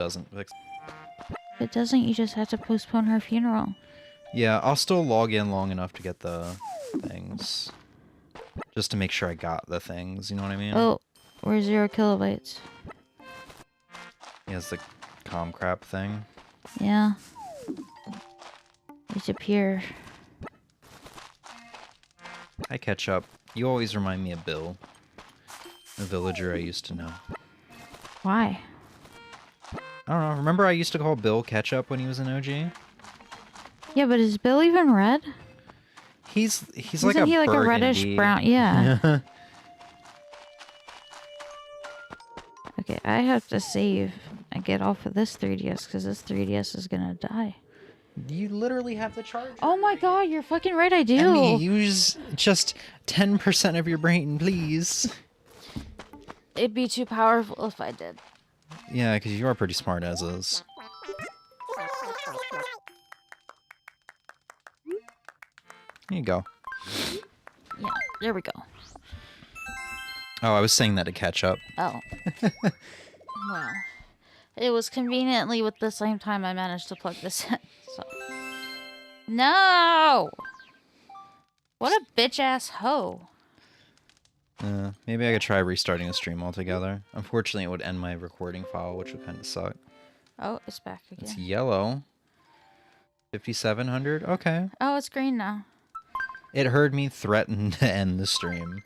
Doesn't fix. If it doesn't, you just have to postpone her funeral. Yeah, I'll still log in long enough to get the things. Just to make sure I got the things, you know what I mean? Oh, we're 0 kilobytes. He has the com crap thing. Yeah. Disappear. I catch up. You always remind me of Bill. A villager I used to know. Why? I don't know. Remember I used to call Bill Ketchup when he was an OG? Yeah, but is Bill even red? He's Isn't like a he like burgundy. a reddish brown? Yeah. Okay, I have to save and get off of this 3DS because this 3DS is gonna die. You literally have the charger. Oh my god, you're fucking right, I do. Emmy, use just 10% of your brain, please. It'd be too powerful if I did. Yeah, because you are pretty smart as is. Here you go. Yeah, there we go. Oh, I was saying that to catch up. Oh. Well, it was conveniently with the same time I managed to plug this in, so. No! What a bitch-ass hoe. Maybe I could try restarting the stream altogether. Unfortunately, it would end my recording file, which would kind of suck. Oh, it's back again. It's yellow. 5,700? Okay. Oh, it's green now. It heard me threaten to end the stream.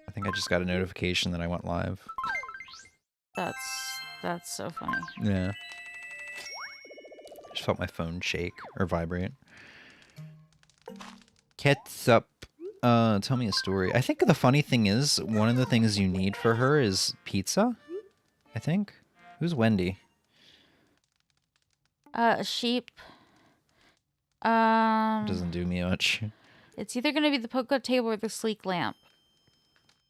I think I just got a notification that I went live. That's so funny. Yeah. Just felt my phone shake or vibrate. Ketchup. Tell me a story. I think the funny thing is, one of the things you need for her is pizza. I think. Who's Wendy? Sheep. Doesn't do me much. It's either gonna be the polka table or the sleek lamp.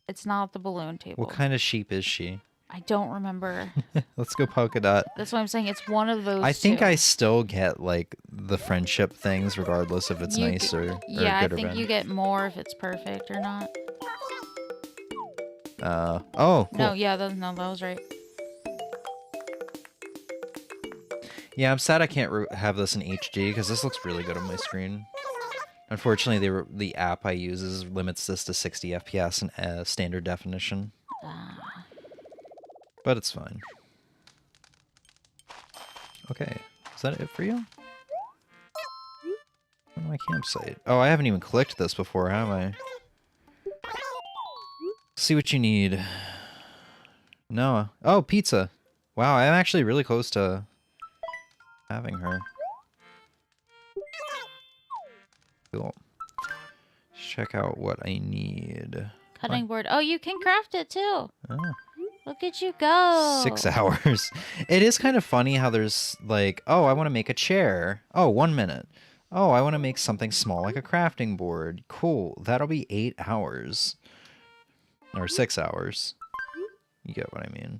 It's not the balloon table. What kind of sheep is she? I don't remember. Let's go polka dot. That's what I'm saying. It's one of those I think two. I still get, like, the friendship things regardless if it's nice or yeah, good I think or bad. you get more if it's perfect or not. Oh, cool. No, yeah, no, that was right. Yeah, I'm sad I can't have this in HD because this looks really good on my screen. Unfortunately, the app I use limits this to 60 FPS and standard definition. But it's fine. Okay, is that it for you? On my campsite. Oh, I haven't even clicked this before, have I? See what you need. No. Oh, pizza. Wow, I'm actually really close to having her. Cool. Let's check out what I need. Cutting board. Oh, you can craft it too. Oh. Look at you go. 6 hours. It is kind of funny how there's like, oh, I want to make a chair. Oh, 1 minute. Oh, I want to make something small like a crafting board. Cool. That'll be 8 hours. Or 6 hours. You get what I mean.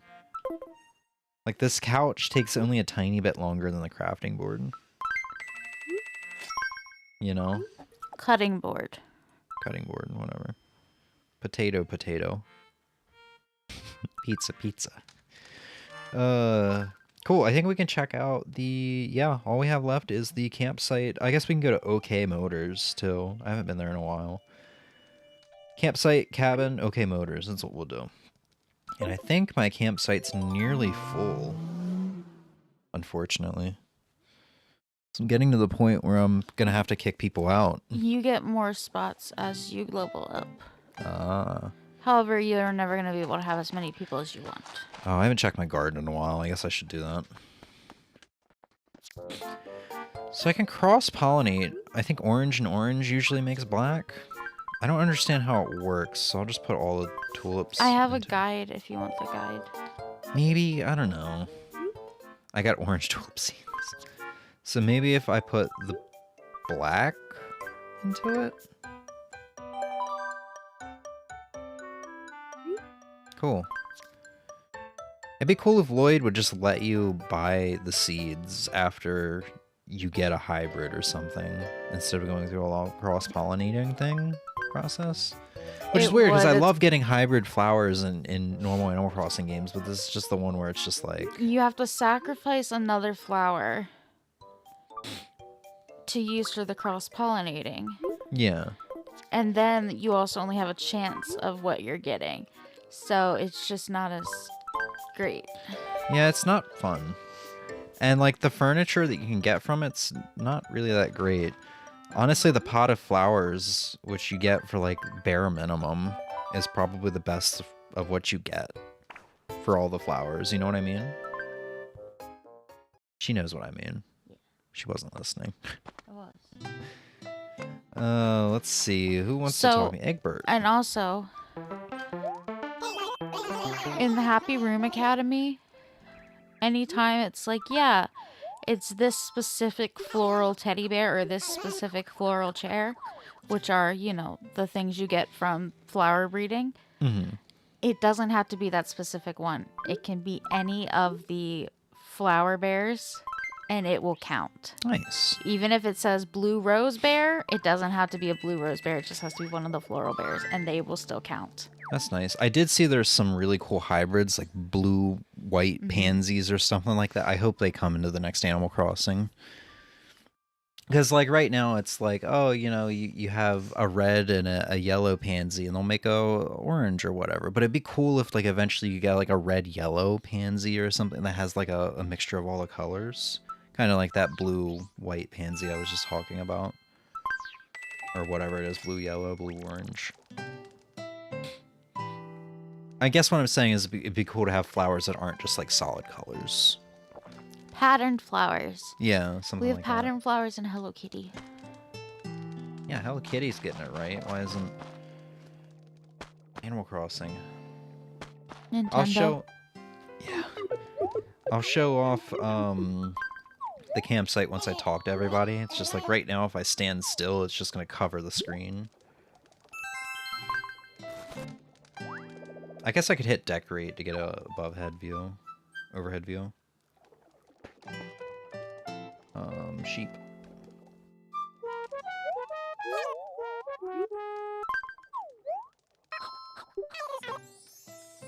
Like, this couch takes only a tiny bit longer than the crafting board. You know? Cutting board. Cutting board, whatever. Potato, potato. Pizza, pizza. Cool. I think we can check out the... Yeah, all we have left is the campsite. I guess we can go to OK Motors, too. I haven't been there in a while. Campsite, cabin, OK Motors. That's what we'll do. And I think my campsite's nearly full. Unfortunately. So I'm getting to the point where I'm going to have to kick people out. You get more spots as you level up. Ah. However, you're never going to be able to have as many people as you want. Oh, I haven't checked my garden in a while. I guess I should do that. So I can cross-pollinate. I think orange and orange usually makes black. I don't understand how it works, so I'll just put all the tulips. I have a guide if you want the guide. Maybe, I don't know. I got orange tulip seeds. So maybe if I put the black into it? Cool. It'd be cool if Lloyd would just let you buy the seeds after you get a hybrid or something instead of going through a long cross-pollinating process. Which is weird because I love getting hybrid flowers in normal Animal Crossing games, but this is just the one where it's just like... You have to sacrifice another flower to use for the cross-pollinating. Yeah. And then you also only have a chance of what you're getting. So it's just not as great. Yeah, it's not fun. And like the furniture that you can get from it's not really that great. Honestly, the pot of flowers, which you get for like bare minimum, is probably the best of what you get for all the flowers. You know what I mean? She knows what I mean. Yeah. She wasn't listening. It was. Let's see. Who wants to talk to me? Egbert. And also, in the Happy Room Academy, anytime it's like, yeah, it's this specific floral teddy bear or this specific floral chair, which are, you know, the things you get from flower breeding. Mm-hmm. It doesn't have to be that specific one. It can be any of the flower bears, and it will count. Nice. Even if it says blue rose bear, it doesn't have to be a blue rose bear. It just has to be one of the floral bears, and they will still count. That's nice. I did see there's some really cool hybrids, like blue-white pansies or something like that. I hope they come into the next Animal Crossing. Because, like, right now it's like, oh, you know, you have a red and a yellow pansy, and they'll make a orange or whatever. But it'd be cool if, like, eventually you get, like, a red-yellow pansy or something that has, like, a mixture of all the colors. Kind of like that blue-white pansy I was just talking about. Or whatever it is, blue-yellow, blue-orange. I guess what I'm saying is it'd be cool to have flowers that aren't just, like, solid colors. Patterned flowers. Yeah, something like that. We have patterned flowers in Hello Kitty. Yeah, Hello Kitty's getting it right. Why isn't Animal Crossing? Nintendo. I'll show off the campsite once I talk to everybody. It's just like right now if I stand still, it's just gonna cover the screen. I guess I could hit decorate to get a overhead view. Sheep.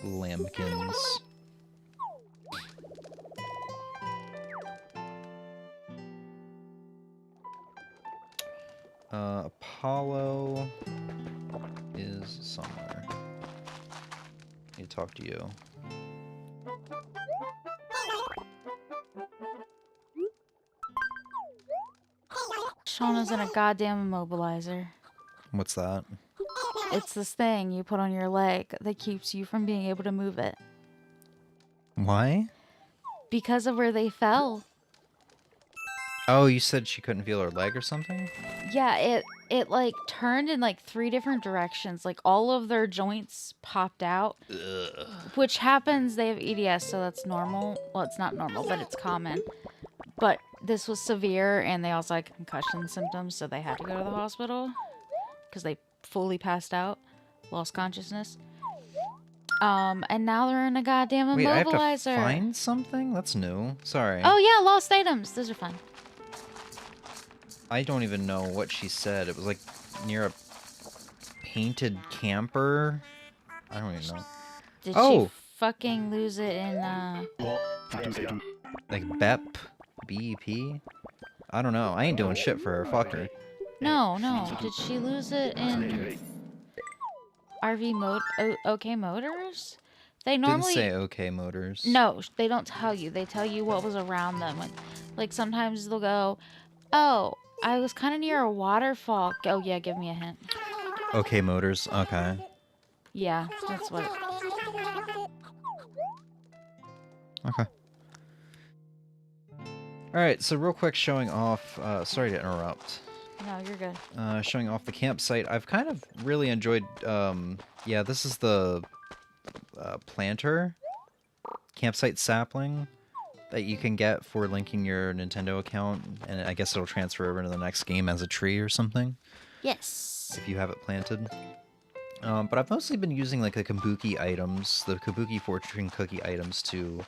Lambkins. Apollo is somewhere. I need to talk to you. Shauna's in a goddamn immobilizer. What's that? It's this thing you put on your leg that keeps you from being able to move it. Why? Because of where they fell. Oh, you said she couldn't feel her leg or something? Yeah, it like turned in like 3 different directions. Like all of their joints popped out. Ugh. Which happens, they have EDS, so that's normal. Well, it's not normal, but it's common. But this was severe, and they also had concussion symptoms, so they had to go to the hospital. Because they fully passed out. Lost consciousness. And now they're in a goddamn immobilizer. Wait, I have to find something? That's new. Sorry. Oh yeah, lost items. Those are fun. I don't even know what she said. It was like near a painted camper. I don't even know. Did she fucking lose it in, like BEP? BEP? I don't know. I ain't doing shit for her. Fuck her. No. Did she lose it in OK Motors? They normally Didn't say OK Motors. No, they don't tell you. They tell you what was around them. Like sometimes they'll go, "Oh, I was kind of near a waterfall." Oh yeah, give me a hint. OK Motors. Okay. Yeah, that's what. Okay. Alright, so real quick showing off, sorry to interrupt. No, you're good. Showing off the campsite. I've kind of really enjoyed, yeah, this is the planter campsite sapling that you can get for linking your Nintendo account, and I guess it'll transfer over into the next game as a tree or something. Yes. If you have it planted. But I've mostly been using like the Kabuki items, the Kabuki fortune cookie items to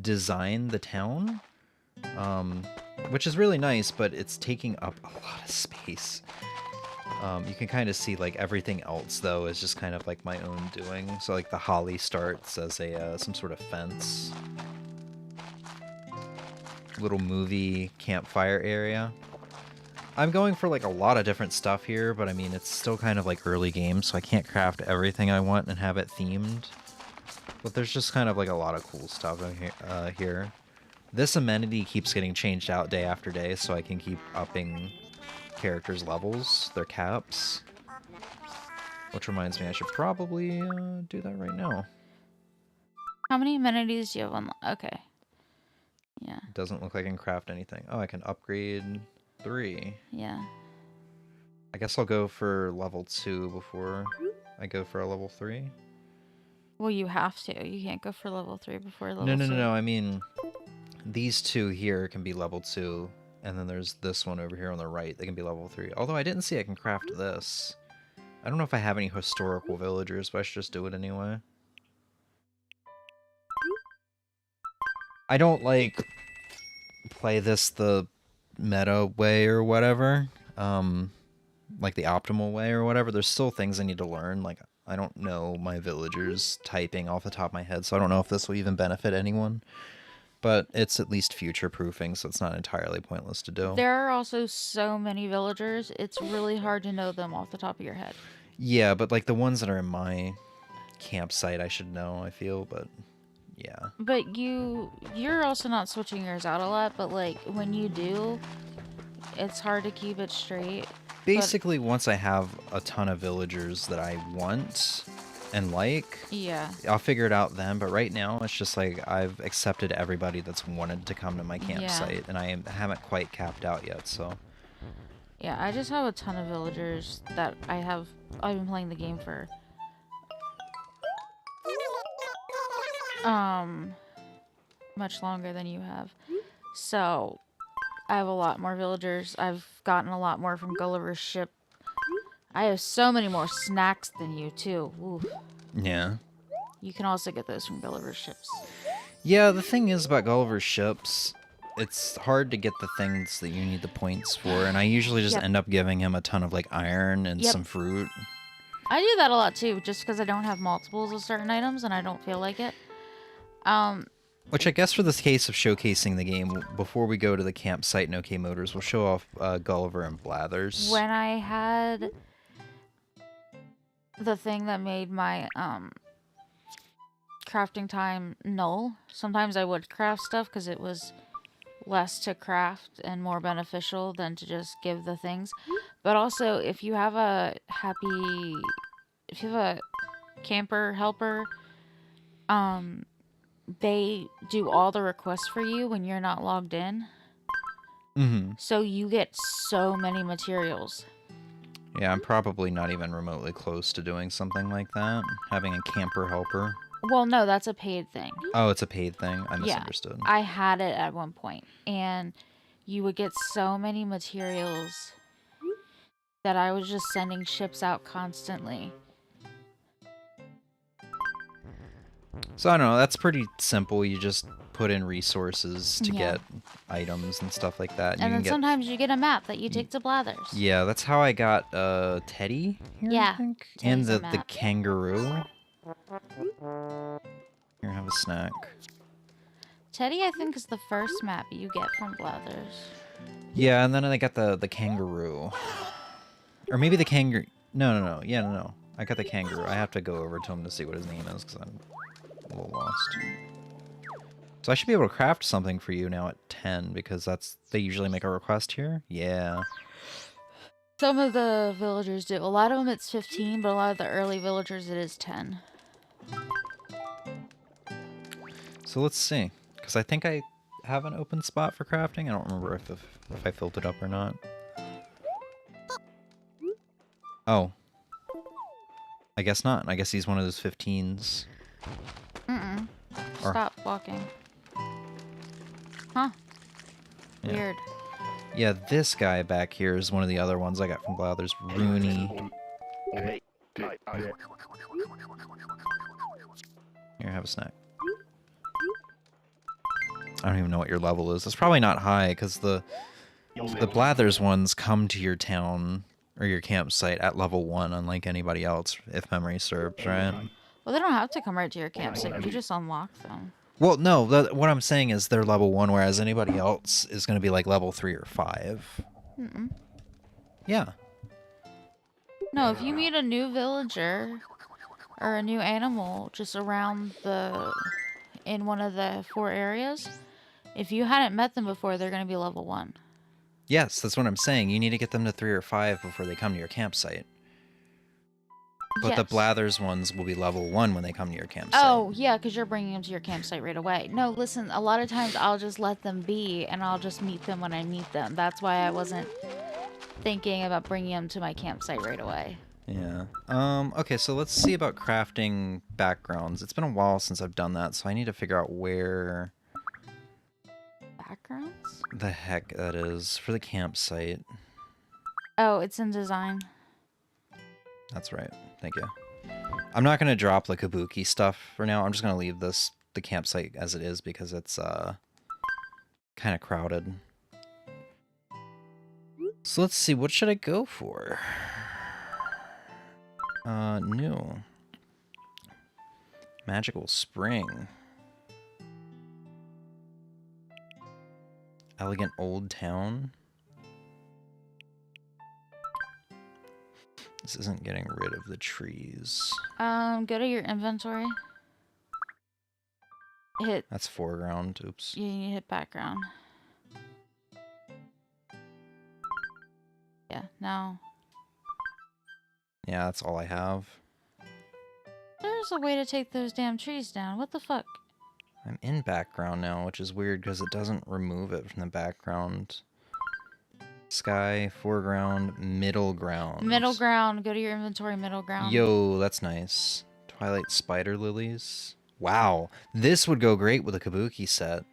design the town. which is really nice, but it's taking up a lot of space. You can kind of see like everything else though is just kind of like my own doing. So like the holly starts as a some sort of fence, little movie campfire area. I'm going for like a lot of different stuff here, but I mean it's still kind of like early game, so I can't craft everything I want and have it themed. But there's just kind of like a lot of cool stuff in here. This amenity keeps getting changed out day after day, so I can keep upping characters' levels, their caps. Which reminds me, I should probably do that right now. How many amenities do you have on? Okay. Yeah. It doesn't look like I can craft anything. Oh, I can upgrade 3. Yeah. I guess I'll go for level 2 before I go for a level 3. Well, you have to. You can't go for level 3 before level No. I mean, these 2 here can be level 2. And then there's this one over here on the right that can be level 3. Although I didn't see I can craft this. I don't know if I have any historical villagers, but I should just do it anyway. I don't, like, play this the meta way or whatever. Like the optimal way or whatever. There's still things I need to learn. Like, I don't know my villagers typing off the top of my head, so I don't know if this will even benefit anyone. But it's at least future-proofing, so it's not entirely pointless to do. There are also so many villagers, it's really hard to know them off the top of your head. Yeah, but like the ones that are in my campsite I should know, I feel, but yeah. But you're also not switching yours out a lot, but like when you do, it's hard to keep it straight. Basically, once I have a ton of villagers that I want and like, yeah, I'll figure it out then. But right now, it's just like I've accepted everybody that's wanted to come to my campsite, and I haven't quite capped out yet. So yeah, I just have a ton of villagers that I've been playing the game for much longer than you have. So I have a lot more villagers. I've gotten a lot more from Gulliver's ship. I have so many more snacks than you too. Oof. yeah. You can also get those from Gulliver's ships. Yeah, the thing is about Gulliver's ships, it's hard to get the things that you need the points for, and I usually just end up giving him a ton of like iron and some fruit. I do that a lot too, just because I don't have multiples of certain items and I don't feel like it. Which I guess for this case of showcasing the game, before we go to the campsite in OK Motors, we'll show off Gulliver and Blathers. When I had the thing that made my crafting time null, sometimes I would craft stuff because it was less to craft and more beneficial than to just give the things. But also, if you have a camper helper, they do all the requests for you when you're not logged in. Mm-hmm. So you get so many materials. Yeah, I'm probably not even remotely close to doing something like that. Having a camper helper. Well, no, that's a paid thing. Oh, it's a paid thing? I misunderstood. Yeah, I had it at one point, and you would get so many materials that I was just sending ships out constantly. So I don't know, that's pretty simple. You just put in resources to get items and stuff like that. And then sometimes you get a map that you take to Blathers. Yeah, that's how I got Teddy here, I think. And the kangaroo. Here, have a snack. Teddy, I think, is the first map you get from Blathers. Yeah, and then I got the kangaroo. Or maybe the kangaroo... No. Yeah, no. I got the kangaroo. I have to go over to him to see what his name is, because I'm a little lost. So I should be able to craft something for you now at 10, because they usually make a request here. Yeah. Some of the villagers do. A lot of them it's 15, but a lot of the early villagers it is 10. So let's see. Because I think I have an open spot for crafting. I don't remember if I filled it up or not. Oh. I guess not. I guess he's one of those 15s. Mm-mm. Stop walking. Huh. Yeah. Weird. Yeah, this guy back here is one of the other ones I got from Blathers. Rooney. Here, have a snack. I don't even know what your level is. It's probably not high, because the Blathers ones come to your town or your campsite at level 1, unlike anybody else, if memory serves, right? Well, they don't have to come right to your campsite. You just unlock them. Well, no, what I'm saying is they're level 1, whereas anybody else is going to be like level 3 or 5. Mm-mm. Yeah. No, if you meet a new villager or a new animal just around in one of the 4 areas, if you hadn't met them before, they're going to be level 1. Yes, that's what I'm saying. You need to get them to 3 or 5 before they come to your campsite. But the Yes. Blathers ones will be level 1 when they come to your campsite. Oh, yeah, because you're bringing them to your campsite right away. No, listen, a lot of times I'll just let them be, and I'll just meet them when I meet them. That's why I wasn't thinking about bringing them to my campsite right away. Yeah. Okay, so let's see about crafting backgrounds. It's been a while since I've done that, so I need to figure out where Backgrounds? the heck that is for the campsite. Oh, it's in design. That's right. Thank you. I'm not going to drop the kabuki stuff for now. I'm just going to leave the campsite as it is because it's kind of crowded. So let's see, what should I go for? New. Magical Spring. Elegant Old Town. This isn't getting rid of the trees. Go to your inventory. Hit. That's foreground. Oops. You need to hit background. Yeah, now. Yeah, that's all I have. There's a way to take those damn trees down. What the fuck? I'm in background now, which is weird because it doesn't remove it from the background. Sky, foreground, middle ground. Middle ground. Go to your inventory, middle ground. Yo, that's nice. Twilight Spider Lilies. Wow, this would go great with a kabuki set.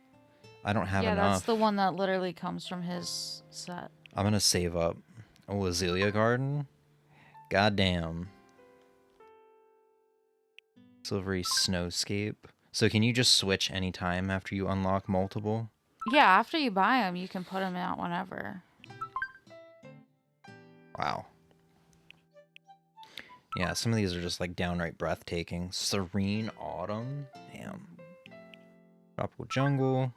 I don't have enough. Yeah, that's the one that literally comes from his set. I'm gonna save up. Oh, Azalea Garden? Goddamn. Silvery Snowscape. So can you just switch anytime after you unlock multiple? Yeah, after you buy them, you can put them out whenever. Wow. Yeah, some of these are just like downright breathtaking. Serene Autumn. Damn. Tropical Jungle.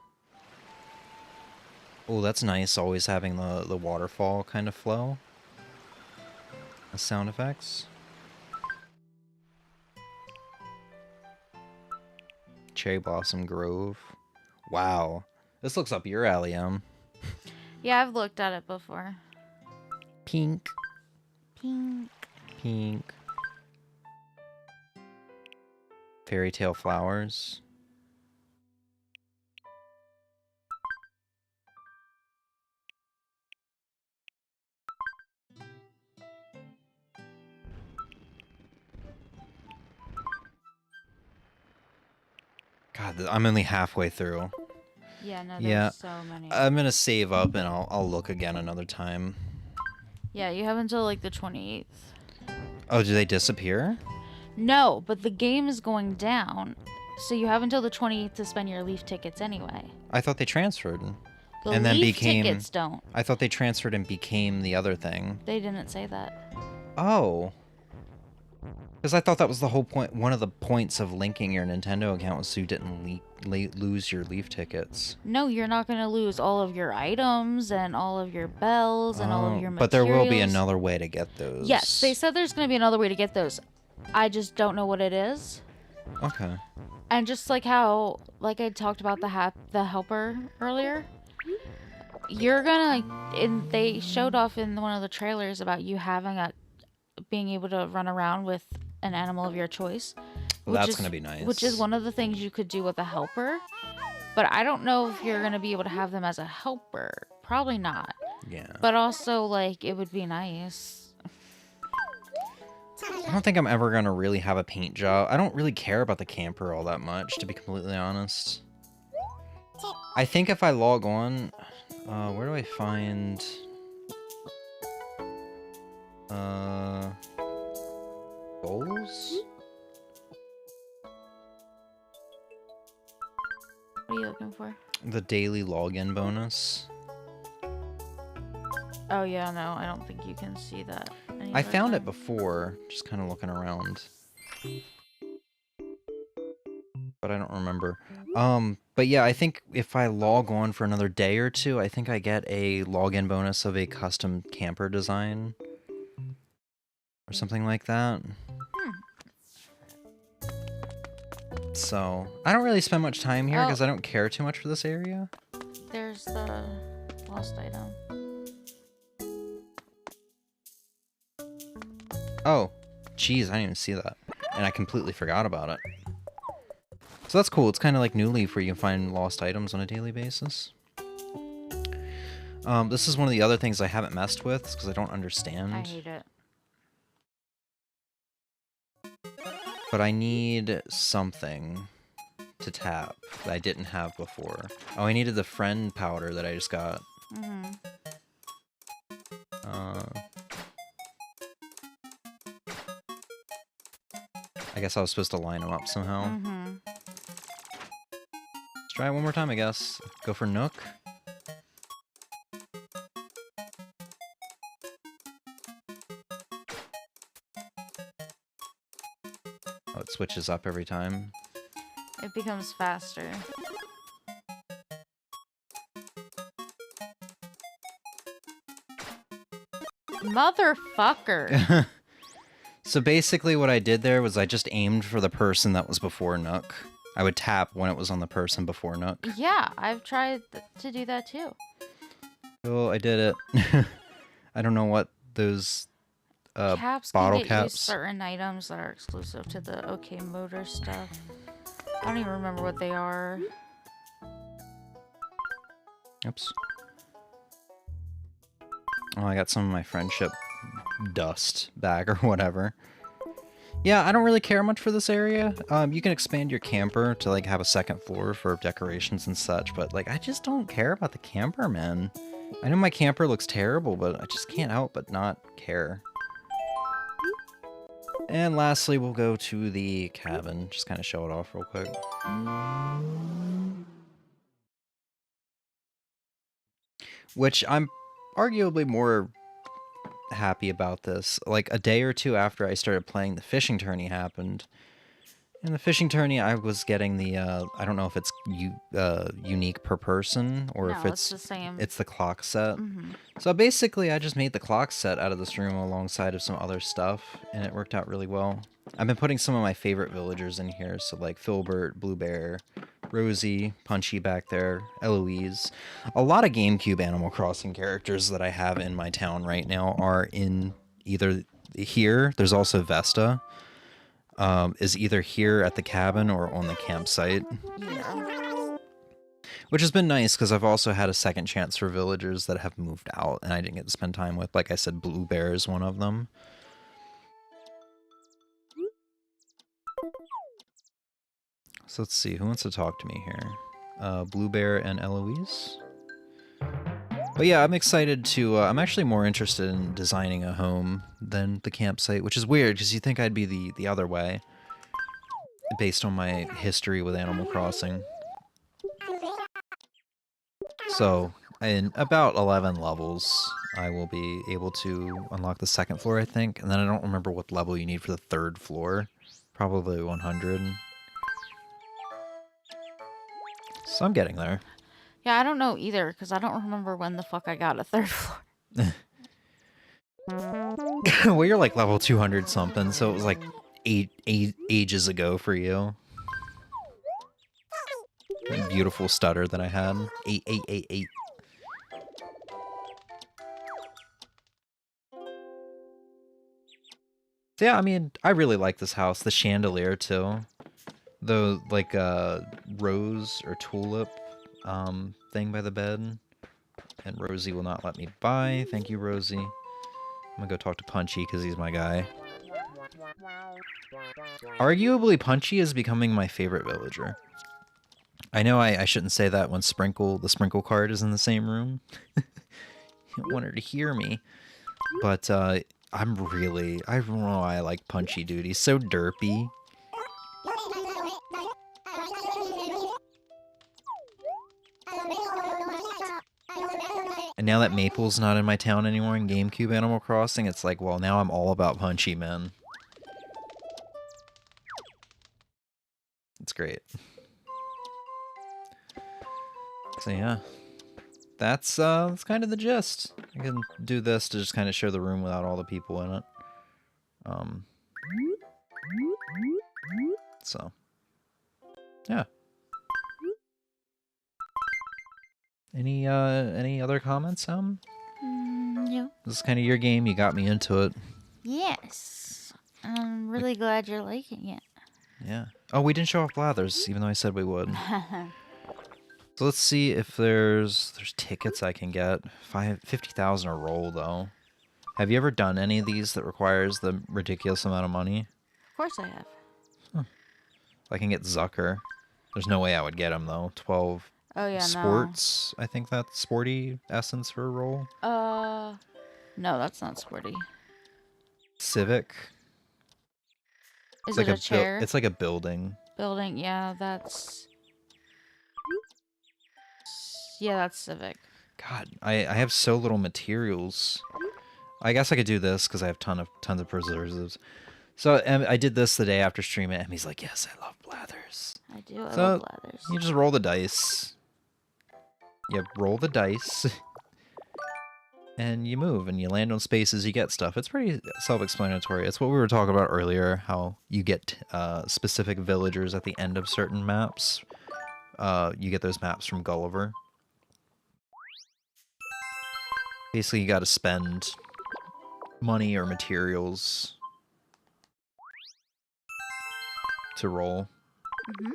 Oh, that's nice, always having the waterfall kind of flow. The sound effects. Cherry Blossom Grove. Wow. This looks up your alley, Yeah, I've looked at it before. Pink. Pink. Pink. Fairy Tale Flowers. God, I'm only halfway through. Yeah, no, there's Yeah. so many. I'm gonna save up and I'll look again another time. Yeah, you have until like the 28th. Oh, do they disappear? No, but the game is going down. So you have until the 28th to spend your leaf tickets anyway. I thought they transferred. The And then leaf became- tickets don't. I thought they transferred and became the other thing. They didn't say that. Oh. Because I thought that was the whole point. One of the points of linking your Nintendo account was so you didn't lose your leaf tickets. No, you're not going to lose all of your items and all of your bells and all of your materials. But there will be another way to get those. Yes, they said there's going to be another way to get those. I just don't know what it is. Okay. And just like how, like I talked about the helper earlier, you're gonna, and they showed off in one of the trailers about you being able to run around with an animal of your choice. Well, that's gonna be nice. Which is one of the things you could do with a helper. But I don't know if you're gonna be able to have them as a helper. Probably not. Yeah. But also, like, it would be nice. I don't think I'm ever gonna really have a paint job. I don't really care about the camper all that much, to be completely honest. I think if I log on, where do I find goals? What are you looking looking for? The daily login bonus. Oh yeah, no, I don't think you can see that. I found it before, just kind of looking around. But I don't remember. But yeah, I think if I log on for another day or two, I think I get a login bonus of a custom camper design. Or something like that. So, I don't really spend much time here because I don't care too much for this area. There's the lost item. Oh, jeez, I didn't even see that. And I completely forgot about it. So that's cool. It's kind of like New Leaf where you can find lost items on a daily basis. This is one of the other things I haven't messed with because I don't understand. I hate it. But I need something to tap that I didn't have before. Oh, I needed the friend powder that I just got. I guess I was supposed to line them up somehow. Let's try it one more time, I guess. Go for Nook. Oh, it switches up every time. It becomes faster. Motherfucker! So basically what I did there was I just aimed for the person that was before Nook. I would tap when it was on the person before Nook. Yeah, I've tried to do that too. Oh, I did it. I don't know what those caps bottle can get caps. You certain items that are exclusive to the OK Motor stuff. I don't even remember what they are. Oops. Oh, I got some of my friendship dust back or whatever. Yeah, I don't really care much for this area. You can expand your camper to like have a second floor for decorations and such, but like I just don't care about the camper, man. I know my camper looks terrible, but I just can't help but not care. And lastly, we'll go to the cabin. Just kind of show it off real quick. Which I'm arguably more happy about this. Like a day or two after I started playing, the fishing tourney happened. In the fishing tourney, I was getting the, I don't know if it's unique per person or if it's the same. It's the clock set. So basically, I just made the clock set out of this room alongside of some other stuff, and it worked out really well. I've been putting some of my favorite villagers in here, so like Filbert, Blue Bear, Rosie, Punchy back there, Eloise. A lot of GameCube Animal Crossing characters that I have in my town right now are in either here. There's also Vesta. Is either here at the cabin or on the campsite. Yeah. Which has been nice, because I've also had a second chance for villagers that have moved out, and I didn't get to spend time with. Like I said, Blue Bear is one of them. So let's see, who wants to talk to me here? Blue Bear and Eloise? But yeah, I'm excited to, I'm actually more interested in designing a home than the campsite, which is weird, because you think I'd be the other way, based on my history with Animal Crossing. So, in about 11 levels, I will be able to unlock the second floor, I think, and then I don't remember what level you need for the third floor. Probably 100. So I'm getting there. Yeah, I don't know either, because I don't remember when the fuck I got a third floor. Well, you're like level 200 something, so it was like eight ages ago for you. That beautiful stutter that I had. 8888. So yeah, I mean, I really like this house. The chandelier too. The like rose or tulip thing by the bed. And Rosie will not let me by. Thank you, Rosie. I'm gonna go talk to Punchy because he's my guy. Arguably, Punchy is becoming my favorite villager. I know I shouldn't say that when the Sprinkle card is in the same room. I don't want her to hear me. But I don't know why I like Punchy, dude. He's so derpy. And now that Maple's not in my town anymore in GameCube Animal Crossing, it's like, well, now I'm all about Punchy, man. It's great. So yeah, that's kind of the gist. I can do this to just kind of show the room without all the people in it. So yeah. Any other comments? No. This is kind of your game. You got me into it. Yes. I'm really glad you're liking it. Yeah. Oh, we didn't show off Blathers, even though I said we would. So let's see if there's tickets I can get. 50,000 a roll though. Have you ever done any of these that requires the ridiculous amount of money? Of course I have. I can get Zucker. There's no way I would get him though. 12 Oh yeah, sports. I think that's sporty essence for a roll. no. No, that's not sporty. Civic. Is It's it like a chair? It's like a building. Building, yeah, that's... Yeah, that's civic. God, I have so little materials. I guess I could do this because I have tons of preservatives. So I did this the day after stream it, and he's like, "Yes, I love Blathers." I do. I So love Blathers. you just roll the dice. You roll the dice, and you move, and you land on spaces. You get stuff. It's pretty self-explanatory. It's what we were talking about earlier. How you get specific villagers at the end of certain maps. You get those maps from Gulliver. Basically, you got to spend money or materials to roll. Mm-hmm.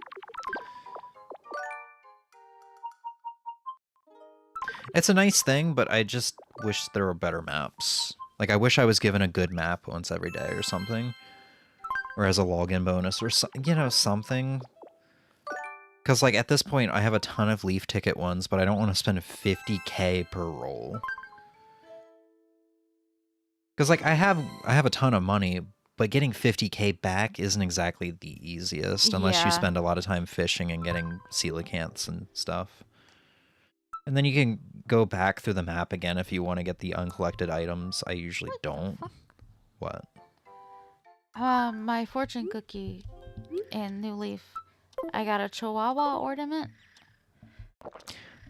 It's a nice thing, but I just wish there were better maps. Like, I wish I was given a good map once every day or something. Or as a login bonus or something. Because, like, at this point, I have a ton of Leaf Ticket ones, but I don't want to spend 50k per roll. Because, like, I have a ton of money, but getting 50k back isn't exactly the easiest unless you spend a lot of time fishing and getting coelacanths and stuff. And then you can go back through the map again if you want to get the uncollected items. I usually don't. What? My fortune cookie in New Leaf. I got a Chihuahua ornament.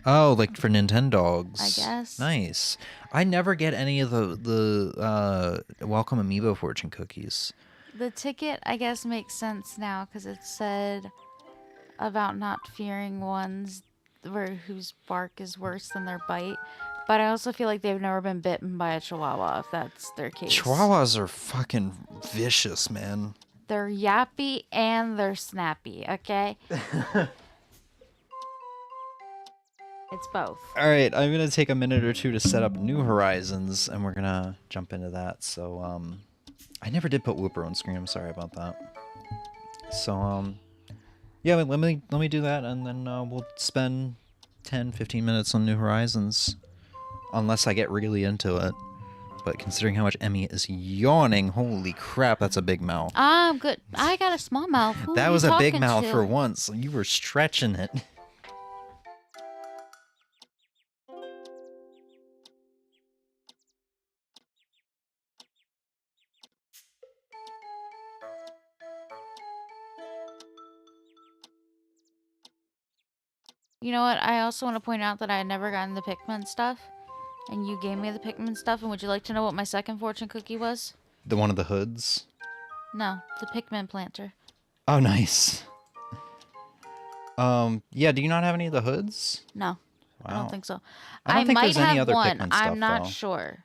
Oh, like for Nintendogs. I guess. Nice. I never get any of the Welcome Amiibo fortune cookies. The ticket, I guess, makes sense now because it said about not fearing ones whose bark is worse than their bite. But I also feel like they've never been bitten by a Chihuahua, if that's their case. Chihuahuas are fucking vicious, man. They're yappy and they're snappy, okay? It's both. All right, I'm going to take a minute or two to set up New Horizons, and we're going to jump into that. So, I never did put Whooper on screen. I'm sorry about that. So, yeah, let me do that, and then we'll spend 10-15 minutes on New Horizons. Unless I get really into it. But considering how much Emmy is yawning, holy crap, that's a big mouth. I'm good. I got a small mouth. Who that are you was a big talking mouth to? for once. You were stretching it. You know what? I also want to point out that I had never gotten the Pikmin stuff. And you gave me the Pikmin stuff. And would you like to know what my second fortune cookie was? The one of the hoods? No, the Pikmin planter. Oh, nice. Yeah, do you not have any of the hoods? No, Wow. I don't think so. I don't think might there's have any other one. Pikmin stuff, I'm not though. sure.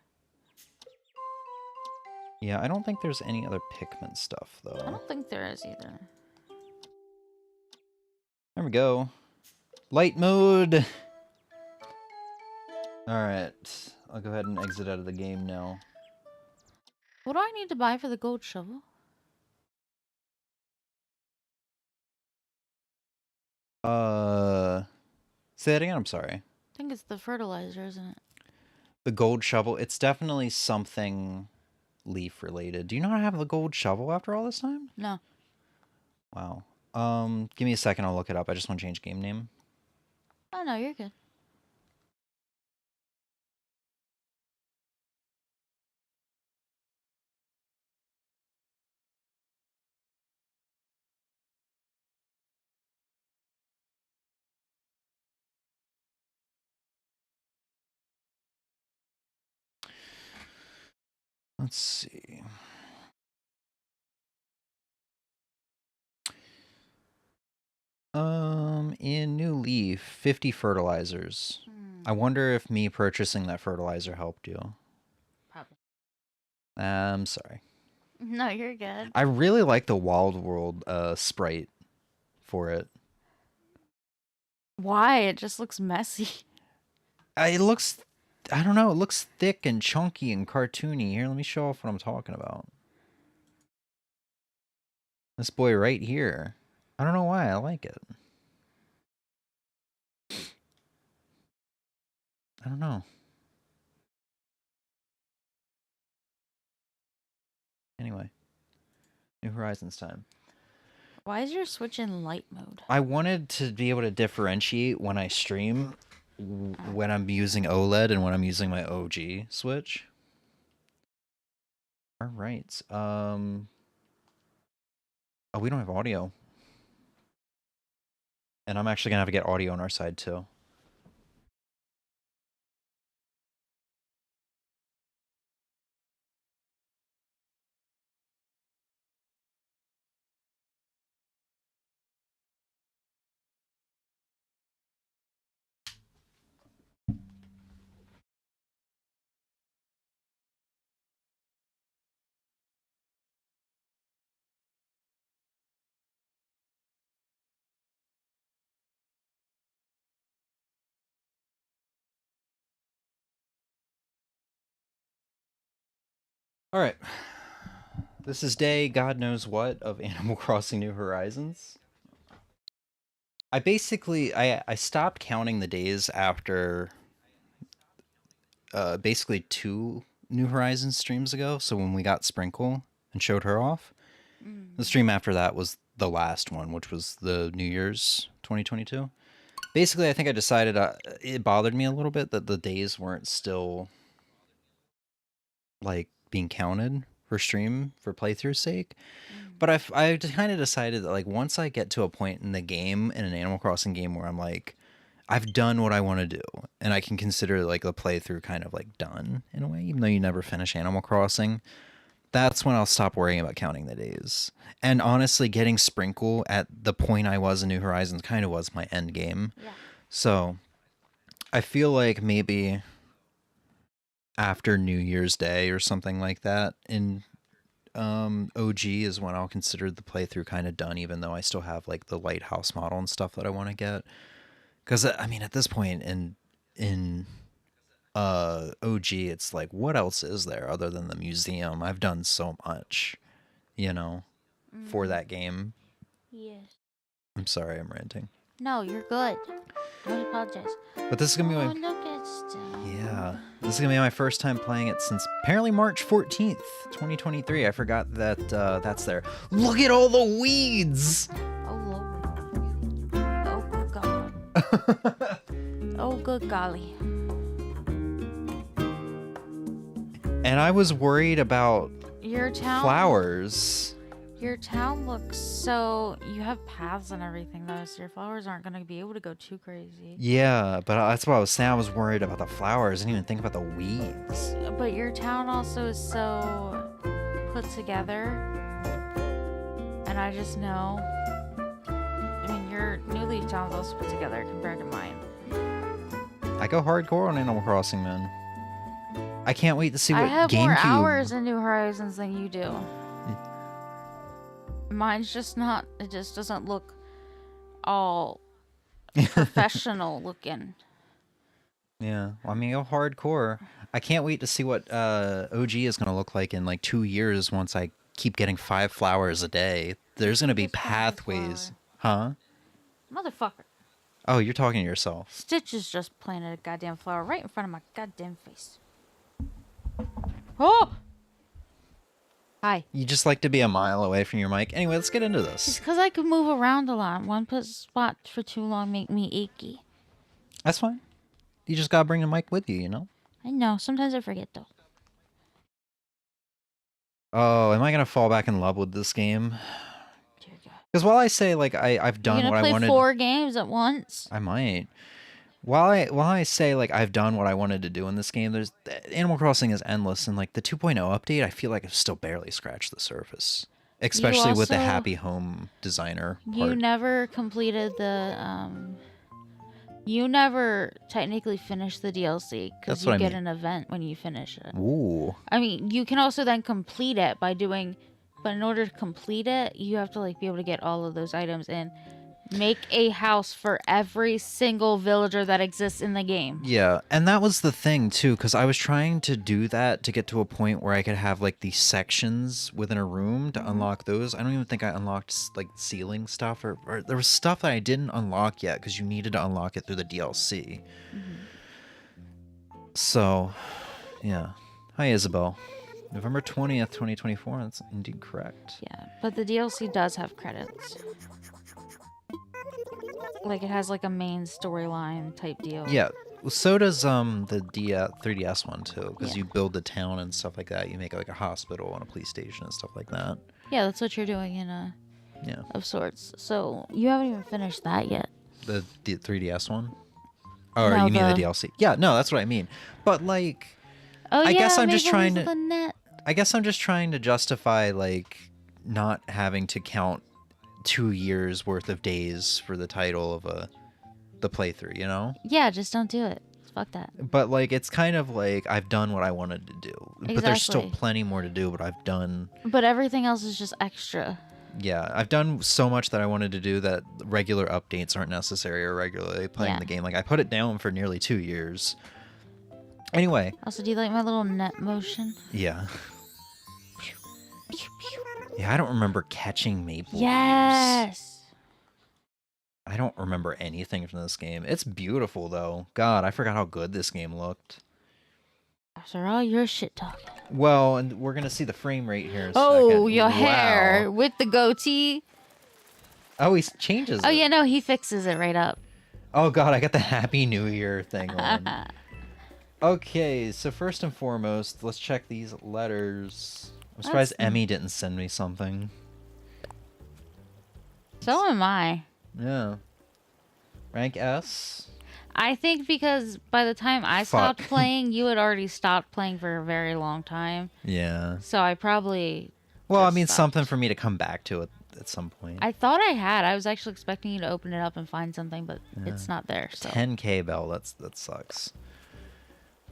Yeah, I don't think there's any other Pikmin stuff, though. I don't think there is either. There we go. Light mode! Alright, I'll go ahead and exit out of the game now. What do I need to buy for the gold shovel? Say that again, I'm sorry. I think it's the fertilizer, isn't it? The gold shovel, it's definitely something leaf related. Do you not have the gold shovel after all this time? No. Wow. Give me a second, I'll look it up. I just want to change game name. Oh, no, you're good. Let's see. In New Leaf, 50 fertilizers. I wonder if me purchasing that fertilizer helped you. Probably. I'm sorry. No, you're good. I really like the Wild World sprite for it. Why? It just looks messy. It looks, I don't know, it looks thick and chunky and cartoony. Here, let me show off what I'm talking about. This boy right here. I don't know why I like it. I don't know. Anyway, New Horizons time. Why is your Switch in light mode? I wanted to be able to differentiate when I stream when I'm using OLED and when I'm using my OG Switch. All right. Oh, we don't have audio. And I'm actually gonna have to get audio on our side too. All right. This is day God knows what of Animal Crossing New Horizons. I stopped counting the days after basically 2 New Horizons streams ago. So when we got Sprinkle and showed her off, the stream after that was the last one, which was the New Year's 2022. Basically, I think I decided it bothered me a little bit that the days weren't still like being counted for stream for playthrough's sake. But I kind of decided that like once I get to a point in the game, in an Animal Crossing game, where I'm like, I've done what I want to do, and I can consider like the playthrough kind of like done in a way, even though you never finish Animal Crossing. That's when I'll stop worrying about counting the days. And honestly, getting Sprinkle at the point I was in New Horizons kind of was my end game. Yeah. So I feel like maybe after New Year's Day or something like that in OG is when I'll consider the playthrough kind of done, even though I still have like the lighthouse model and stuff that I want to get. Because I mean, at this point in OG, it's like, what else is there other than the museum? I've done so much, you know, for that game. Yes. I'm sorry, I'm ranting. No, you're good. Don't apologize. But this is gonna be Oh, my look at stuff. yeah. This is gonna be my first time playing it since apparently March 14th, 2023. I forgot that that's there. Look at all the weeds. Oh Lord. Oh good God. Oh good golly. And I was worried about Your town. flowers. Your town looks so. You have paths and everything though, so your flowers aren't gonna be able to go too crazy. Yeah, but that's what I was saying. I was worried about the flowers. I didn't even think about the weeds. But your town also is so put together, and I just know. I mean, your New Leaf town's also put together compared to mine. I go hardcore on Animal Crossing, man. I can't wait to see what I have GameCube. more hours in New Horizons than you do. Mine's just not. It just doesn't look all professional looking. Yeah, well, I mean, go hardcore. I can't wait to see what OG is going to look like in like 2 years once I keep getting 5 flowers a day. There's going to be Just one more pathways. Huh? Motherfucker. Oh, you're talking to yourself. Stitch has just planted a goddamn flower right in front of my goddamn face. Oh! Hi. You just like to be a mile away from your mic. Anyway, let's get into It's this. because I can move around a lot. One spot for too long make me achy. That's fine. You just got to bring the mic with you, you know? I know. Sometimes I forget, though. Oh, am I going to fall back in love with this game? Dear God. Because while I say, like, I've done You're what gonna I play wanted... 4 games at once? I might. While I say like I've done what I wanted to do in this game, there's Animal Crossing is endless, and like the 2.0 update, I feel like I've still barely scratched the surface, You especially with the also happy home designer you part. never completed the you never technically finished the DLC because That's what you I get mean. an event when you finish it. Ooh, I mean, you can also then complete it by doing, but in order to complete it, you have to like be able to get all of those items and make a house for every single villager that exists in the game. yeah, and that was the thing too, because I was trying to do that to get to a point where I could have like these sections within a room to unlock those. I don't even think I unlocked like ceiling stuff, or there was stuff that I didn't unlock yet because you needed to unlock it through the DLC. So, yeah. Hi, Isabel. November 20th, 2024. That's indeed correct. Yeah, but the DLC does have credits. Like it has like a main storyline type deal. Yeah. Well, so does the 3DS one too, because Yeah. you build the town and stuff like that. You make like a hospital and a police station and stuff like that. Yeah, that's what you're doing in a Yeah. of sorts. So you haven't even finished that yet. The 3DS one? Or No, you mean the the- DLC? Yeah, no, that's what I mean. But like, Oh I yeah, guess I'm just Memories trying of to. the net. I guess I'm just trying to justify like not having to count 2 years worth of days for the title of the playthrough, you know? Yeah, just don't do it. Fuck that. But like it's kind of like I've done what I wanted to do. But there's still Exactly. plenty more to do, but I've done But everything else is just extra. yeah, I've done so much that I wanted to do that regular updates aren't necessary or regularly playing Yeah. the game. Like I put it down for nearly 2 years. Anyway, Also, do you like my little net motion? yeah. Yeah, I don't remember catching maple leaves. Yes. I don't remember anything from this game. It's beautiful though. God, I forgot how good this game looked. After all your shit talking. Well, and we're gonna see the frame rate here in a Oh, second. your Wow. hair with the goatee. Oh, he changes Oh it. yeah, no, he fixes it right up. Oh god, I got the Happy New Year thing on. Okay, so first and foremost, let's check these letters. I'm surprised That's- Emmy didn't send me something. So am I. Yeah. Rank S. I think because by the time I Fuck. stopped playing, you had already stopped playing for a very long time. Yeah. So I probably. Well, I just mean, stopped. something for me to come back to at some point. I thought I had. I was actually expecting you to open it up and find something, but it's not there. So 10K bell. That sucks.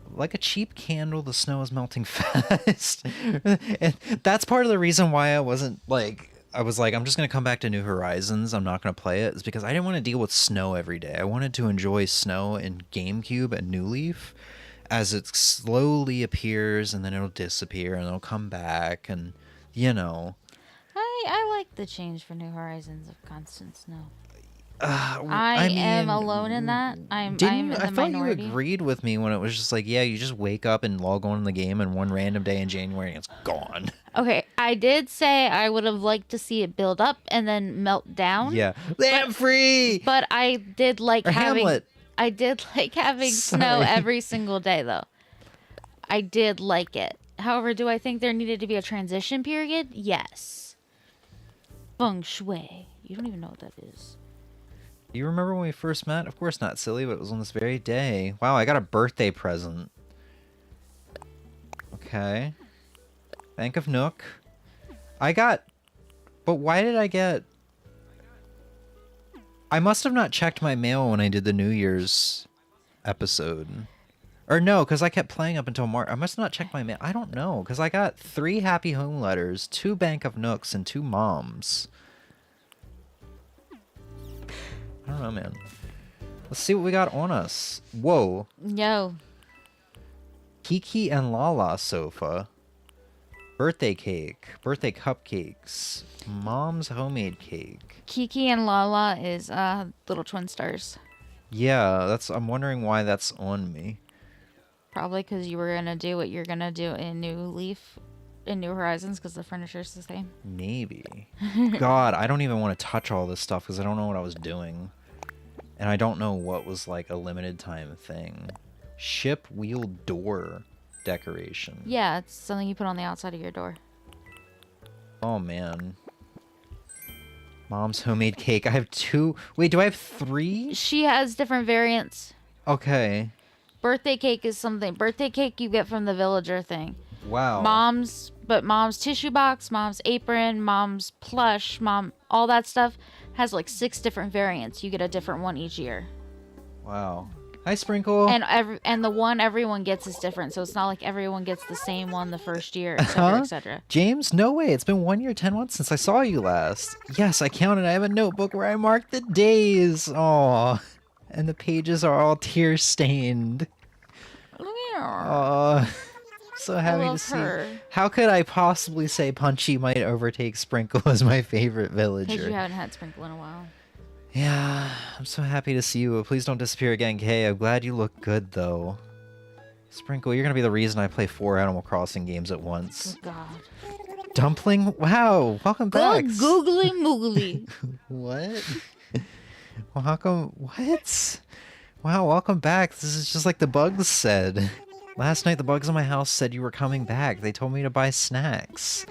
Like a cheap candle, the snow is melting fast. And that's part of the reason why I wasn't like. I was like, I'm just gonna come back to New Horizons. I'm not gonna play it. Is because I didn't want to deal with snow every day. I wanted to enjoy snow in GameCube and New Leaf, as it slowly appears and then it'll disappear and it'll come back and you know. I like the change for New Horizons of constant snow. I am mean, alone in that. I'm Didn't in I the thought minority. you agreed with me when it was just like, yeah, you just wake up and log on in the game and one random day in January and it's gone. Okay, I did say I would have liked to see it build up and then melt down. Yeah, lamp free. But I did like Or having Hamlet. I did like having snow Sorry. every single day though. I did like it. However, do I think there needed to be a transition period? Yes. Feng shui. You don't even know what that is. Do you remember when we first met? Of course not, silly, but it was on this very day. Wow, I got a birthday present. Okay. Bank of Nook. But why did I get... I must have not checked my mail when I did the New Year's episode. Or no, because I kept playing up until March. I must not check my mail. I don't know, because I got 3 Happy Home letters, 2 Bank of Nooks, and 2 Moms. I don't know, man. Let's see what we got on us. Whoa. Yo. Kiki and Lala sofa. Birthday cake. Birthday cupcakes. Mom's homemade cake. Kiki and Lala is little twin stars. Yeah, I'm wondering why that's on me. Probably because you were gonna do what you're gonna do in New Horizons because the furniture's the same. Maybe. God, I don't even want to touch all this stuff because I don't know what I was doing. And I don't know what was like a limited time thing. Ship wheel door decoration. Yeah, it's something you put on the outside of your door. Oh man. Mom's homemade cake. I have 2. Wait, do I have 3? She has different variants. Okay. Birthday cake is something. Birthday cake you get from the villager thing. Wow. Mom's tissue box, mom's apron, mom's plush, all that stuff has like 6 different variants. You get a different one each year. Wow. Hi, Sprinkle. And the one everyone gets is different, so it's not like everyone gets the same one the first year, etc., etc. James, no way. It's been 1 year, 10 months since I saw you last. Yes, I counted. I have a notebook where I marked the days. Aw. And the pages are all tear-stained. Aw. So happy to see. Her. How could I possibly say Punchy might overtake Sprinkle as my favorite villager? Because you haven't had Sprinkle in a while. Yeah, I'm so happy to see you. Please don't disappear again, Kay. I'm glad you look good, though. Sprinkle, you're gonna be the reason I play 4 Animal Crossing games at once. Oh, God. Dumpling? Wow, welcome back. Good googly moogly. What? Well, how come? What? Wow, welcome back. This is just like the bugs said. Last night, the bugs in my house said you were coming back. They told me to buy snacks.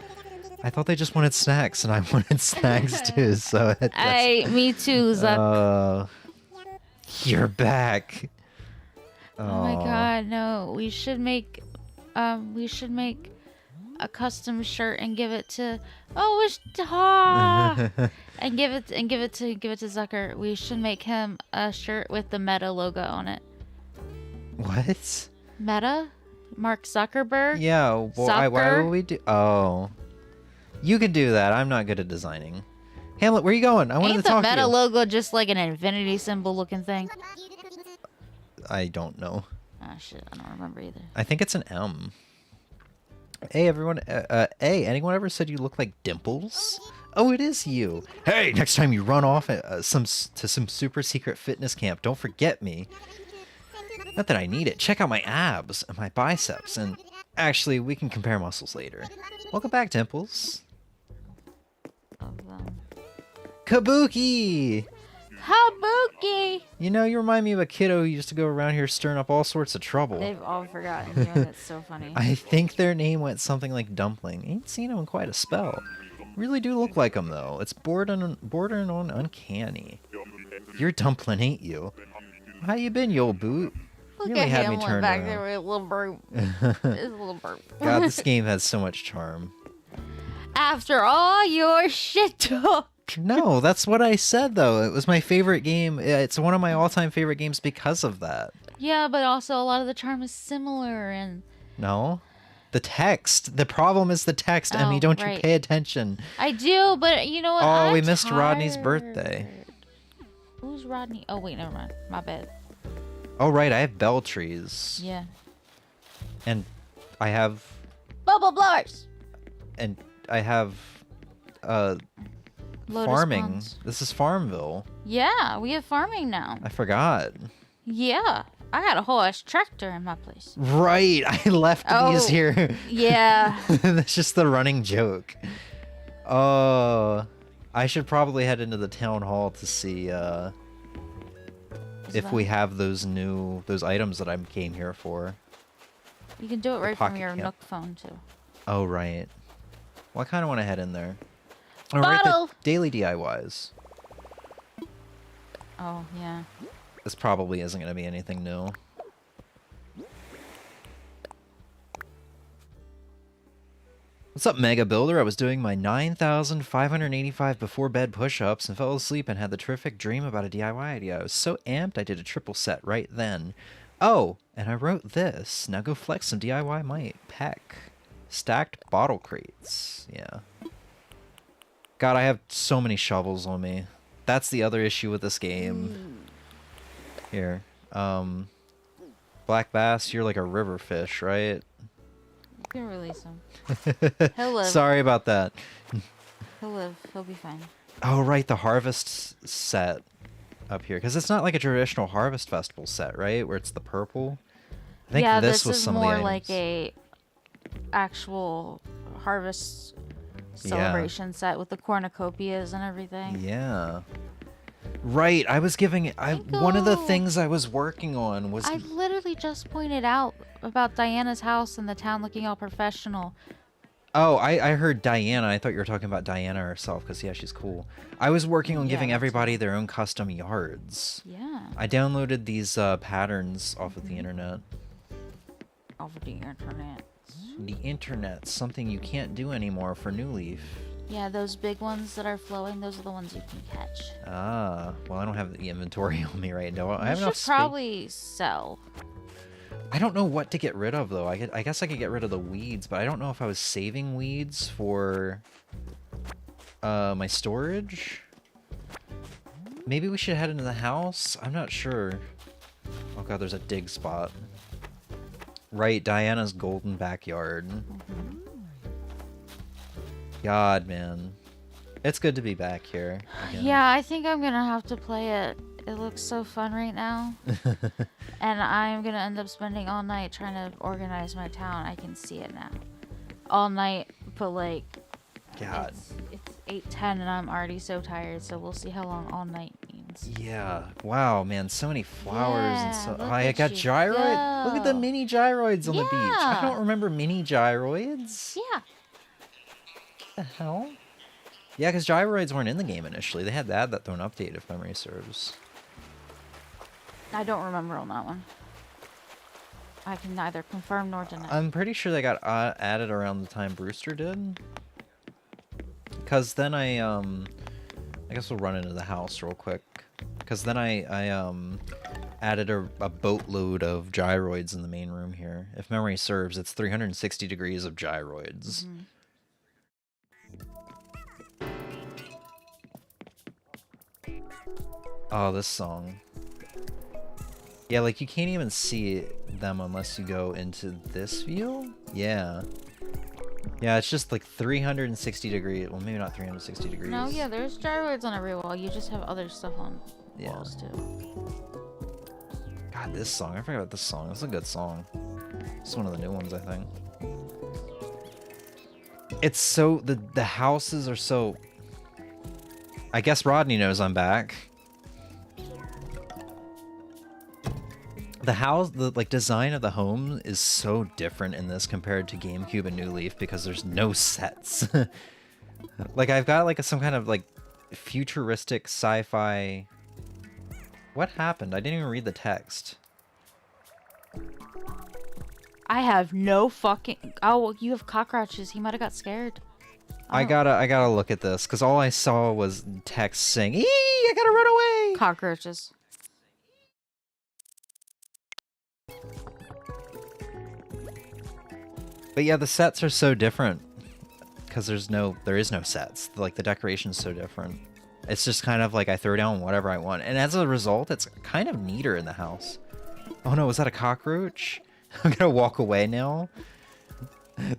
I thought they just wanted snacks, and I wanted snacks too, so... Me too, Zuck. You're back. Oh my god, no. We should make a custom shirt and give it to and give it to Zucker. We should make him a shirt with the Meta logo on it. What? Meta? Mark Zuckerberg? Yeah, why would we do... Oh. You can do that. I'm not good at designing. Hamlet, where are you going? I wanted to talk to you. Ain't the Meta logo just like an infinity symbol looking thing? I don't know. Oh shit, I don't remember either. I think it's an M. Hey, everyone. Hey, anyone ever said you look like Dimples? Oh, it is you. Hey, next time you run off to some super secret fitness camp, don't forget me. Not that I need it. Check out my abs and my biceps, and actually, we can compare muscles later. Welcome back, Dimples. Kabuki! Kabuki! You know, you remind me of a kiddo who used to go around here stirring up all sorts of trouble. They've all forgotten you, and it's so funny. I think their name went something like Dumpling. Ain't seen them in quite a spell. Really do look like them, though. It's bordering on uncanny. You're Dumpling, ain't you? How you been, you old boot? Look really at had him me turned back around. there with a little burp. His little burp. God, this game has so much charm. After all your shit talk. No, that's what I said, though. It was my favorite game. It's one of my all-time favorite games because of that. Yeah, but also a lot of the charm is similar and... No? The text. The problem is the text, Emmy. Don't you pay attention? I do, but you know what? Oh, we missed Rodney's birthday. Who's Rodney? Oh, wait, never mind. My bad. Oh, right. I have bell trees. Yeah. And I have... Bubble blowers! And I have... farming. Spawns. This is Farmville. Yeah, we have farming now. I forgot. Yeah. I got a whole ass tractor in my place. Right. I left these here. Yeah. That's just the running joke. Oh. I should probably head into the town hall to see if we have those items that I came here for. You can do it right from your Nook phone too. Oh, right. Well, I kind of want to head in there. Bottle! The daily DIYs. Oh, yeah. This probably isn't going to be anything new. What's up, Mega Builder? I was doing my 9,585 before bed push-ups and fell asleep and had the terrific dream about a DIY idea. I was so amped I did a triple set right then. Oh, and I wrote this. Now go flex some DIY might. Peck. Stacked bottle crates. Yeah. God, I have so many shovels on me. That's the other issue with this game. Here. Black bass, you're like a river fish, right? You can release him. He'll live. Sorry about that. He'll live. He'll be fine. Oh, right, the harvest set up here. Because it's not like a traditional harvest festival set, right? Where it's the purple. I think this was some of the items. Yeah, this is more like a actual harvest celebration set with the cornucopias and everything. Yeah. Right, I was giving... one of the things I was working on was... I literally just pointed out about Diana's house and the town looking all professional. Oh, I heard Diana. I thought you were talking about Diana herself, because, yeah, she's cool. I was working on Yeah, giving that's everybody cool. their own custom yards. Yeah. I downloaded these patterns off of the internet. Over the internet. The internet's something you can't do anymore for New Leaf. Yeah, those big ones that are flowing, those are the ones you can catch. Ah, well, I don't have the inventory on me right now. I have You enough should space. probably sell. I don't know what to get rid of, though. I guess I could get rid of the weeds, but I don't know if I was saving weeds for my storage. Maybe we should head into the house? I'm not sure. Oh god, there's a dig spot. Right, Diana's golden backyard. God, man. It's good to be back here again. Yeah, I think I'm gonna have to play it. It looks so fun right now. And I'm gonna end up spending all night trying to organize my town. I can see it now. All night, but like... God. It's 8:10 and I'm already so tired, so we'll see how long all night means. Yeah. Wow, man. So many flowers and so... look Oh, I at got you gyroid. Look at the go. mini gyroids on the beach. I Yeah. don't remember mini gyroids. Yeah. What the hell? Yeah, because gyroids weren't in the game initially. They had that through an update, if memory serves. I don't remember on that one. I can neither confirm nor deny. I'm pretty sure they got added around the time Brewster did. Because then I guess we'll run into the house real quick. Because then I added a boatload of gyroids in the main room here. If memory serves, it's 360 degrees of gyroids. Oh, this song. Yeah, like you can't even see them unless you go into this view? Yeah. Yeah, it's just like 360 degrees. Well, maybe not 360 degrees. No, yeah, there's gyroids on every wall. You just have other stuff on Yeah. walls too. God, this song. I forgot about this song. It's a good song. It's one of the new ones, I think. It's so... The houses are so... I guess Rodney knows I'm back. The house, the like design of the home is so different in this compared to GameCube and New Leaf because there's no sets. Like I've got like some kind of like futuristic sci-fi. What happened? I didn't even read the text. I have no fucking... Oh, you have cockroaches. He might have got scared. I gotta look at this because all I saw was text saying, "Eee, I gotta run away." Cockroaches. But yeah, the sets are so different because there is no sets. Like the decoration's so different. It's just kind of like I throw down whatever I want, and as a result, it's kind of neater in the house. Oh no, was that a cockroach? I'm gonna walk away now.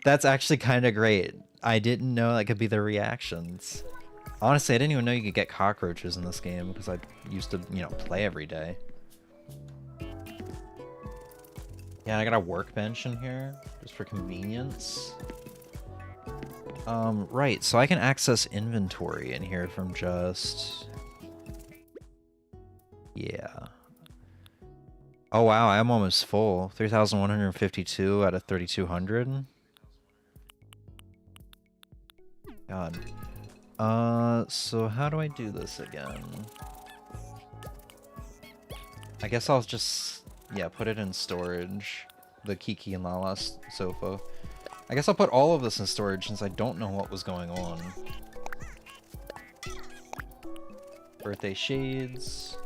That's actually kind of great. I didn't know that could be the reactions. Honestly, I didn't even know you could get cockroaches in this game because I used to, play every day. Yeah, I got a workbench in here just for convenience. Right, so I can access inventory in here from just... Yeah. Oh wow, I'm almost full. 3,152 out of 3,200. God. So how do I do this again? I guess I'll just, put it in storage. The Kiki and Lala sofa. I guess I'll put all of this in storage since I don't know what was going on. Birthday shades.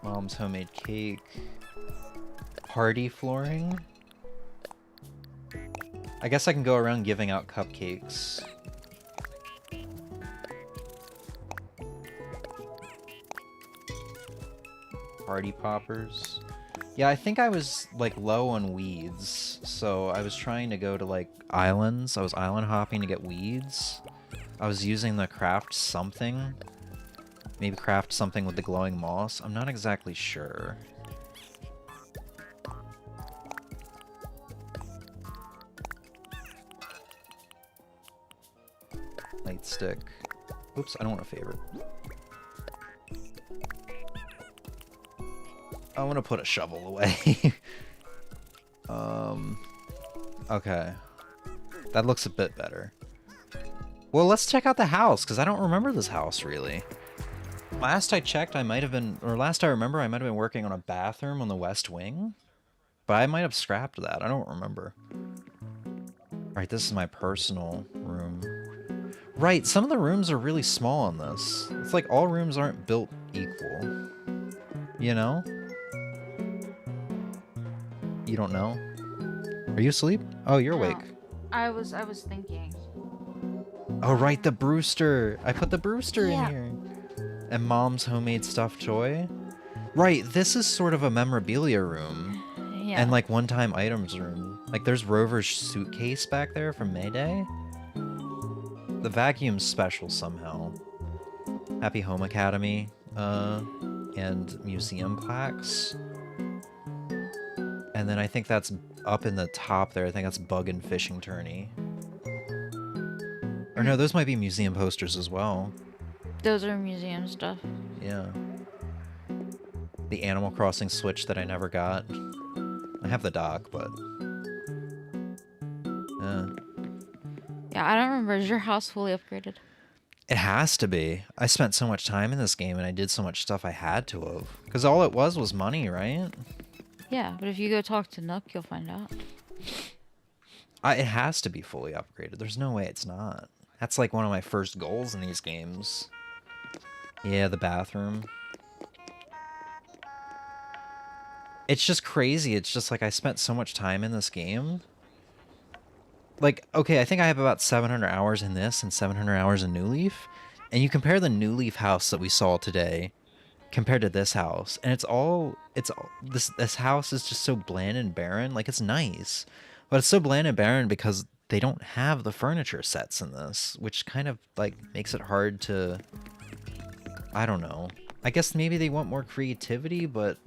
Mom's homemade cake. Party flooring. I guess I can go around giving out cupcakes. Party poppers. Yeah, I think I was like low on weeds, so I was trying to go to like islands. I was island hopping to get weeds. I was using the craft something. Maybe craft something with the glowing moss. I'm not exactly sure. Nightstick. Oops, I don't want a favorite. I want to put a shovel away. Okay. That looks a bit better. Well, let's check out the house, because I don't remember this house, really. Last I checked, I might have been... Or last I remember, I might have been working on a bathroom on the west wing. But I might have scrapped that. I don't remember. Alright, this is my personal room. Right, some of the rooms are really small on this. It's like all rooms aren't built equal. You know? You don't know? Are you asleep? Oh, you're awake. I was thinking. Oh, right, the Brewster. I put the Brewster in Yeah. here. And Mom's homemade stuffed toy. Right, this is sort of a memorabilia room. Yeah. And like one-time items room. Like there's Rover's suitcase back there from Mayday. The vacuum's special somehow. Happy Home Academy, and museum plaques. And then I think that's up in the top there. I think that's Bug and Fishing Tourney. Or no, those might be museum posters as well. Those are museum stuff. Yeah. The Animal Crossing Switch that I never got. I have the dock, but... Yeah, I don't remember. Is your house fully upgraded? It has to be. I spent so much time in this game and I did so much stuff I had to have. Because all it was money, right? Yeah, but if you go talk to Nook, you'll find out. It has to be fully upgraded. There's no way it's not. That's like one of my first goals in these games. Yeah, the bathroom. It's just crazy. It's just like I spent so much time in this game. Like, okay, I think I have about 700 hours in this and 700 hours in New Leaf. And you compare the New Leaf house that we saw today compared to this house. And this house is just so bland and barren. Like, it's nice. But it's so bland and barren because they don't have the furniture sets in this. Which kind of, like, makes it hard to... I don't know. I guess maybe they want more creativity, but...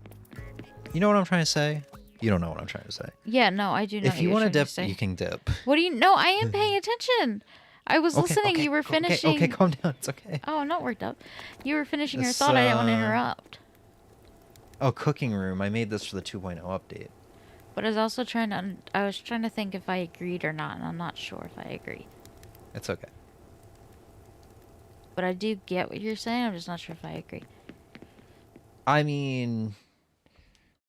You know what I'm trying to say? You don't know what I'm trying to say. Yeah, no, I do know. If you want to dip, you can dip. What do you... No, I am paying attention. I was listening. You were finishing... Okay, calm down. It's okay. Oh, I'm not worked up. You were finishing your thought. I didn't want to interrupt. Oh, cooking room. I made this for the 2.0 update. But I was also trying to... I was trying to think if I agreed or not, and I'm not sure if I agree. It's okay. But I do get what you're saying. I'm just not sure if I agree. I mean...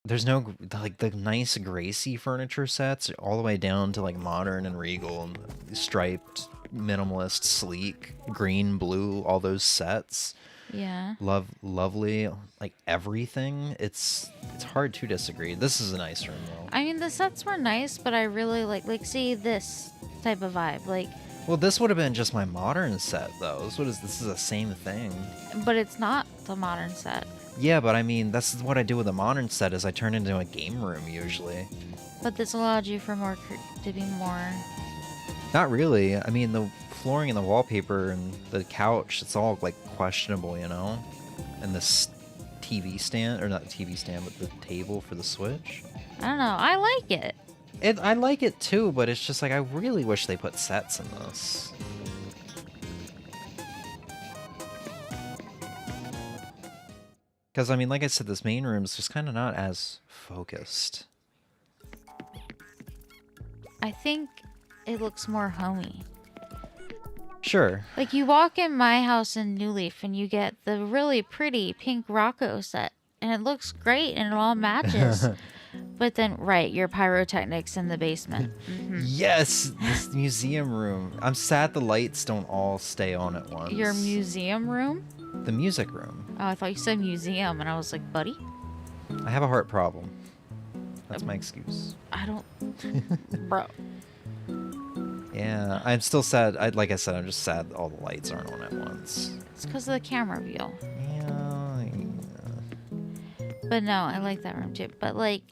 There's no, like, the nice Gracie furniture sets all the way down to, like, modern and regal and striped, minimalist, sleek, green, blue, all those sets. Yeah. Lovely, like, everything. It's hard to disagree. This is a nice room, though. I mean, the sets were nice, but I really like, see this type of vibe. Like, well, this would have been just my modern set, though. This is the same thing. but it's not the modern set. Yeah, but I mean, that's what I do with a modern set is I turn it into a game room, usually. But this allowed you for more, to be more... Not really. I mean, the flooring and the wallpaper and the couch, it's all, like, questionable, you know? And this TV stand, or not the TV stand, but the table for the Switch. I don't know. I like it. I like it too, but it's just like, I really wish they put sets in this. Because, I mean, like I said, this main room is just kind of not as focused. I think it looks more homey. Sure. Like, you walk in my house in New Leaf and you get the really pretty pink Rocco set. And it looks great and it all matches. But then, right, your pyrotechnics in the basement. Mm-hmm. Yes! This museum room. I'm sad the lights don't all stay on at once. Your museum room? The music room. Oh, I thought you said museum, and I was like, buddy? I have a heart problem. That's my excuse. I don't... Bro. Yeah, I'm still sad. Like I said, I'm just sad all the lights aren't on at once. It's because of the camera view. Yeah. But no, I like that room too. But like,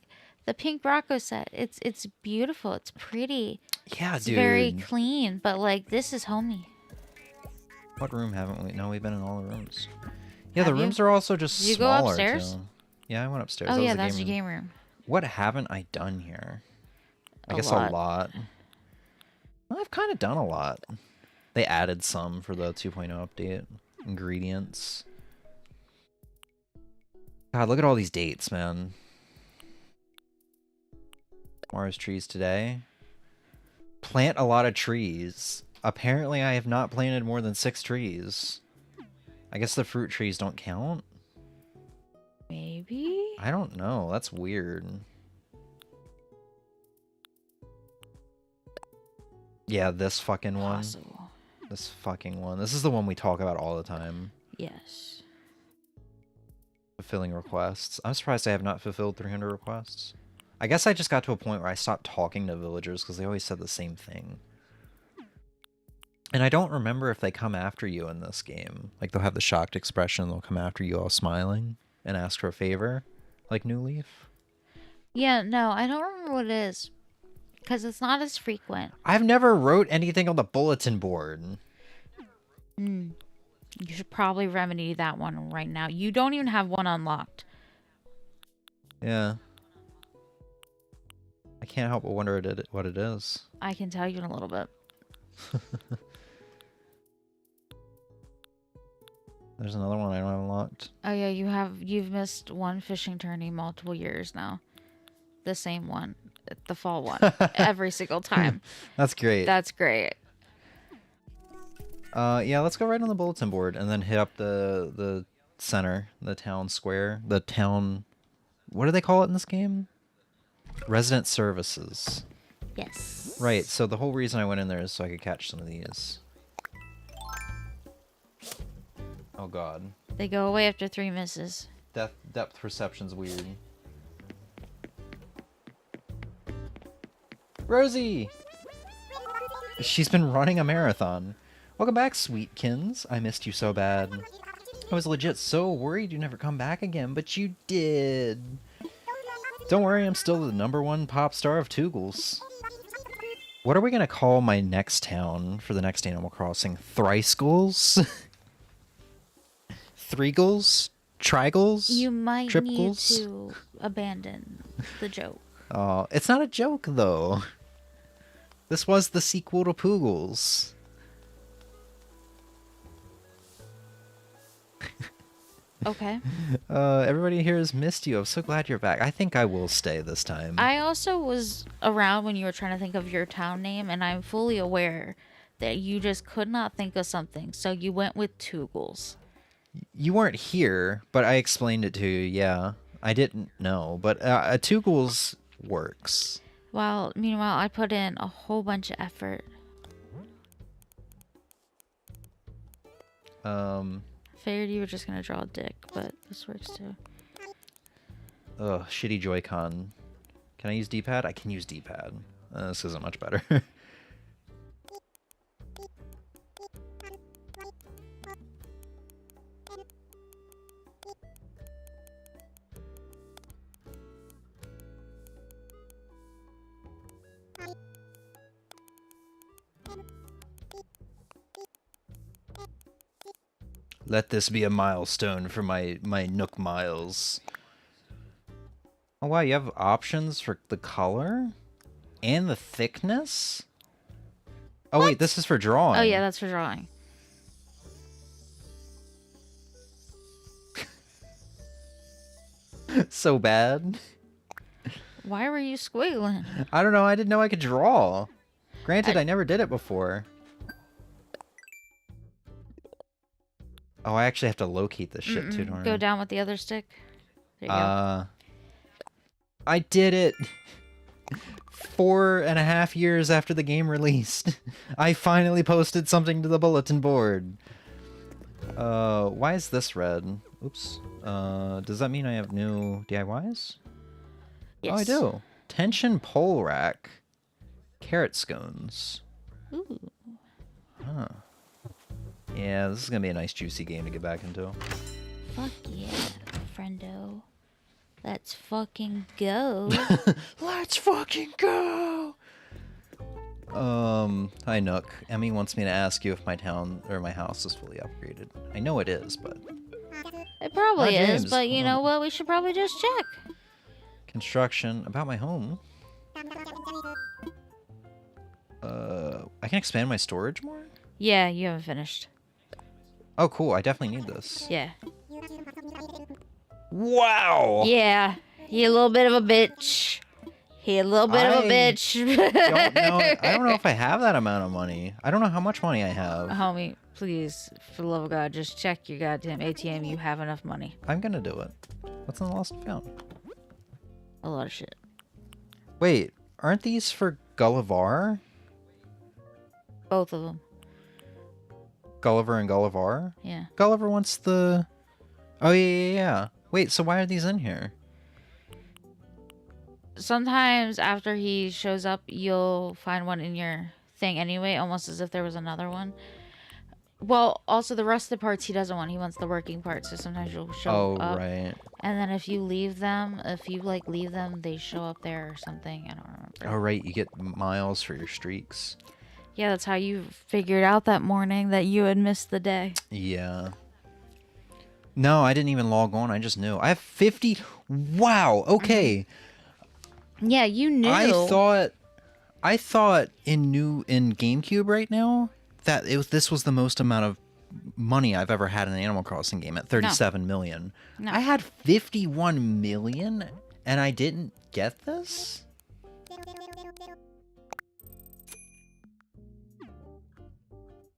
the pink Rocco set, it's beautiful. It's pretty. Yeah, it's dude. very clean, but like, this is homey. What room haven't we? No, we've been in all the rooms. Yeah, Have the rooms you? are also just Did you go smaller, upstairs? too. Yeah, I went upstairs. Oh, That was yeah, the that's your game room. What haven't I done here? I guess lot. a lot. Well, I've kind of done a lot. They added some for the 2.0 update. Ingredients. God, look at all these dates, man. Mars trees today. Plant a lot of trees. Apparently, I have not planted more than 6 trees. I guess the fruit trees don't count? Maybe? I don't know. That's weird. Yeah, this fucking one. Possible. This fucking one. This is the one we talk about all the time. Yes. Fulfilling requests. I'm surprised I have not fulfilled 300 requests. I guess I just got to a point where I stopped talking to villagers because they always said the same thing. And I don't remember if they come after you in this game. Like, they'll have the shocked expression, they'll come after you all smiling and ask for a favor, like New Leaf. Yeah, no, I don't remember what it is. Because it's not as frequent. I've never wrote anything on the bulletin board. You should probably remedy that one right now. You don't even have one unlocked. Yeah. I can't help but wonder what it is. I can tell you in a little bit. There's another one I don't have unlocked. Oh yeah, you've missed one fishing tourney multiple years now. The same one. The fall one. Every single time. That's great. That's great. Yeah, let's go right on the bulletin board and then hit up the center, the town square, the town... What do they call it in this game? Resident services. Yes. Right, so the whole reason I went in there is so I could catch some of these. Oh god. They go away after 3 misses. Depth perception's weird. Rosie! She's been running a marathon. Welcome back, Sweetkins. I missed you so bad. I was legit so worried you'd never come back again, but you did. Don't worry, I'm still the #1 pop star of Toogles. What are we gonna call my next town for the next Animal Crossing? Thricegoals? Threegles? Trigles? You might Triples? need to abandon the joke. Oh, it's not a joke, though. This was the sequel to Poogles. Okay. Everybody here has missed you. I'm so glad you're back. I think I will stay this time. I also was around when you were trying to think of your town name, and I'm fully aware that you just could not think of something, so you went with Toogles. You weren't here, but I explained it to you, yeah. I didn't know, but Toogles works. Well, meanwhile, I put in a whole bunch of effort. Figured you were just gonna draw a dick, but this works too. Ugh, shitty Joy-Con. Can I use D-pad? I can use D-pad. This isn't much better. Let this be a milestone for my Nook Miles. Oh wow, you have options for the color? And the thickness? Oh wait, this is for drawing. Oh yeah, that's for drawing. So bad. Why were you squiggling? I don't know, I didn't know I could draw. Granted, I never did it before. Oh, I actually have to locate this shit too, don't I? Go down with the other stick. There you go. I did it! 4.5 years after the game released. I finally posted something to the bulletin board. Why is this red? Oops. Does that mean I have new DIYs? Yes. Oh, I do. Tension pole rack. Carrot scones. Ooh. Huh. Yeah, this is gonna be a nice juicy game to get back into. Fuck yeah, friendo. Let's fucking go. Let's fucking go! Hi Nook. Emmy wants me to ask you if my town or my house is fully upgraded. I know it is, but... It probably Hi, is, James. but you know what? We should probably just check. Construction. About my home. I can expand my storage more? Yeah, you haven't finished. Oh, cool. I definitely need this. Yeah. Wow! Yeah. You little bit of a bitch. He a little bit of a bitch. I don't know if I have that amount of money. I don't know how much money I have. Homie, please, for the love of God, just check your goddamn ATM. You have enough money. I'm gonna do it. What's in the lost and found? A lot of shit. Wait, aren't these for Gulliver? Both of them. Gulliver and Gulliver? Yeah. Gulliver wants the... Oh, yeah. Wait, so why are these in here? Sometimes after he shows up, you'll find one in your thing anyway, almost as if there was another one. Well, also the rest of the parts he doesn't want. He wants the working parts, so sometimes you'll show up. Oh, right. And then if you leave them, they show up there or something. I don't remember. Oh, right. You get miles for your streaks. Yeah, that's how you figured out that morning that you had missed the day. Yeah. No, I didn't even log on. I just knew. I have 50. Wow. Okay. Yeah, you knew. I thought in GameCube right now that this was the most amount of money I've ever had in an Animal Crossing game at 37 million. No. I had 51 million and I didn't get this?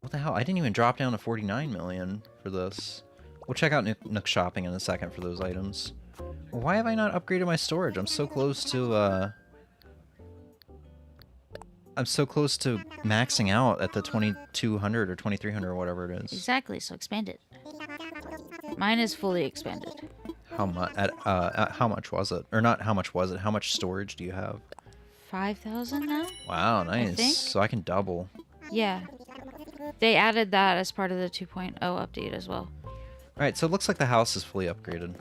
What the hell? I didn't even drop down to 49 million for this. We'll check out Nook Shopping in a second for those items. Why have I not upgraded my storage? I'm so close to maxing out at the 2200 or 2300 or whatever it is. Exactly, so expand it. Mine is fully expanded. How much? How much was it? Or not? How much was it? How much storage do you have? 5,000 now? Wow, nice. think. So I can double. Yeah. They added that as part of the 2.0 update as well. All right, so it looks like the house is fully upgraded.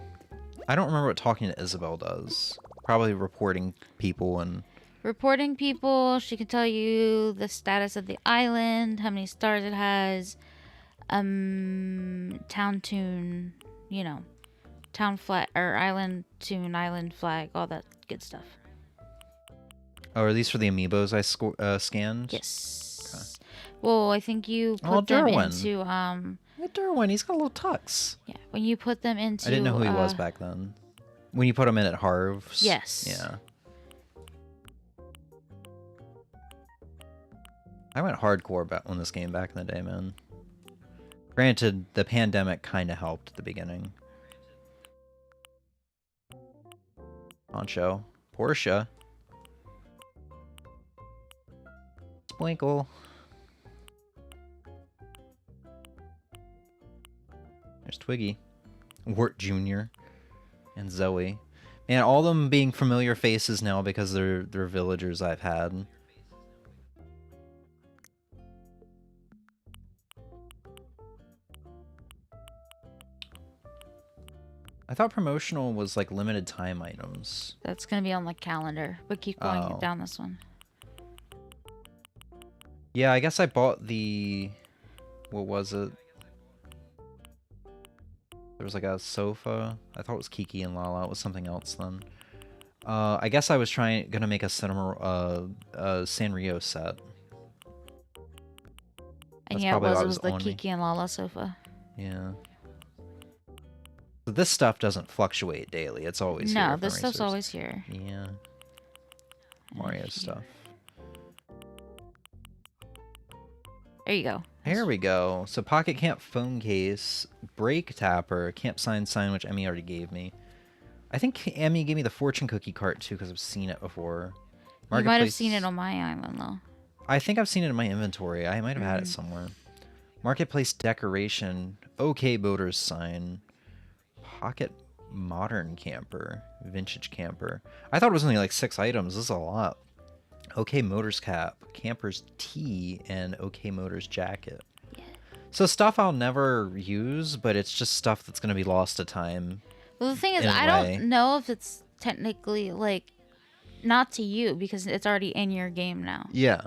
I don't remember what talking to Isabel does. Probably reporting people and... Reporting people, she can tell you the status of the island, how many stars it has, town tune, you know, town flag, or island tune, island flag, all that good stuff. Oh, are these for the amiibos I scanned? Yes. Okay. Well, I think you put them Derwin. into, Yeah, Derwin, he's got a little tux. yeah, when you put them into... I didn't know who he was back then. When you put him in at Harv's? Yes. Yeah. I went hardcore on this game back in the day, man. Granted, the pandemic kind of helped at the beginning. Poncho. Portia. Sprinkle. There's Twiggy. Wart Jr. and Zoe. Man, all of them being familiar faces now because they're villagers I've had. I thought promotional was like limited time items. That's going to be on the calendar, but keep going down this one. Yeah, I guess I bought the... What was it? There was like a sofa. I thought it was Kiki and Lala. It was something else then. I guess I was gonna make a cinema, Sanrio set. And That's yeah, it probably why was the on me. Kiki and Lala sofa. Yeah. So this stuff doesn't fluctuate daily. It's always here. No, from this stuff's Racers. always here. Yeah. Mario stuff. There you go. Here we go. So Pocket Camp phone case, Brake Tapper, Camp Sign, which Emmy already gave me. I think Emmy gave me the fortune cookie cart too because I've seen it before. You might have seen it on my island though. I think I've seen it in my inventory. I might have had it somewhere. Marketplace decoration, OK Boaters sign, Pocket Modern Camper, Vintage Camper. I thought it was only like 6 items. This is a lot. OK Motors cap, Camper's tee, and OK Motors jacket. Yeah. So stuff I'll never use, but it's just stuff that's going to be lost to time. Well, the thing is, I don't know if it's technically like not to you because it's already in your game now. Yeah.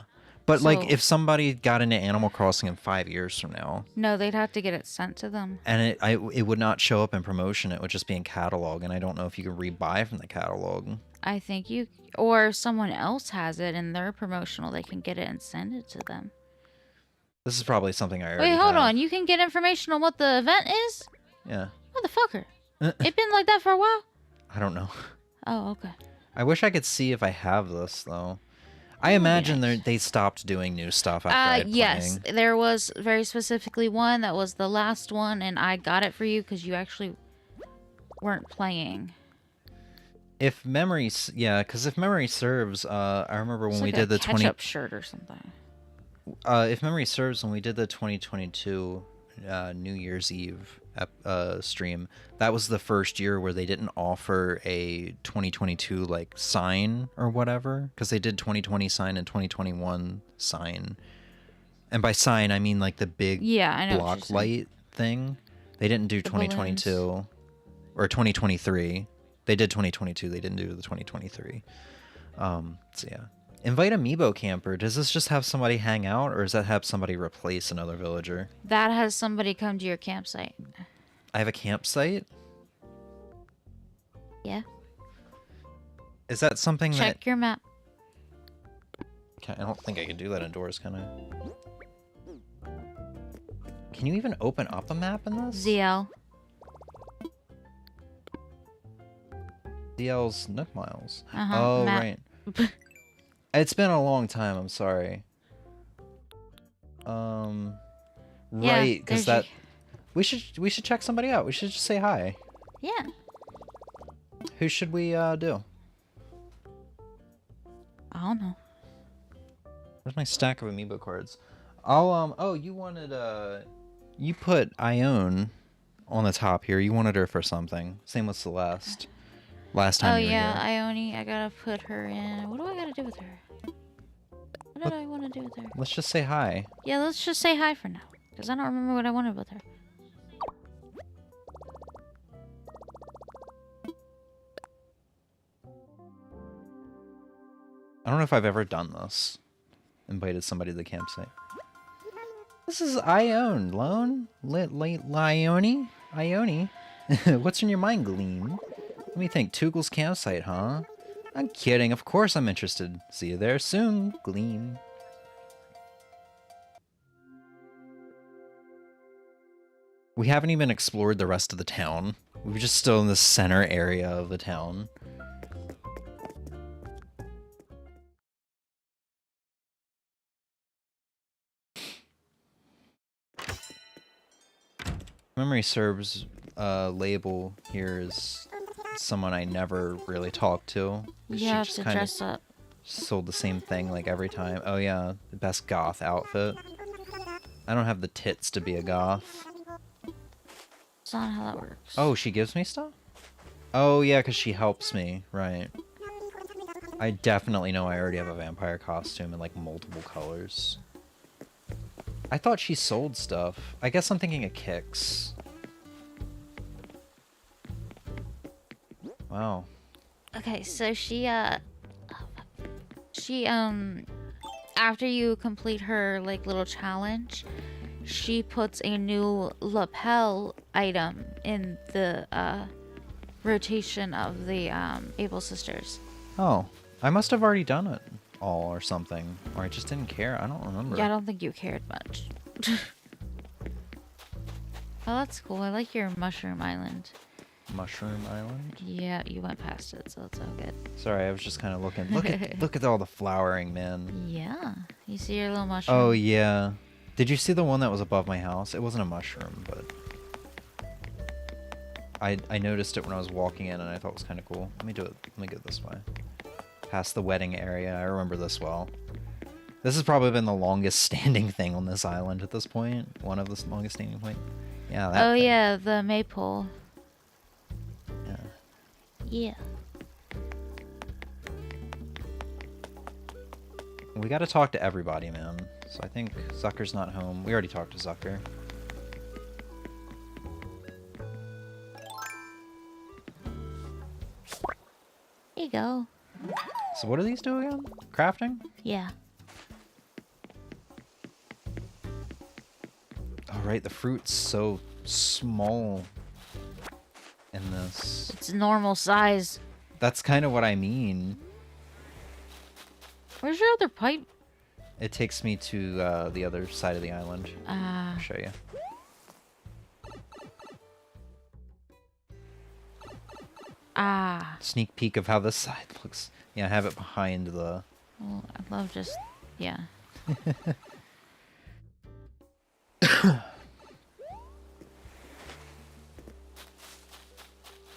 But, So- like, if somebody got into Animal Crossing in 5 years from now, No, they'd have to get it sent to them. and it would not show up in promotion, it would just be in catalog, and I don't know if you can rebuy from the catalog. I think you, or if someone else has it and they're promotional, they can get it and send it to them. This is probably something I already Wait, hold have. on. You can get information on what the event is? Yeah. Motherfucker. It been like that for a while? I don't know. Oh, okay. I wish I could see if I have this though. I That would be imagine nice. they stopped doing new stuff after I had Yes, playing. there was very specifically one that was the last one, and I got it for you because you actually weren't playing. If memory, yeah, because if memory serves, I remember when It's we like did a the ketchup shirt or something. if memory serves, when we did the 2022 New Year's Eve stream, that was the first year where they didn't offer a 2022 like sign or whatever, because they did 2020 sign and 2021 sign, and by sign I mean like the big Yeah, I know what you're block saying. light thing. They didn't do The balloons. 2022 or 2023. They did 2022. They didn't do the 2023. So yeah. Invite Amiibo Camper. Does this just have somebody hang out, or does that have somebody replace another villager? That has somebody come to your campsite. I have a campsite? Yeah. Is that something Check your map. I don't think I can do that indoors, can I? Can you even open up a map in this? ZL. DL's Nook Miles. Uh-huh. Oh, map. right. It's been a long time, I'm sorry. Yeah, Right, because there's we should check somebody out. We should just say hi. Yeah. Who should we do? I don't know. Where's my stack of amiibo cards? I'll oh, you wanted you put Ione on the top here. You wanted her for something. Same with Celeste. Last time Oh you were yeah, here. Ione, I gotta put her in. What do I gotta do with her? What did I want to do with her? Let's just say hi. Yeah, let's just say hi for now. Because I don't remember what I wanted with her. I don't know if I've ever done this. Invited somebody to the campsite. This is Ione. Lone? Ione? Ione? What's in your mind, Gleam? Let me think. Toogle's campsite, huh? I'm kidding. Of course I'm interested. See you there soon, Gleam. We haven't even explored the rest of the town. We're just still in the center area of the town. Memory serves label here is someone I never really talked to. You She have just to kinda dress up. sold the same thing like every time. Oh yeah, the best goth outfit. I don't have the tits to be a goth. That's not how that works. Oh, she gives me stuff? Oh yeah, because she helps me. Right. I definitely know I already have a vampire costume in like multiple colors. I thought she sold stuff. I guess I'm thinking of Kicks. Wow. Okay, so she after you complete her like little challenge, she puts a new lapel item in the rotation of the Able Sisters. Oh, I must have already done it all or something. Or I just didn't care. I don't remember. Yeah, I don't think you cared much. Oh, that's cool. I like your Mushroom Island. Mushroom Island? Yeah, you went past it, so it's all good. Sorry, I was just kind of looking. Look at all the flowering, man. Yeah. You see your little mushroom? Oh, yeah. Did you see the one that was above my house? It wasn't a mushroom, but... I noticed it when I was walking in, and I thought it was kind of cool. Let me do it. Let me go this way. Past the wedding area. I remember this well. This has probably been the longest standing thing on this island at this point. One of the longest standing point. Yeah, that Oh, thing. yeah, the maypole. Yeah. Yeah. We gotta talk to everybody, man. So I think Zucker's not home. We already talked to Zucker. There you go. So what do these do again? Crafting? Yeah. Oh, right, the fruit's so small in this. It's normal size. That's kind of what I mean. Where's your other pipe? It takes me to the other side of the island. I'll show you. Ah. Sneak peek of how this side looks. Yeah, I have it behind the... Well, I love just... Yeah.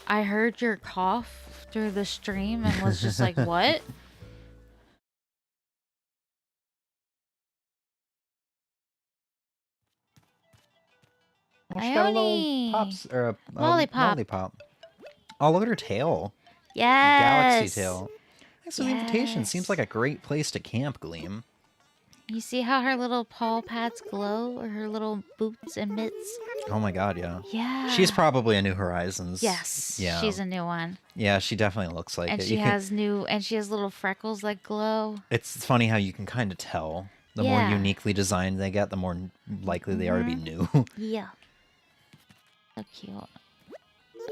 I heard your cough through the stream and was just like, what? Oh, she got a little Ione! pops or a Lollipop. lollipop. Oh, look at her tail. Galaxy Yes! tail. Thanks for the invitation. Seems like a great place to camp, Gleam. You see how her little paw pads glow? Or her little boots and mitts? Oh my god, yeah. Yeah. She's probably a New Horizons. Yes. Yeah. She's a new one. Yeah, she definitely looks like And it. she has little freckles that glow. It's funny how you can kind of tell. The more uniquely designed they get, the more likely they are to be new. Yeah. So cute.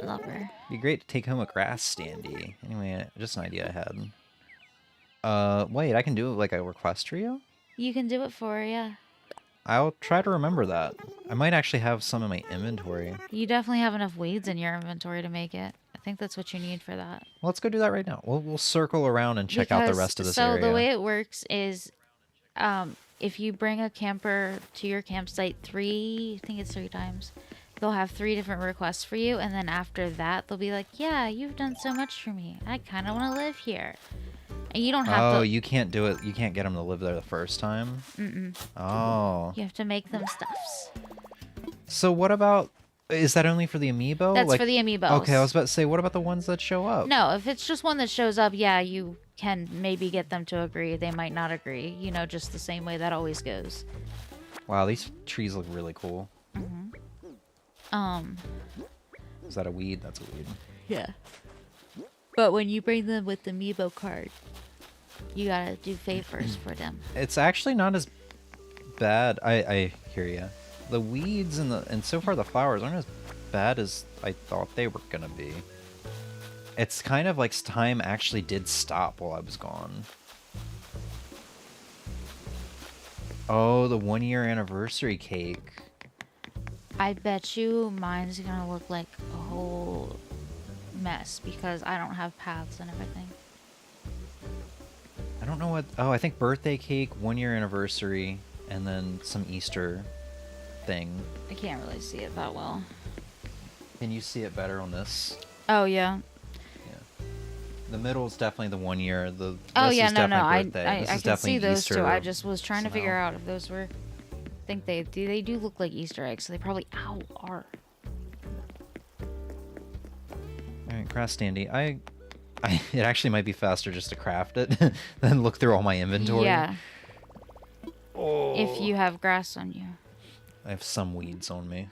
I love her. Be great to take home a grass standee. Anyway, just an idea I had. Wait, I can do like a request trio? You can do it for her, yeah. I'll try to remember that. I might actually have some in my inventory. You definitely have enough weeds in your inventory to make it. I think that's what you need for that. Well, let's go do that right now. We'll circle around and check out the rest of this area. So the way it works is, if you bring a camper to your campsite I think it's 3 times, they'll have 3 different requests for you, and then after that, they'll be like, yeah, you've done so much for me. I kind of want to live here. And you don't have to... Oh, you can't do it. You can't get them to live there the first time? Mm-mm. Oh. You have to make them stuffs. So what about... Is that only for the amiibo? That's for the amiibos. Okay, I was about to say, what about the ones that show up? No, if it's just one that shows up, yeah, you can maybe get them to agree. They might not agree. You know, just the same way that always goes. Wow, these trees look really cool. Mm-hmm. Is that a weed? That's a weed. Yeah. But when you bring them with the amiibo card, you gotta do favors for them. It's actually not as bad. I hear ya. The weeds and so far the flowers aren't as bad as I thought they were gonna be. It's kind of like time actually did stop while I was gone. Oh, the 1-year anniversary cake. I bet you mine's gonna look like a whole mess because I don't have paths and everything. I don't know what... Oh, I think birthday cake, 1-year anniversary, and then some Easter thing. I can't really see it that well. Can you see it better on this? Oh, yeah. Yeah. The middle is definitely the 1 year. No, Birthday. I can see those Easter two. I just was trying to figure somehow. out if those were... I think they do look like Easter eggs, so they probably are. Alright, grass standee. It actually might be faster just to craft it than look through all my inventory. Yeah. Oh. If you have grass on you. I have some weeds on me.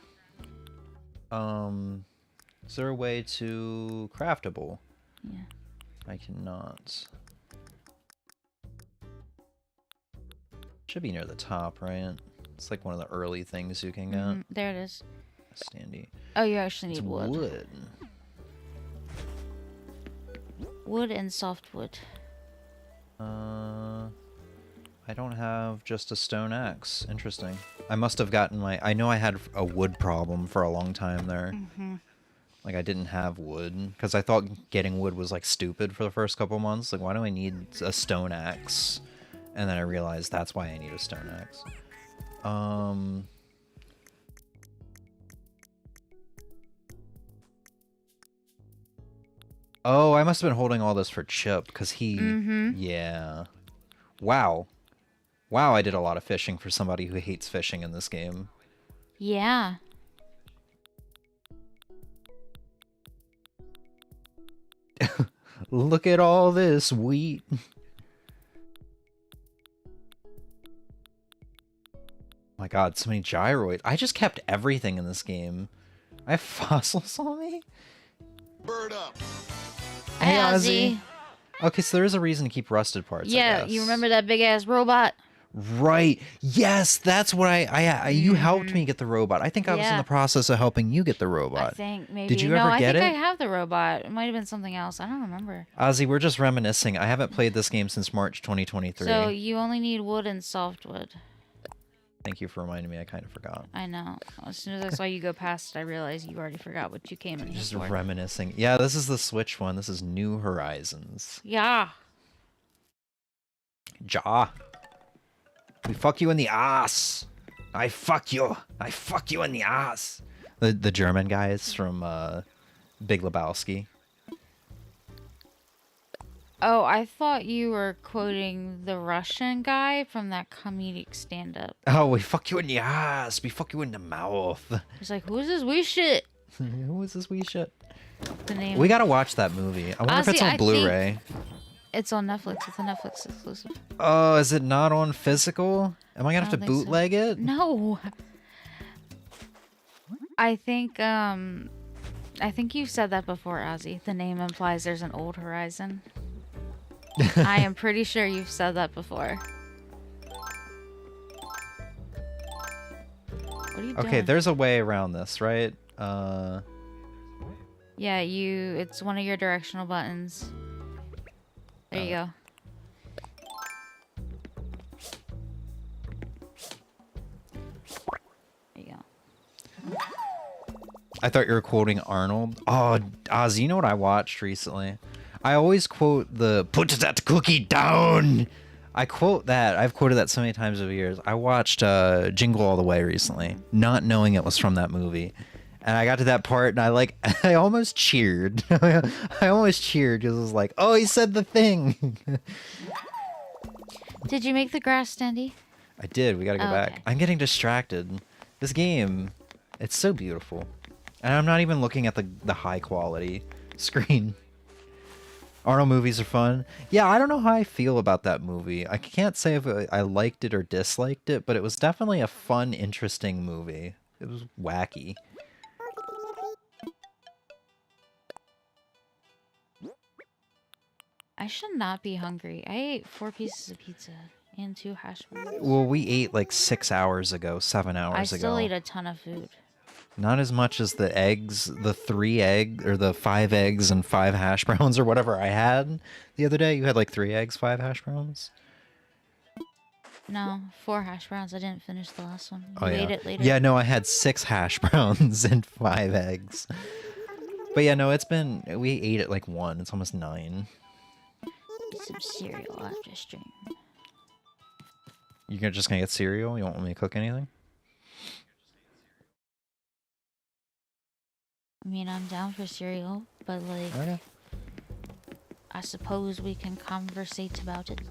Is there a way to craftable? Yeah. I cannot. Should be near the top, right? It's like one of the early things you can get. There it is. Standee. Oh, you actually It's need wood. wood. Wood and softwood. I don't have just a stone axe. Interesting. I must have gotten my... I know I had a wood problem for a long time there. Like, I didn't have wood. Because I thought getting wood was, like, stupid for the first couple months. Like, why do I need a stone axe? And then I realized that's why I need a stone axe. Oh, I must have been holding all this for Chip, because he... Yeah. Wow. Wow, I did a lot of fishing for somebody who hates fishing in this game. Yeah. Look at all this wheat. Oh my god, so many gyroids. I just kept everything in this game. I have fossils on me? Bird up. Hey, Hey, Ozzy. Okay, so there is a reason to keep rusted parts, I Yeah, guess. you remember that big ass robot? Right. Yes, that's what you helped me get the robot. I think I was in Yeah. the process of helping you get the robot. I think maybe. Did you no, ever get I it? think I have the robot. It might have been something else. I don't remember. Ozzy, we're just reminiscing. I haven't played this game since March 2023. So you only need wood and softwood. Thank you for reminding me. I kind of forgot. I know. As soon as I saw you go past it, I realized you already forgot what you came in here Just for. reminiscing. Yeah, this is the Switch one. This is New Horizons. Yeah. Jaw. We fuck you in the ass. I fuck you. I fuck you in the ass. The German guys from Big Lebowski. Oh, I thought you were quoting the Russian guy from that comedic stand-up. Oh, we fuck you in the ass. We fuck you in the mouth. He's like, who's this wee shit? Who is this wee shit? The name. We gotta watch that movie. I wonder if it's Honestly, on I Blu-ray. It's on Netflix. It's a Netflix exclusive. Oh, is it not on physical? Am I gonna have to don't think so. bootleg it? No. I think you've said that before, Ozzy. The name implies there's an old Horizon. I am pretty sure you've said that before. What are you doing? Okay, there's a way around this, right? Yeah, it's one of your directional buttons. There you go. There you go. I thought you were quoting Arnold. Oh, Oz, you know what I watched recently? I always quote the "put that cookie down." I quote that. I've quoted that so many times over years. I watched Jingle All the Way recently, not knowing it was from that movie. And I got to that part, and I almost cheered. I almost cheered because it was like, oh, he said the thing. Did you make the grass standy? I did. We gotta go back. Okay. I'm getting distracted. This game, it's so beautiful. And I'm not even looking at the high quality screen. Arnold movies are fun. Yeah, I don't know how I feel about that movie. I can't say if I liked it or disliked it, but it was definitely a fun, interesting movie. It was wacky. I should not be hungry. I ate 4 pieces of pizza and 2 hash browns. Well, we ate like 6 hours ago, 7 hours I ago. still ate a ton of food. Not as much as the eggs, the 3 egg or the 5 eggs and 5 hash browns or whatever I had the other day. You had like 3 eggs, 5 hash browns? No, 4 hash browns. I didn't finish the last one. Oh, You yeah. ate it later. Yeah, no, I had 6 hash browns and 5 eggs. But yeah, no, we ate at like 1. It's almost 9. Eat some cereal after stream. You're just gonna get cereal? You don't want me to cook anything? I mean, I'm down for cereal, but like, Okay. I suppose we can conversate about it.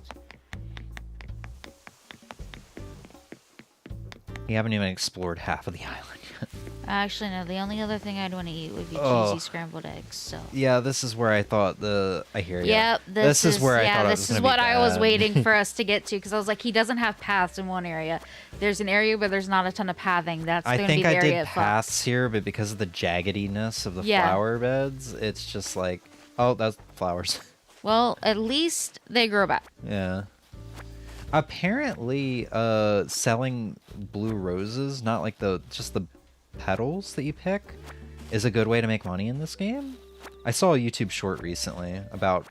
You haven't even explored half of the island yet. Actually, no. The only other thing I'd want to eat would be Oh. cheesy scrambled eggs. So. Yeah, this is where I thought I hear you. Yep, This is where I thought it was this gonna is be what I was bad. waiting for us to get to because I was like, he doesn't have paths in one area. There's an area where there's not a ton of pathing. That's I going to be think the I area did it fucks. paths here, but because of the jaggediness of the Yeah. flower beds, it's just like, oh, that's flowers. Well, at least they grow back. Yeah. Apparently, selling blue roses, not like just the petals that you pick, is a good way to make money in this game. I saw a YouTube short recently about,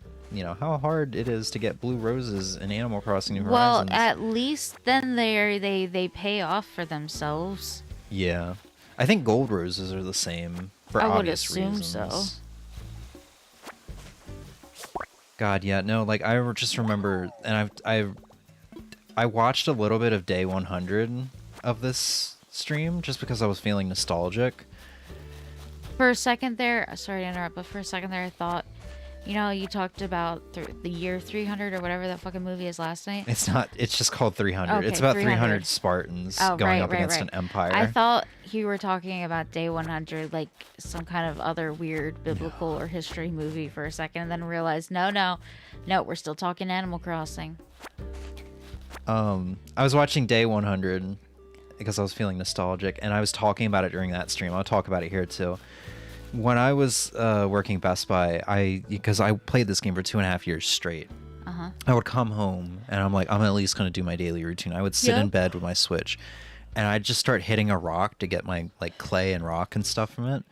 how hard it is to get blue roses in Animal Crossing New Well, Horizons. at least then they pay off for themselves. Yeah. I think gold roses are the same for I would obvious assume reasons. so. God, yeah, no, like I just remember, and I watched a little bit of day 100 of this stream just because I was feeling nostalgic. For a second there, sorry to interrupt, but for a second there, I thought, you talked about the year 300 or whatever that fucking movie is last night. It's not. It's just called 300. Okay, it's about 300 300 Spartans Oh, going right, up right, against right. an empire. I thought you were talking about day 100, like some kind of other weird biblical or history movie for a second, and then realized, no, we're still talking Animal Crossing. I was watching day 100 because I was feeling nostalgic, and I was talking about it during that stream. I'll talk about it here too. When I was working Best Buy, because I played this game for 2.5 years straight. Uh-huh. I would come home and I'm like, I'm at least going to do my daily routine. I would sit in bed with my Switch and I'd just start hitting a rock to get my clay and rock and stuff from it.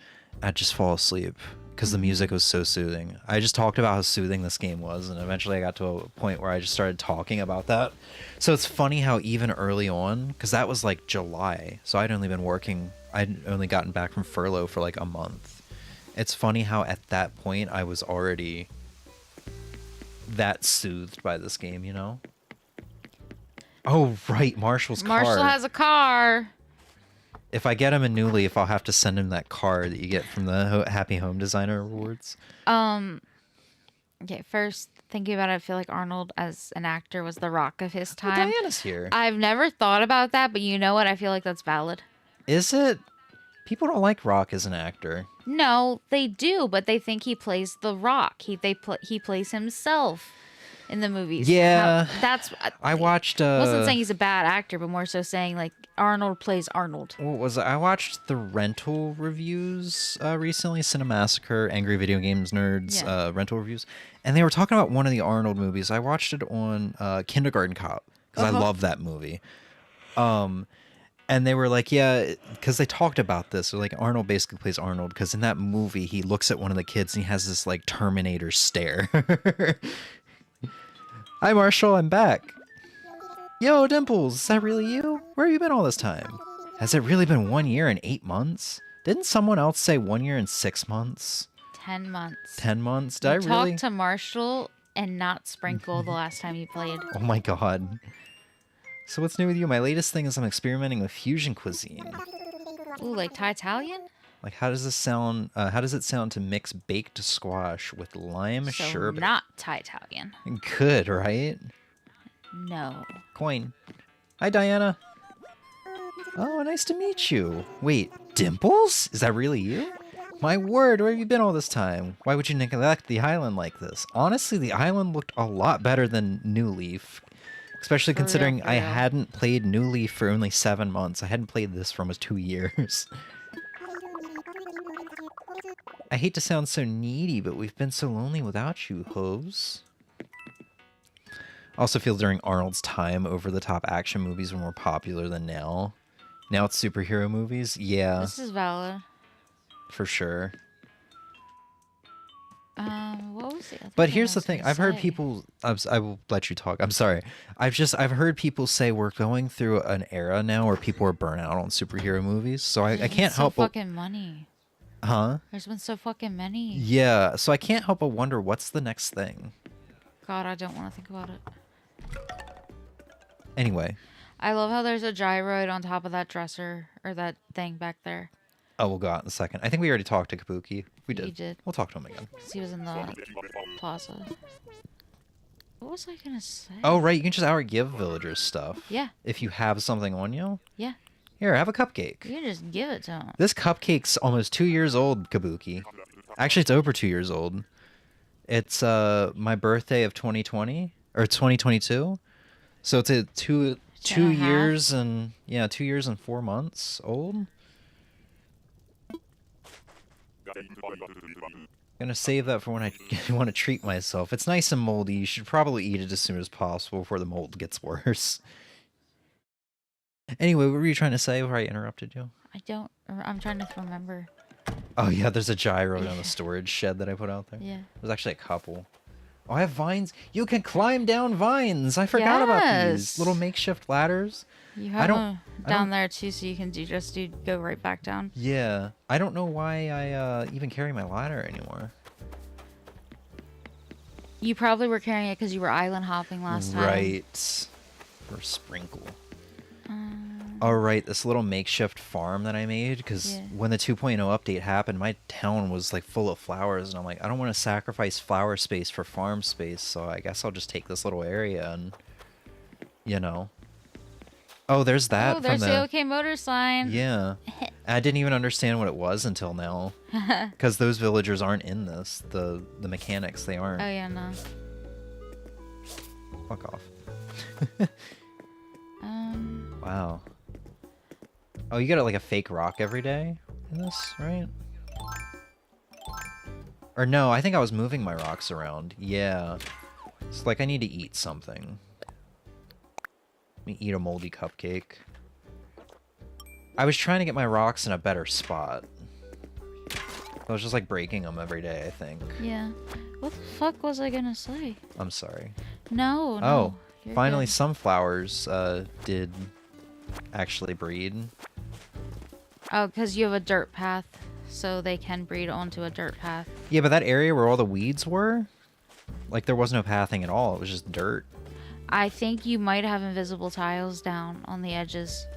I'd just fall asleep because the music was so soothing. I just talked about how soothing this game was, and eventually I got to a point where I just started talking about that. So it's funny how even early on, because that was like July, so I'd only gotten back from furlough for like a month. It's funny how at that point I was already that soothed by this game, Oh, right, Marshall's Marshall car. has a car. If I get him a New Leaf, I'll have to send him that car that you get from the Happy Home Designer Awards. Okay, first, thinking about it, I feel like Arnold as an actor was the Rock of his Oh, time. Diana's here. I've never thought about that, but you know what? I feel like that's valid. Is it? People don't like Rock as an actor. No, they do, but they think he plays the Rock. He plays himself in the movies. Yeah. That's I watched. wasn't saying he's a bad actor, but more so saying like Arnold plays Arnold. What was it? I watched the rental reviews recently, Cinemassacre, Angry Video Games Nerds Yeah. rental reviews, and they were talking about one of the Arnold movies. I watched it on Kindergarten Cop because I love that movie. And they were like, yeah, because they talked about this. They're like, Arnold basically plays Arnold because in that movie he looks at one of the kids and he has this like Terminator stare. Hi, Marshall, I'm back. Yo, Dimples, is that really you? Where have you been all this time? Has it really been 1 year and 8 months? Didn't someone else say 1 year and 6 months? 10 months. 10 months? Did I You really? talked to Marshall and not Sprinkle the last time you played. Oh my god. So what's new with you? My latest thing is I'm experimenting with fusion cuisine. Ooh, like Thai-Italian? Like, how does this sound? How does it sound to mix baked squash with lime So sherbet? not Thai-Italian. Good, right? No. Coin. Hi, Diana. Oh, nice to meet you. Wait, Dimples? Is that really you? My word, where have you been all this time? Why would you neglect the island like this? Honestly, the island looked a lot better than New Leaf. Especially For real, considering for I real. hadn't played New Leaf for only 7 months. I hadn't played this for almost 2 years. I hate to sound so needy, but we've been so lonely without you, hoes. Also feel during Arnold's time, over-the-top action movies were more popular than now. Now it's superhero movies? Yeah, This is valid. for sure. What was the other But thing here's I the was thing. gonna I've heard say? people... I will let you talk. I'm sorry. I've heard people say we're going through an era now where people are burnt out on superhero movies. So I There's can't been so help but... fucking many. Huh? There's been so fucking many. Yeah, so I can't help but wonder what's the next thing. God, I don't want to think about it. Anyway. I love how there's a gyroid on top of that dresser or that thing back there. Oh, we'll go out in a second. I think we already talked to Kabuki. We did. You did. We'll talk to him again. 'Cause he was in the plaza. What was I gonna say? Oh, right. You can just outright give villagers stuff. Yeah. If you have something on you. Yeah. Here, have a cupcake. You can just give it to him. This cupcake's almost 2 years old, Kabuki. Actually, it's over 2 years old. It's my birthday of 2020 or 2022. So it's a two and a half? years and 2 years and 4 months old. Gonna save that for when I want to treat myself. It's nice and moldy. You should probably eat it as soon as possible before the mold gets worse. Anyway, what were you trying to say before I interrupted you? I'm trying to remember. Oh yeah, there's a gyro on the storage shed that I put out there. Yeah. There's actually a couple. Oh, I have vines. You can climb down vines. I forgot about these Yes. little makeshift ladders. You I have don't- them I down don't- there too, so you can go right back down. Yeah, I don't know why I even carry my ladder anymore. You probably were carrying it because you were island hopping last time. Right. For Sprinkle. All right, this little makeshift farm that I made, because Yeah. when the 2.0 update happened, my town was like full of flowers, and I'm like, I don't want to sacrifice flower space for farm space, so I guess I'll just take this little area and, you know. Oh, there's that Oh, there's from the OK Motor sign. Yeah. I didn't even understand what it was until now, because those villagers aren't in this. The mechanics, they aren't. Oh yeah, no. Fuck off. Um, Wow. Oh, you get like a fake rock every day in this, right? Or no, I think I was moving my rocks around. Yeah. It's like I need to eat something. Let me eat a moldy cupcake. I was trying to get my rocks in a better spot. I was just like breaking them every day, I think. yeah. What the fuck was I gonna say? I'm sorry. No, no. Oh, you're finally good. some flowers did actually breed. Oh, because you have a dirt path, so they can breed onto a dirt path. Yeah, but that area where all the weeds were, like there was no pathing at all. It was just dirt. I think you might have invisible tiles down on the edges.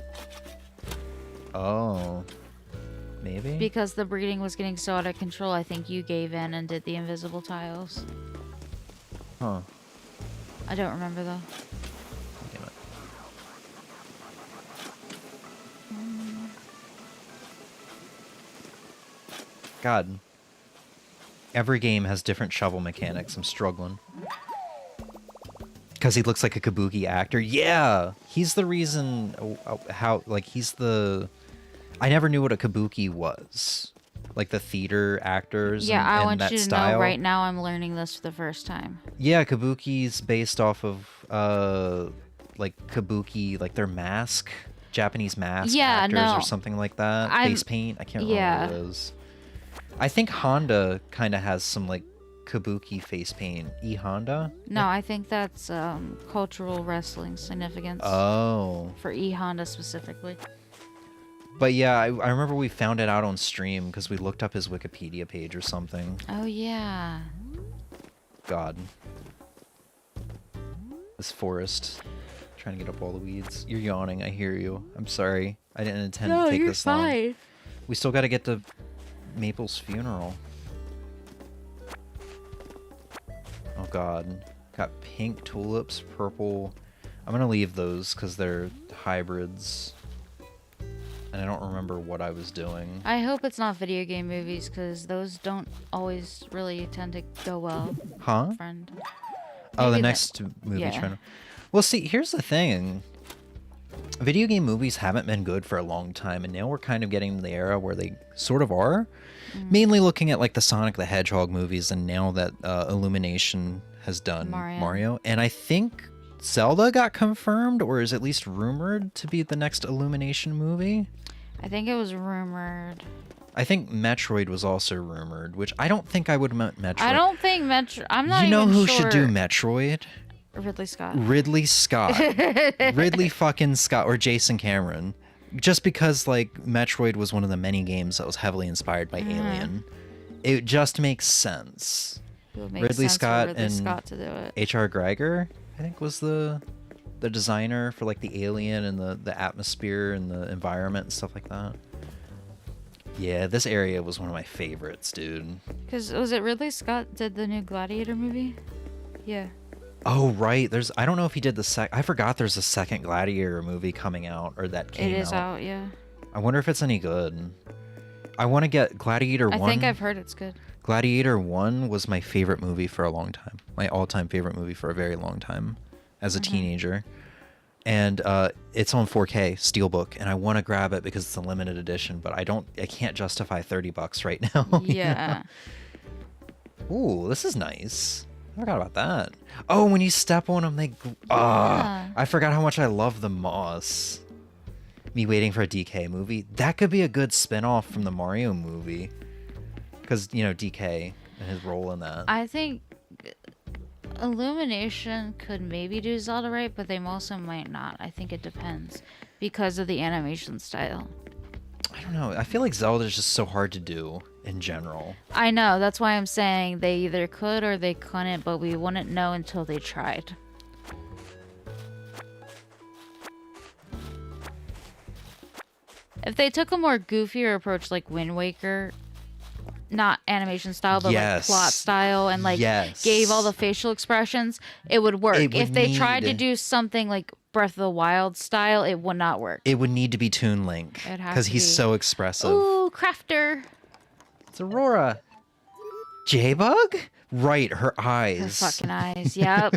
Oh. Maybe? Because the breeding was getting so out of control, I think you gave in and did the invisible tiles. Huh. I don't remember though. Damn it. God. Every game has different shovel mechanics. I'm struggling. Because he looks like a kabuki actor. Yeah! He's the reason how, like, he's the... I never knew what a kabuki was. Like the theater actors Yeah, I and want that you to style. know right now I'm learning this for the first time. Yeah, kabuki's based off of, like, kabuki, like their mask. Japanese mask actors or something like that. Face paint. I can't remember what it is. I think Honda kind of has some, like, kabuki face paint. E-Honda? No, I think that's cultural wrestling significance. Oh. For E-Honda specifically. But yeah, I remember we found it out on stream because we looked up his Wikipedia page or something. Oh, yeah. God. This forest. Trying to get up all the weeds. You're yawning, I hear you. I'm sorry. I didn't intend to take this long. We still got to get to Maple's funeral. Oh god. Got pink tulips, purple. I'm gonna leave those because they're hybrids. And I don't remember what I was doing. I hope it's not video game movies because those don't always really tend to go well. Huh? Friend. Oh, the Maybe next movie yeah. trailer. Well, see, here's the thing. Video game movies haven't been good for a long time, and now we're kind of getting to the era where they sort of are. Mainly looking at like the Sonic the Hedgehog movies, and now that Illumination has done Mario. And I think Zelda got confirmed, or is at least rumored to be the next Illumination movie. I think it was rumored. I think Metroid was also rumored, which I don't think I would Metroid. I don't think Metroid. I'm not You know even who sure. should do Metroid? Ridley Scott. Ridley Scott. Ridley fucking Scott or Jason Cameron. Just because like Metroid was one of the many games that was heavily inspired by Alien. It just makes sense. It would make Ridley sense Scott for Ridley and Scott to do it. H.R. Geiger, I think, was the designer for like the alien and the atmosphere and the environment and stuff like that. Yeah, this area was one of my favorites, dude. Because was it Ridley Scott did the new Gladiator movie? Yeah. Oh, right. I don't know if he did I forgot there's a second Gladiator movie coming out, or that came out. It is out, yeah. I wonder if it's any good. I want to get Gladiator 1. I think I've heard it's good. Gladiator 1 was my favorite movie for a long time. My all-time favorite movie for a very long time as a teenager. And it's on 4K Steelbook, and I want to grab it because it's a limited edition, but I can't justify $30 right now. Yeah. Ooh, this is nice. I forgot about that. Oh, when you step on them, I forgot how much I love the moss. Me waiting for a DK movie. That could be a good spin-off from the Mario movie. Because, you know, DK and his role in that. I think Illumination could maybe do Zelda right, but they also might not. I think it depends because of the animation style. I don't know. I feel like Zelda is just so hard to do in general. I know. That's why I'm saying they either could or they couldn't, but we wouldn't know until they tried. If they took a more goofier approach like Wind Waker, not animation style, but like plot style, and like gave all the facial expressions, it would work. If they tried to do something like Breath of the Wild style, it would not work. It would need to be Toon Link because he's so expressive. Ooh, Crafter. It's Aurora. J-Bug? Right, her eyes. Her fucking eyes, yep.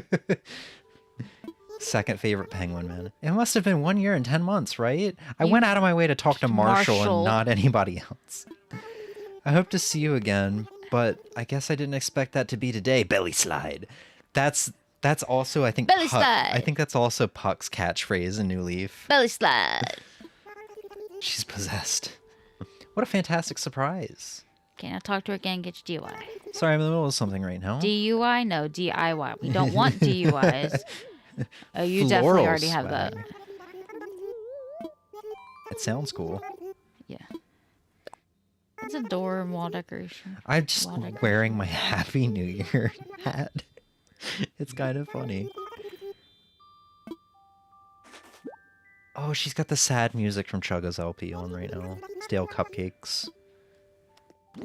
Second favorite penguin, man. It must have been 1 year and 10 months, right? I went out of my way to talk to Marshall and not anybody else. I hope to see you again, but I guess I didn't expect that to be today. Belly slide. That's also, I think, Belly slide. I think that's also Puck's catchphrase in New Leaf. Belly slide. She's possessed. What a fantastic surprise. Okay, now talk to her again, get your DUI. Sorry, I'm in the middle of something right now. DUI? No, DIY. We don't want DUIs. Oh, you definitely already have that. It sounds cool. Yeah. It's a door and wall decoration. I'm just wearing my Happy New Year hat. It's kind of funny. Oh, she's got the sad music from Chugga's LP on right now. Stale cupcakes.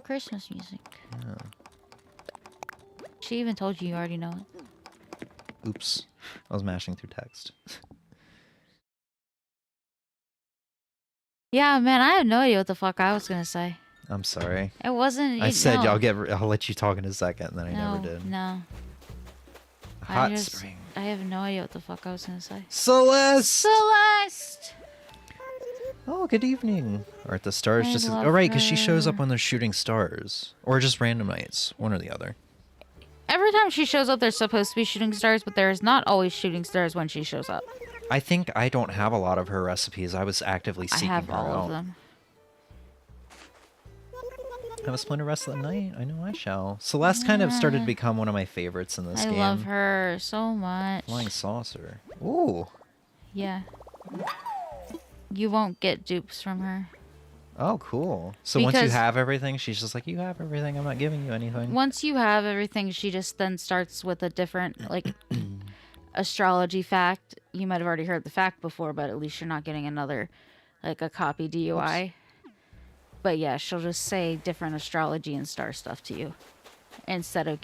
Christmas music. Yeah. She even told you already know it. Oops. I was mashing through text. Yeah, man, I have no idea what the fuck I was gonna say. I'm sorry. It wasn't. I said no. I'll let you talk in a second, and then I never did. No. Hot spring. I have no idea what the fuck I was gonna say. Celeste! Celeste! Oh, good evening. Or at the stars I just... love Oh, right, because she shows up her. when they're shooting stars. Or just random nights. One or the other. Every time she shows up, there's supposed to be shooting stars, but there is not always shooting stars when she shows up. I think I don't have a lot of her recipes. I was actively seeking I have her all out. of them. Have a splendid rest of the night. I know I shall. Celeste kind of started to become one of my favorites in this game. I love her so much. Flying saucer. Ooh. Yeah. You won't get dupes from her. Oh, cool. So once you Because- have everything, she's just like, you have everything. I'm not giving you anything. Once you have everything, she just then starts with a different, like, astrology fact. You might have already heard the fact before, but at least you're not getting another, like, a copy DUI. But yeah, she'll just say different astrology and star stuff to you. Instead of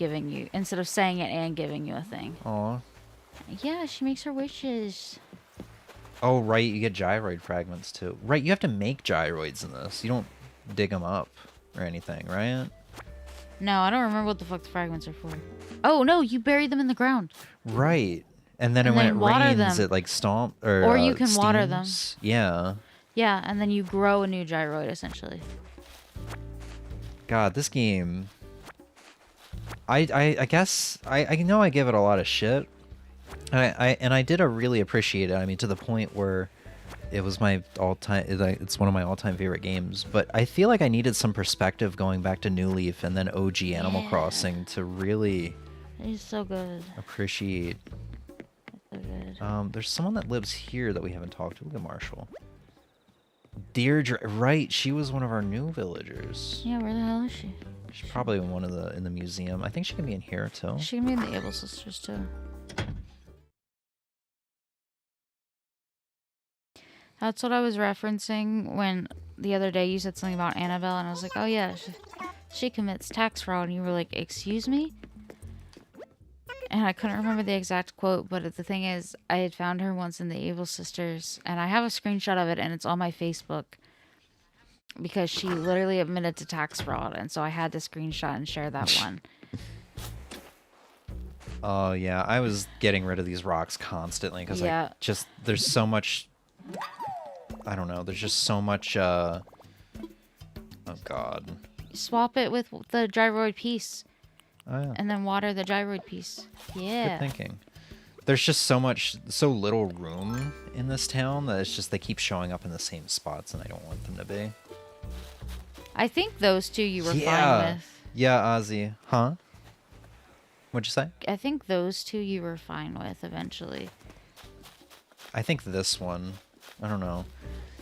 saying it and giving you a thing. Aw. Yeah, she makes her wishes. Oh, right. You get gyroid fragments, too. Right, you have to make gyroids in this. You don't dig them up or anything, right? No, I don't remember what the fuck the fragments are for. Oh, no, you bury them in the ground. Right. And then And when then it water rains, them. it, like, stomp... Or, Or you can water them. steams. Yeah. Yeah, and then you grow a new gyroid, essentially. God, this game... I guess... I know I give it a lot of shit. And I did really appreciate it. I mean, to the point where it was my all-time... It's one of my all-time favorite games. But I feel like I needed some perspective going back to New Leaf and then OG Animal Crossing to really It's so good. appreciate... So good. There's someone that lives here that we haven't talked to. Look at Marshall. Deirdre, right? She was one of our new villagers. Yeah, where the hell is she? She's probably in the museum. I think she can be in here too. She can be in the Able Sisters, too. That's what I was referencing when the other day you said something about Annabelle, and I was like, oh yeah, she commits tax fraud, and you were like, excuse me? And I couldn't remember the exact quote, but the thing is, I had found her once in the Able Sisters, and I have a screenshot of it, and it's on my Facebook, because she literally admitted to tax fraud, and so I had to screenshot and share that one. Oh yeah, I was getting rid of these rocks constantly because Yeah. there's so much. I don't know. There's just so much. Oh God. Swap it with the gyroid piece, Oh yeah. and then water the gyroid piece. Yeah. Good thinking. There's just so little room in this town that it's just they keep showing up in the same spots, and I don't want them to be. I think those two you were Yeah. fine with. Yeah, Ozzy. Huh? What'd you say? I think those two you were fine with eventually. I think this one. I don't know.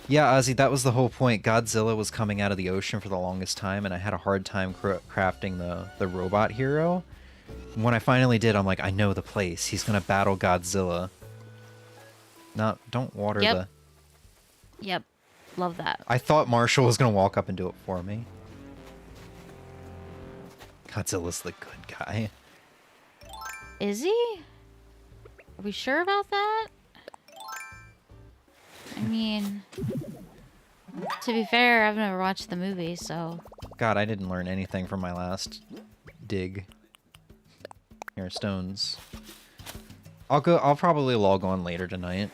Yeah, Ozzy, that was the whole point. Godzilla was coming out of the ocean for the longest time, and I had a hard time crafting the robot hero. When I finally did, I'm like, I know the place. He's gonna battle Godzilla. Don't water Yep. the... Yep. Love that. I thought Marshall was gonna walk up and do it for me. Godzilla's the good guy. Is he? Are we sure about that? I mean, to be fair, I've never watched the movie, so... God, I didn't learn anything from my last dig. Here, stones. I'll probably log on later tonight.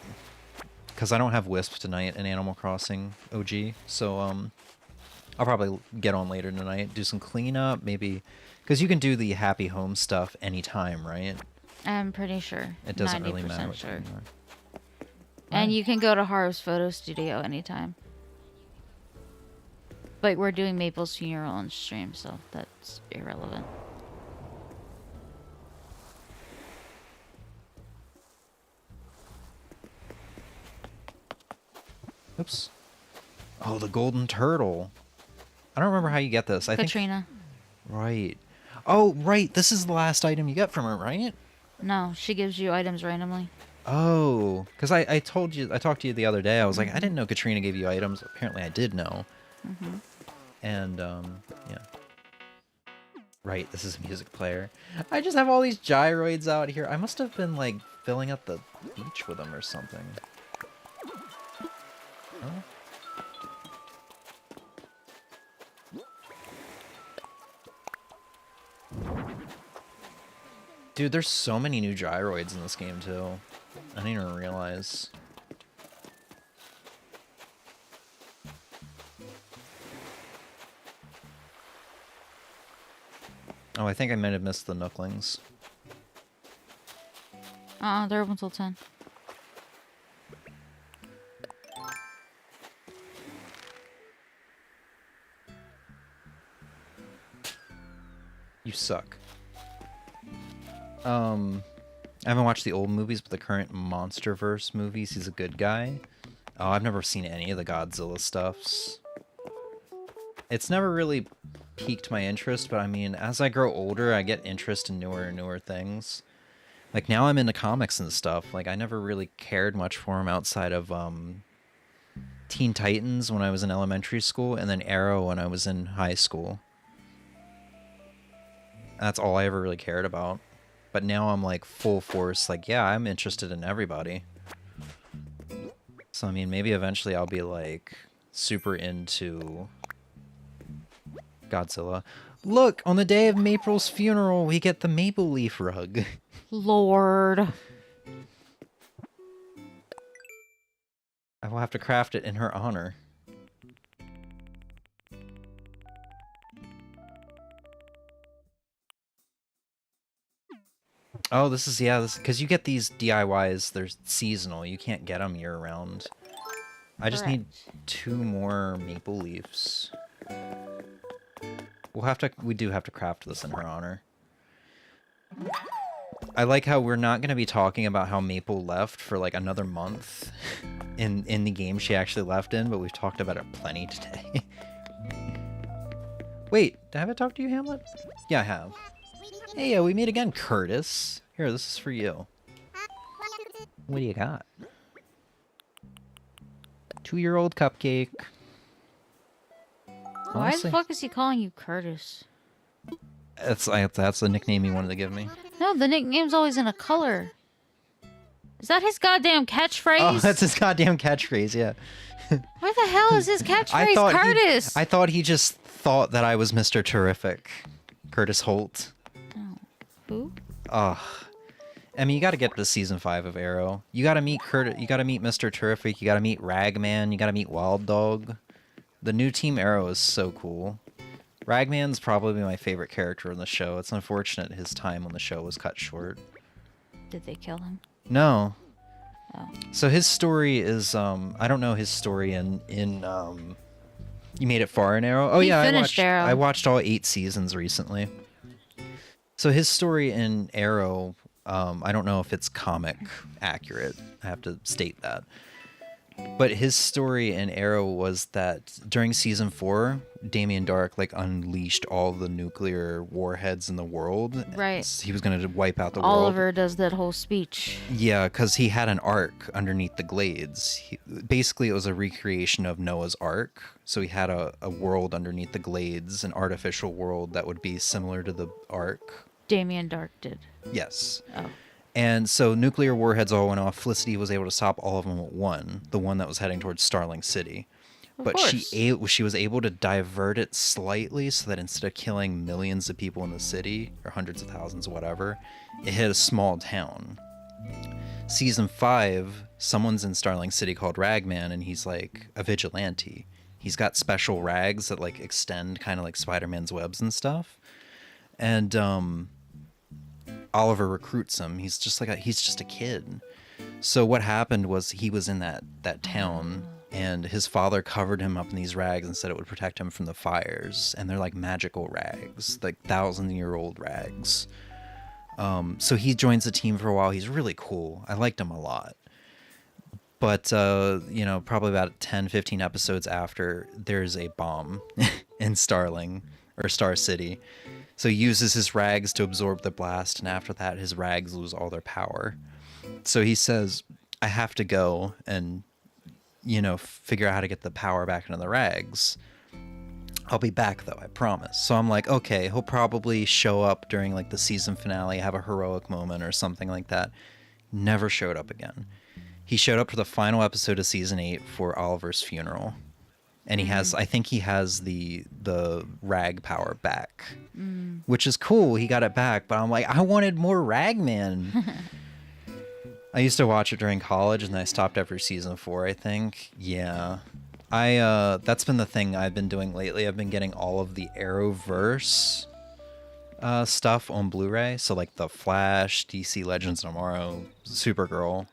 Because I don't have Wisp tonight in Animal Crossing OG. So, I'll probably get on later tonight. Do some cleanup, maybe... Because you can do the Happy Home stuff anytime, right? I'm pretty sure. It doesn't really 90% matter. What sure. time you are. And Right. you can go to Harv's photo studio anytime. But we're doing Maple's funeral on stream, so that's irrelevant. Oops. Oh, the golden turtle. I don't remember how you get this. I think... Katrina. Right. Oh, right. This is the last item you get from her, right? No, she gives you items randomly. Oh, because I told you, I talked to you the other day. I was like, I didn't know Katrina gave you items. Apparently, I did know. Mm-hmm. And yeah. Right, this is a music player. I just have all these gyroids out here. I must have been like filling up the beach with them or something. Oh. Dude, there's so many new gyroids in this game too. I didn't even realize. Oh, I think I might have missed the Nooklings. They're open until 10. You suck. I haven't watched the old movies, but the current MonsterVerse movies, he's a good guy. Oh, I've never seen any of the Godzilla stuffs. It's never really piqued my interest, but I mean, as I grow older, I get interest in newer and newer things. Like, now I'm into comics and stuff. Like, I never really cared much for them outside of, Teen Titans when I was in elementary school, and then Arrow when I was in high school. That's all I ever really cared about. But now I'm like full force, like, yeah, I'm interested in everybody. So, I mean, maybe eventually I'll be like super into Godzilla. Look, on the day of Maple's funeral, we get the maple leaf rug. Lord. I will have to craft it in her honor. Oh, this is, yeah, this, because you get these DIYs, they're seasonal. You can't get them year-round. I just need 2 more maple leaves. We do have to craft this in her honor. I like how we're not going to be talking about how Maple left for like another month in the game she actually left in, but we've talked about it plenty today. Wait, have I talked to you, Hamlet? Yeah, I have. Hey, we meet again, Curtis. Here, this is for you. What do you got? 2-year-old cupcake. Why Honestly, the fuck is he calling you Curtis? that's the nickname he wanted to give me. No, the nickname's always in a color. Is that his goddamn catchphrase? Oh, that's his goddamn catchphrase, yeah. Where the hell is his catchphrase, Curtis? I thought he just thought that I was Mr. Terrific. Curtis Holt. Oh. Who? Ugh. I mean, you gotta get to season 5 of Arrow. You gotta meet you gotta meet Mr. Terrific, you gotta meet Ragman, you gotta meet Wild Dog. The new Team Arrow is so cool. Ragman's probably my favorite character in the show. It's unfortunate his time on the show was cut short. Did they kill him? No. Oh. So his story is, I don't know his story in you made it far in Arrow? Oh He yeah, finished Arrow. I watched all 8 seasons recently. So his story in Arrow, I don't know if it's comic accurate. I have to state that. But his story in Arrow was that during season 4, Damien Dark like unleashed all the nuclear warheads in the world. Right. He was going to wipe out the world. Oliver does that whole speech. Yeah, because he had an ark underneath the glades. Basically, it was a recreation of Noah's Ark. So he had a world underneath the glades, an artificial world that would be similar to the ark. Damien Dark did. Yes. Oh. And so nuclear warheads all went off. Felicity was able to stop all of them at one, the one that was heading towards Starling City. But she was able to divert it slightly so that instead of killing millions of people in the city, or hundreds of thousands, whatever, it hit a small town. Season 5, someone's in Starling City called Ragman, and he's like a vigilante. He's got special rags that like extend kind of like Spider-Man's webs and stuff. And Oliver recruits him. He's just a kid. So what happened was he was in that town, and his father covered him up in these rags and said it would protect him from the fires. And they're like magical rags, like 1,000-year-old rags. So he joins the team for a while. He's really cool. I liked him a lot. But, probably about 10, 15 episodes after, there's a bomb in Starling, or Star City. So he uses his rags to absorb the blast, and after that, his rags lose all their power. So he says, I have to go and, figure out how to get the power back into the rags. I'll be back though, I promise. So I'm like, okay, he'll probably show up during like the season finale, have a heroic moment or something like that. Never showed up again. He showed up for the final episode of season 8 for Oliver's funeral. And I think he has the rag power back, which is cool. He got it back, but I'm like, I wanted more Ragman. I used to watch it during college, and I stopped after season 4, I think. Yeah. That's been the thing I've been doing lately. I've been getting all of the Arrowverse stuff on Blu-ray. So like the Flash, DC Legends of Tomorrow, Supergirl.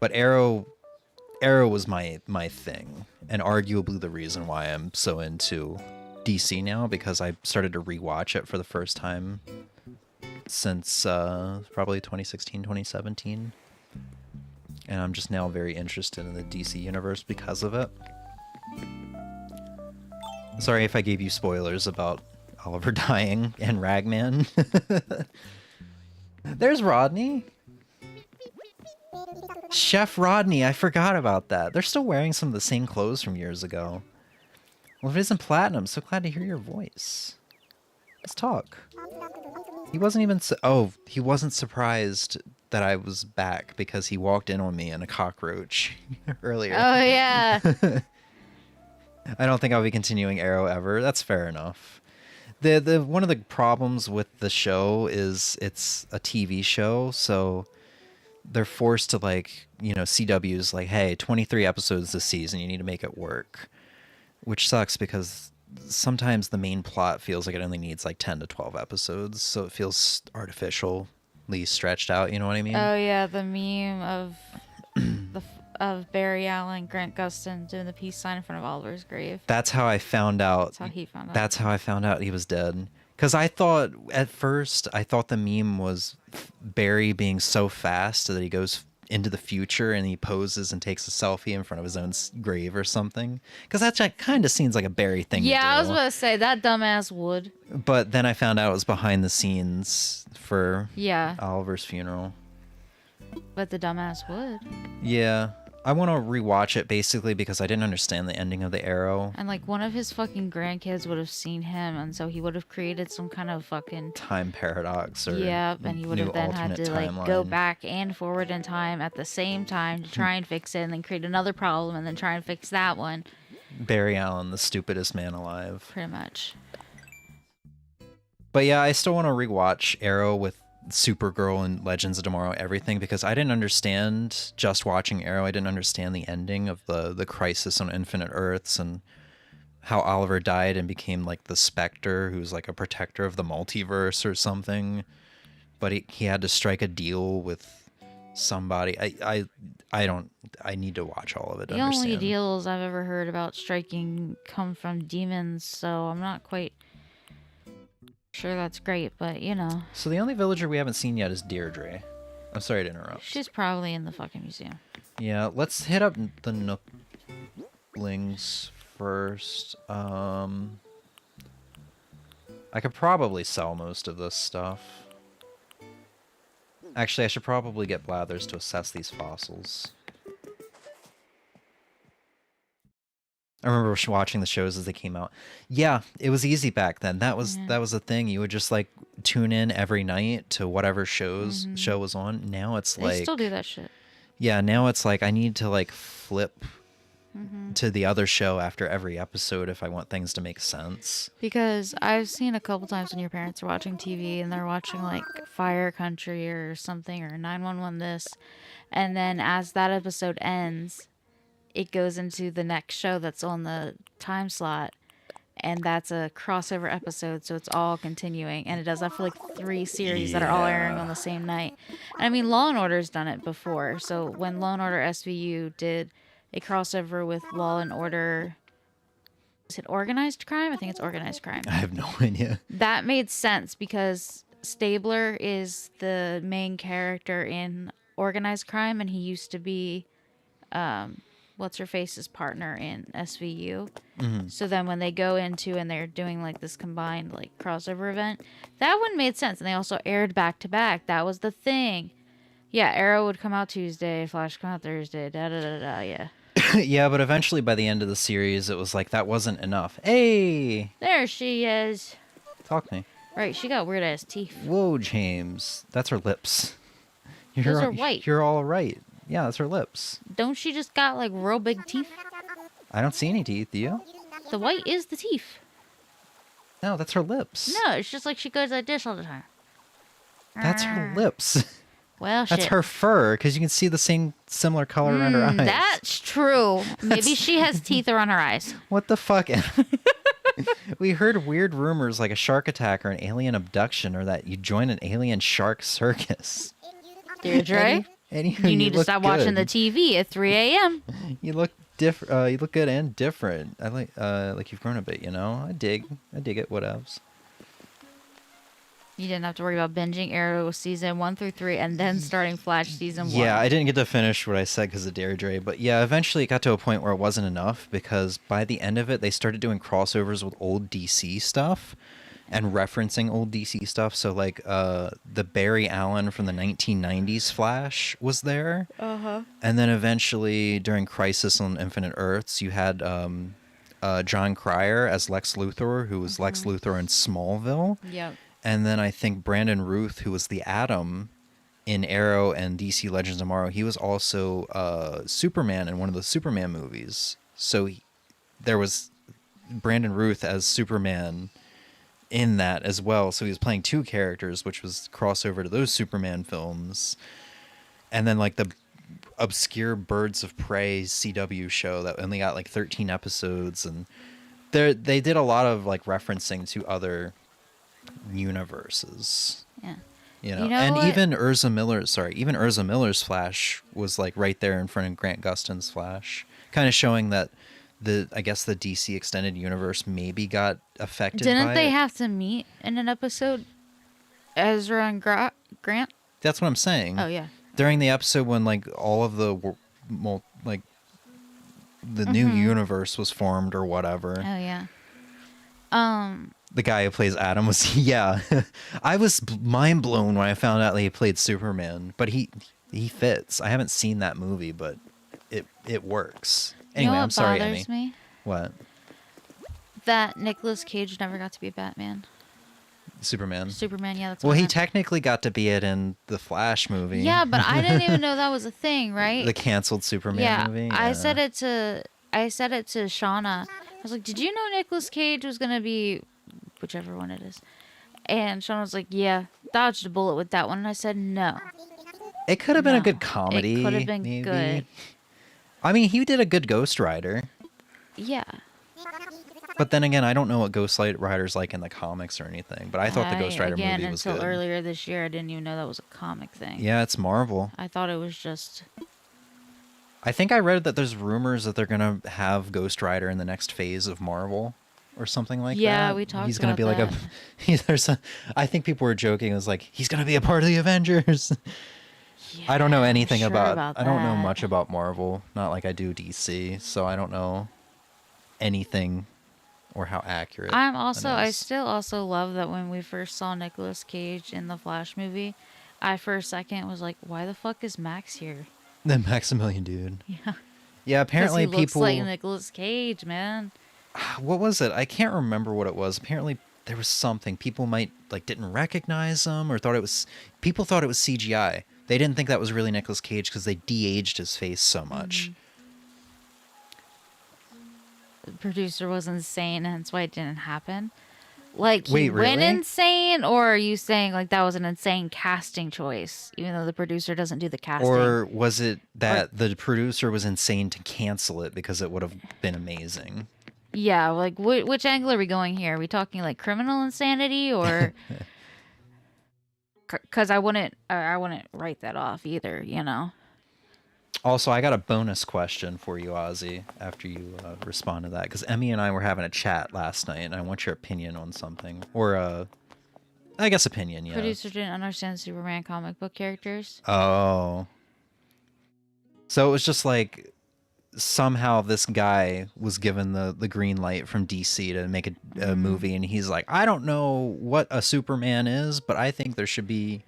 But Arrow was my thing, and arguably the reason why I'm so into DC now, because I started to rewatch it for the first time since probably 2016, 2017. And I'm just now very interested in the DC universe because of it. Sorry if I gave you spoilers about Oliver dying and Ragman. There's Rodney. Chef Rodney, I forgot about that. They're still wearing some of the same clothes from years ago. Well, if it isn't Platinum, so glad to hear your voice. Let's talk. He wasn't even... he wasn't surprised that I was back because he walked in on me in a cockroach earlier. Oh, yeah. I don't think I'll be continuing Arrow ever. That's fair enough. The one of the problems with the show is it's a TV show, so they're forced to CW's like, hey, 23 episodes this season, you need to make it work. Which sucks because sometimes the main plot feels like it only needs like 10 to 12 episodes, so it feels artificially stretched out, you know what I mean? Oh, yeah, the meme of Barry Allen, Grant Gustin doing the peace sign in front of Oliver's grave. That's how I found out. That's how he found out. That's how I found out he was dead. Because I thought, at first, the meme was Barry being so fast that he goes into the future and he poses and takes a selfie in front of his own grave or something. Because that kind of seems like a Barry thing to do. Yeah, I was about to say, that dumbass would. But then I found out it was behind the scenes for Yeah. Oliver's funeral. But the dumbass would. Yeah. I want to rewatch it basically because I didn't understand the ending of the Arrow. And like one of his fucking grandkids would have seen him, and so he would have created some kind of fucking time paradox or and he would have then had to like go timeline. back and forward in time at the same time to try and fix it, and then create another problem and then try and fix that one. Barry Allen, the stupidest man alive. Pretty much. But yeah, I still want to rewatch Arrow with Supergirl and Legends of Tomorrow, everything, because I didn't understand, just watching Arrow, I didn't understand the ending of the crisis on Infinite Earths and how Oliver died and became like the Spectre, who's like a protector of the multiverse or something. But he had to strike a deal with somebody. I need to watch all of it to The understand. only deals I've ever heard about striking come from demons, so I'm not quite sure that's great, but you know. So the only villager we haven't seen yet is Deirdre. I'm sorry to interrupt. She's probably in the fucking museum. Yeah, let's hit up the Nooklings first. I could probably sell most of this stuff. Actually, I should probably get Blathers to assess these fossils. I remember watching the shows as they came out. Yeah, it was easy back then. That was a thing. You would just like tune in every night to whatever show was on. Now it's They like still do that shit. Yeah, now it's like I need to like flip to the other show after every episode if I want things to make sense. Because I've seen a couple times when your parents are watching TV and they're watching like Fire Country or something or 911 this, and then as that episode ends, it goes into the next show that's on the time slot, and that's a crossover episode, so it's all continuing, and it does that for like 3 series that are all airing on the same night. And I mean, Law and Order's done it before. So when Law and Order SVU did a crossover with Law and Order, is it Organized Crime? I think it's Organized Crime. I have no idea. That made sense because Stabler is the main character in Organized Crime, and he used to be What's-Her-Face's partner in SVU. So then when they go into and they're doing like this combined like crossover event, that one made sense. And they also aired back to back. That was the thing. Yeah, Arrow would come out Tuesday, Flash come out Thursday, da da da da, yeah. Yeah, but eventually by the end of the series, it was like that wasn't enough. Hey, There she is. talk to me. Right, she got weird ass teeth. Whoa, James, that's her lips. Those are white. You're all right. Yeah, that's her lips. Don't she just got like real big teeth? I don't see any teeth. Do you? The white is the teeth. No, that's her lips. No, it's just like she goes like this all the time. That's her lips. Well, shit. That's her fur, because you can see the same similar color around her eyes. That's true. Maybe she has teeth around her eyes. What the fuck? We heard weird rumors like a shark attack or an alien abduction, or that you join an alien shark circus. Deirdre, you need to stop watching the TV at 3 a.m. You look different. You look good and different. I like you've grown a bit. You know, I dig it. Whatevs. You didn't have to worry about binging Arrow season 1 through 3 and then starting Flash season 1. Yeah, I didn't get to finish what I said because of Deirdre, but yeah, eventually it got to a point where it wasn't enough because by the end of it, they started doing crossovers with old DC stuff and referencing old DC stuff. So like the Barry Allen from the 1990s Flash was there. Uh-huh. And then eventually during Crisis on Infinite Earths, you had John Cryer as Lex Luthor, who was Lex Luthor in Smallville. Yep. And then I think Brandon Ruth, who was the Atom in Arrow and DC Legends of Tomorrow, he was also Superman in one of the Superman movies. So there was Brandon Ruth as Superman in that as well. So he was playing two characters, which was crossover to those Superman films. And then like the obscure Birds of Prey CW show that only got like 13 episodes. And they did a lot of like referencing to other universes. Yeah. You know, You know and what? even Urza Miller's Flash was like right there in front of Grant Gustin's Flash, kind of showing that I guess the DC extended universe maybe got affected by Didn't they it. have to meet in an episode? Ezra and Grant? That's what I'm saying. Oh, yeah. During the episode when like all of the the new universe was formed or whatever. Oh, yeah. The guy who plays Adam was yeah. I was mind blown when I found out that he played Superman, but he fits. I haven't seen that movie, but it works. Anyway, You know what I'm sorry, Emmy. bothers me? What? That Nicolas Cage never got to be Batman. Superman. Superman, yeah, that's Well, what I he meant. technically got to be it in the Flash movie. Yeah, but I didn't even know that was a thing, right? The canceled Superman movie. I Yeah. said it to Shauna. I was like, "Did you know Nicolas Cage was gonna be whichever one it is?" And Shauna was like, "Yeah, dodged a bullet with that one." And I said, "No." It could have been a No, good comedy. it could have been maybe. good. I mean, he did a good Ghost Rider. Yeah. But then again, I don't know what Ghost Rider's like in the comics or anything. But I thought the Ghost Rider again, movie was until good. earlier this year, I didn't even know that was a comic thing. Yeah, it's Marvel. I thought it was just. I think I read that there's rumors that they're gonna have Ghost Rider in the next phase of Marvel, or something like that. Yeah, we talked He's gonna about be that. like there's a. I think people were joking. It was like he's gonna be a part of the Avengers. I don't know I'm anything sure about. I don't know that. much about Marvel. Not like I do DC, so I don't know anything or how accurate. I is. still also love that when we first saw Nicolas Cage in the Flash movie, I for a second was like, "Why the fuck is Max here?" The Maximilian dude. Yeah. Yeah, 'Cause apparently he looks people. like Nicolas Cage, man. What was it? I can't remember what it was. Apparently there was something people might like didn't recognize him or thought it was. People thought it was CGI. They didn't think that was really Nicolas Cage because they de-aged his face so much. The producer was insane, hence why it didn't happen. Like, he Wait, went really? insane, or are you saying like that was an insane casting choice, even though the producer doesn't do the casting? Or was it that the producer was insane to cancel it because it would have been amazing? Yeah, like which angle are we going here? Are we talking like criminal insanity, or? Because I wouldn't write that off either, you know. Also, I got a bonus question for you, Ozzy, after you respond to that. Because Emmy and I were having a chat last night, and I want your opinion on something. Or, I guess opinion, yeah. Producer didn't understand Superman comic book characters. Oh. So it was just like, somehow this guy was given the green light from DC to make a movie, and he's like, I don't know what a Superman is, but I think there should be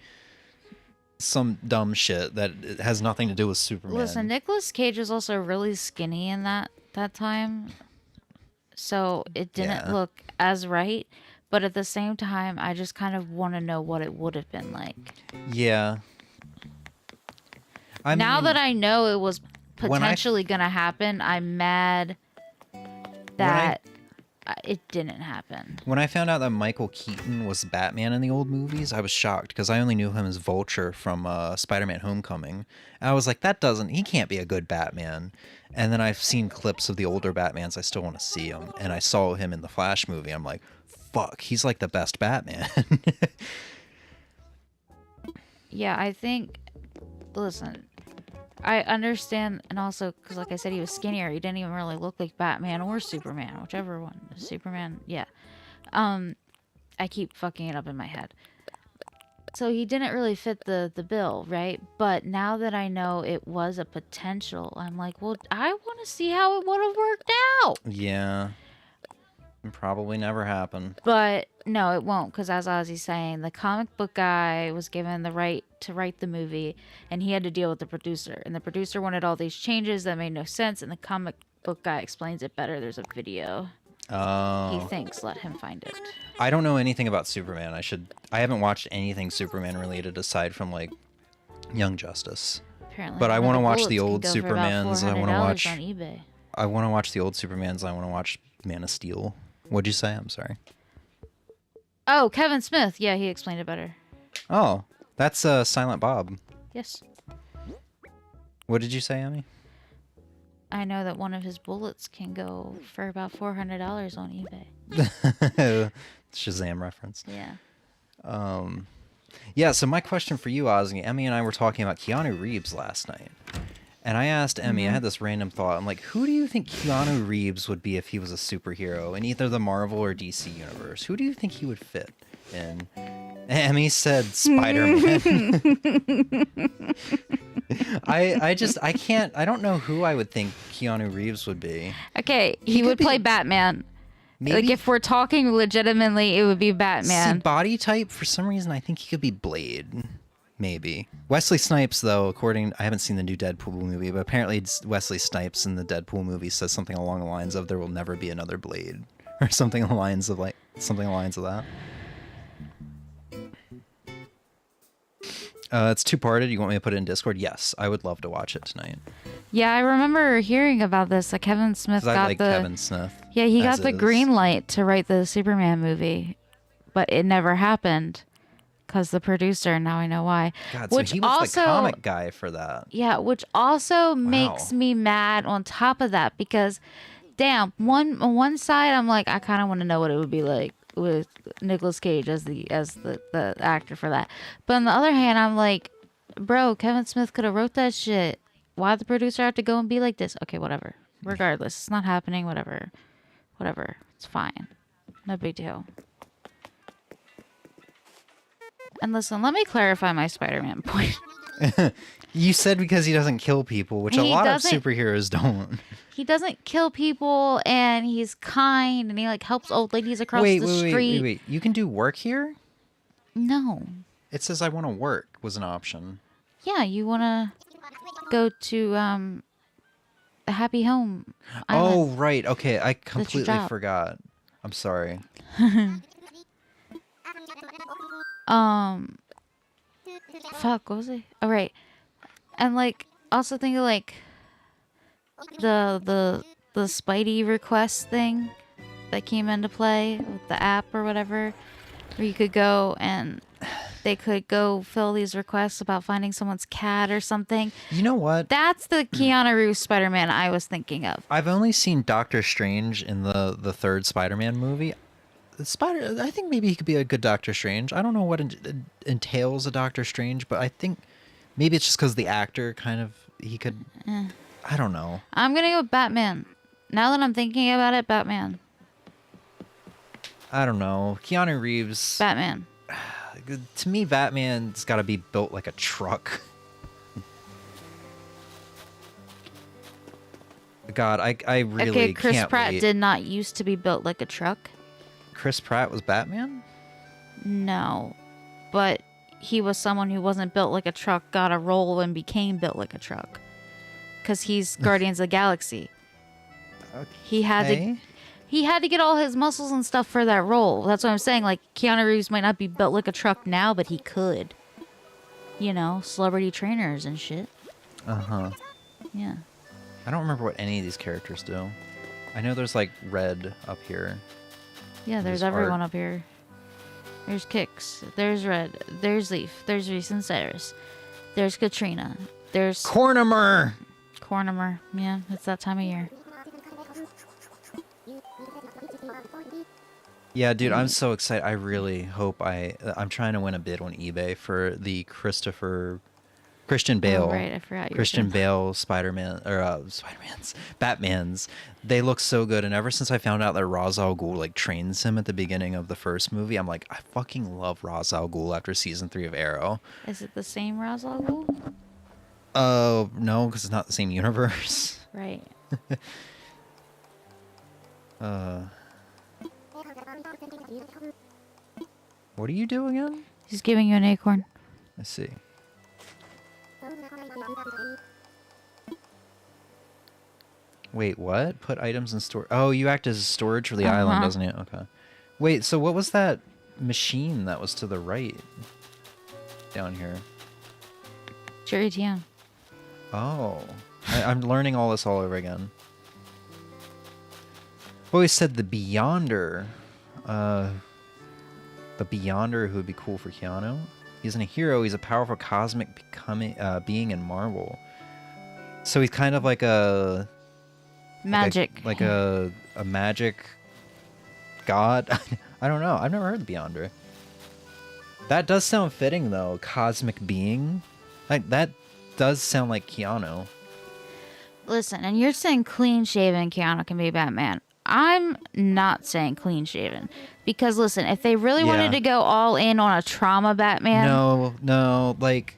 some dumb shit that has nothing to do with Superman. Listen, Nicolas Cage was also really skinny in that time, so it didn't Yeah. look as right. But at the same time, I just kind of want to know what it would have been like. Yeah. Now that I know it was when I- potentially gonna happen, I'm mad that it didn't happen. When I found out that Michael Keaton was Batman in the old movies, I was shocked because I only knew him as Vulture from Spider-Man: Homecoming. And I was like, he can't be a good Batman. And then I've seen clips of the older Batmans. I still want to see him. And I saw him in the Flash movie. I'm like, fuck, he's like the best Batman. Yeah, I think. Listen, I understand, and also because, like I said, he was skinnier. He didn't even really look like Batman or Superman, whichever one. Superman, yeah. I keep fucking it up in my head. So he didn't really fit the bill, right? But now that I know it was a potential, I'm like, well, I want to see how it would have worked out. Yeah. Probably never happen. But no, it won't, because as Ozzy's saying, the comic book guy was given the right to write the movie, and he had to deal with the producer. And the producer wanted all these changes that made no sense, and the comic book guy explains it better. There's a video. Oh. He thinks, let him find it. I don't know anything about Superman. I haven't watched anything Superman related aside from like Young Justice. Apparently, But I one want of to the watch bullets the can old go for about Supermans. I want to $400 watch. on eBay. I want to watch the old Supermans. I want to watch Man of Steel. What'd you say? I'm sorry. Oh, Kevin Smith. Yeah, he explained it better. Oh, that's Silent Bob. Yes. What did you say, Emmy? I know that one of his bullets can go for about $400 on eBay. Shazam reference. Yeah. Yeah, so my question for you, Ozzy, Emmy and I were talking about Keanu Reeves last night. And I asked Emmy, I had this random thought. I'm like, who do you think Keanu Reeves would be if he was a superhero in either the Marvel or DC universe? Who do you think he would fit in? Emmy said Spider-Man. I don't know who I would think Keanu Reeves would be. Okay, he would play Batman. Maybe. Like, if we're talking legitimately, it would be Batman. See, body type, for some reason, I think he could be Blade. Maybe. Wesley Snipes, though, I haven't seen the new Deadpool movie, but apparently it's Wesley Snipes in the Deadpool movie says something along the lines of there will never be another Blade. Or something along the lines of that. It's two-parted. You want me to put it in Discord? Yes, I would love to watch it tonight. Yeah, I remember hearing about this. That Kevin Smith 'Cause got I like Kevin Smith. Yeah, he got as the is. green light to write the Superman movie, but it never happened because the producer. Now I know why. God, which so he was also, the comic guy for that. Yeah, which also makes me mad. On top of that, because damn, on one side I'm like, I kind of want to know what it would be like with Nicolas Cage as the actor for that. But on the other hand, I'm like, bro, Kevin Smith could have wrote that shit. Why'd the producer have to go and be like this? Okay, whatever. Regardless, it's not happening. Whatever. It's fine. No big deal. And listen, let me clarify my Spider-Man point. You said because he doesn't kill people, which a lot of superheroes don't. He doesn't kill people, and he's kind, and he like helps old ladies across the street. Wait. You can do work here? No. It says I want to work was an option. Yeah, you want to go to a happy home island. Oh, right. Okay, I completely forgot. I'm sorry. Fuck, what was it? Oh, right. And like, also think of like the Spidey request thing that came into play with the app or whatever, where you could go and they could go fill these requests about finding someone's cat or something. You know what? That's the Keanu Reeves Spider-Man I was thinking of. I've only seen Doctor Strange in the third Spider-Man movie. I think maybe he could be a good Doctor Strange. I don't know what entails a Doctor Strange, but I think maybe it's just because the actor he could. I don't know. I'm gonna go with Batman. Now that I'm thinking about it, Batman. I don't know. Keanu Reeves. Batman. To me, Batman's got to be built like a truck. God, I really Okay, Chris can't Pratt wait. did not used to be built like a truck. Chris Pratt was Batman? No, but he was someone who wasn't built like a truck, got a role and became built like a truck. Because he's Guardians of the Galaxy. He had to get all his muscles and stuff for that role. That's what I'm saying. Like, Keanu Reeves might not be built like a truck now, but he could. You know, celebrity trainers and shit. Uh-huh. Yeah. I don't remember what any of these characters do. I know there's like Red up here. Yeah, there's everyone up here. There's Kix. There's Red. There's Leaf. There's Reese and Cyrus. There's Katrina. There's Cornimer! Yeah, it's that time of year. Yeah, dude, I'm so excited. I really hope I'm trying to win a bid on eBay for the Christian Bale. Oh, right, I forgot you were Christian doing- Bale Batmans. They look so good, and ever since I found out that Ra's al Ghul like trains him at the beginning of the first movie, I'm like, I fucking love Ra's al Ghul after season 3 of Arrow. Is it the same Ra's al Ghul? No, because it's not the same universe. Right. What do you do again? He's giving you an acorn. I see. Wait, what? Put items in store. Oh, you act as storage for the island, doesn't it? Okay. Wait, so what was that machine that was to the right down here? It's your ATM. Oh, I'm learning all this all over again. I've always said the Beyonder. The Beyonder who would be cool for Keanu. He isn't a hero. He's a powerful cosmic being in Marvel. So he's kind of like a Magic. like a magic god. I don't know. I've never heard the Beyonder. That does sound fitting though. Cosmic being. Like that does sound like Keanu. Listen, and you're saying clean shaven Keanu can be Batman. I'm not saying clean shaven. Because listen, if they really wanted to go all in on a trauma Batman. No, like,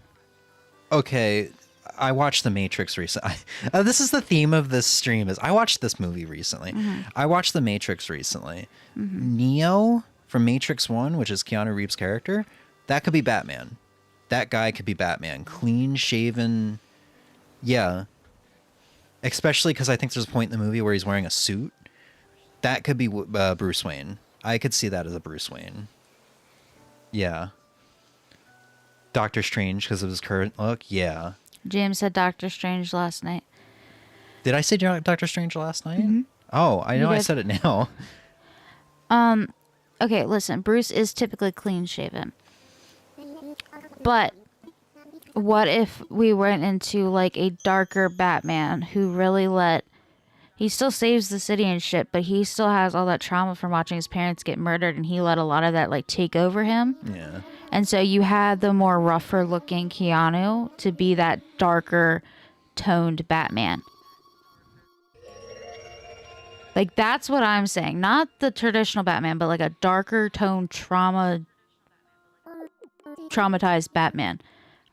okay, I watched The Matrix recently. This is the theme of this stream is I watched this movie recently. I watched The Matrix recently. Neo from Matrix 1, which is Keanu Reeves' character, that could be Batman. That guy could be Batman. Clean shaven. Yeah. Especially because I think there's a point in the movie where he's wearing a suit. That could be Bruce Wayne. I could see that as a Bruce Wayne. Yeah. Doctor Strange because of his current look. Yeah. James said Doctor Strange last night. Did I say Doctor Strange last night? Oh, I know I said it now. Okay, listen. Bruce is typically clean shaven. But what if we went into like a darker Batman who really he still saves the city and shit, but he still has all that trauma from watching his parents get murdered, and he let a lot of that like take over him. Yeah. And so you had the more rougher looking Keanu to be that darker toned Batman. Like that's what I'm saying. Not the traditional Batman, but like a darker toned traumatized Batman.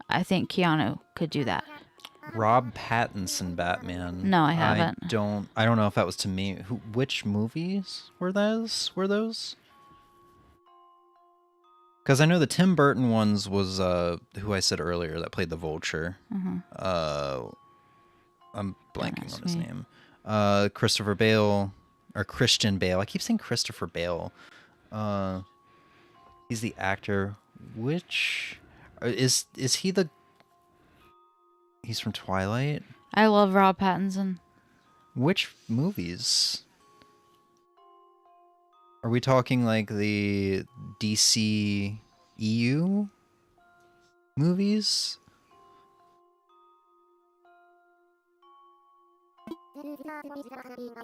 I think Keanu could do that. Rob Pattinson Batman. No, I haven't. I don't know if that was to me. Which movies were those? Because I know the Tim Burton ones was who I said earlier that played the Vulture. I'm blanking on his name. Christopher Bale or Christian Bale. I keep saying Christopher Bale. He's the actor. Which is he the? He's from Twilight. I love Rob Pattinson. Which movies? Are we talking like the DC EU movies?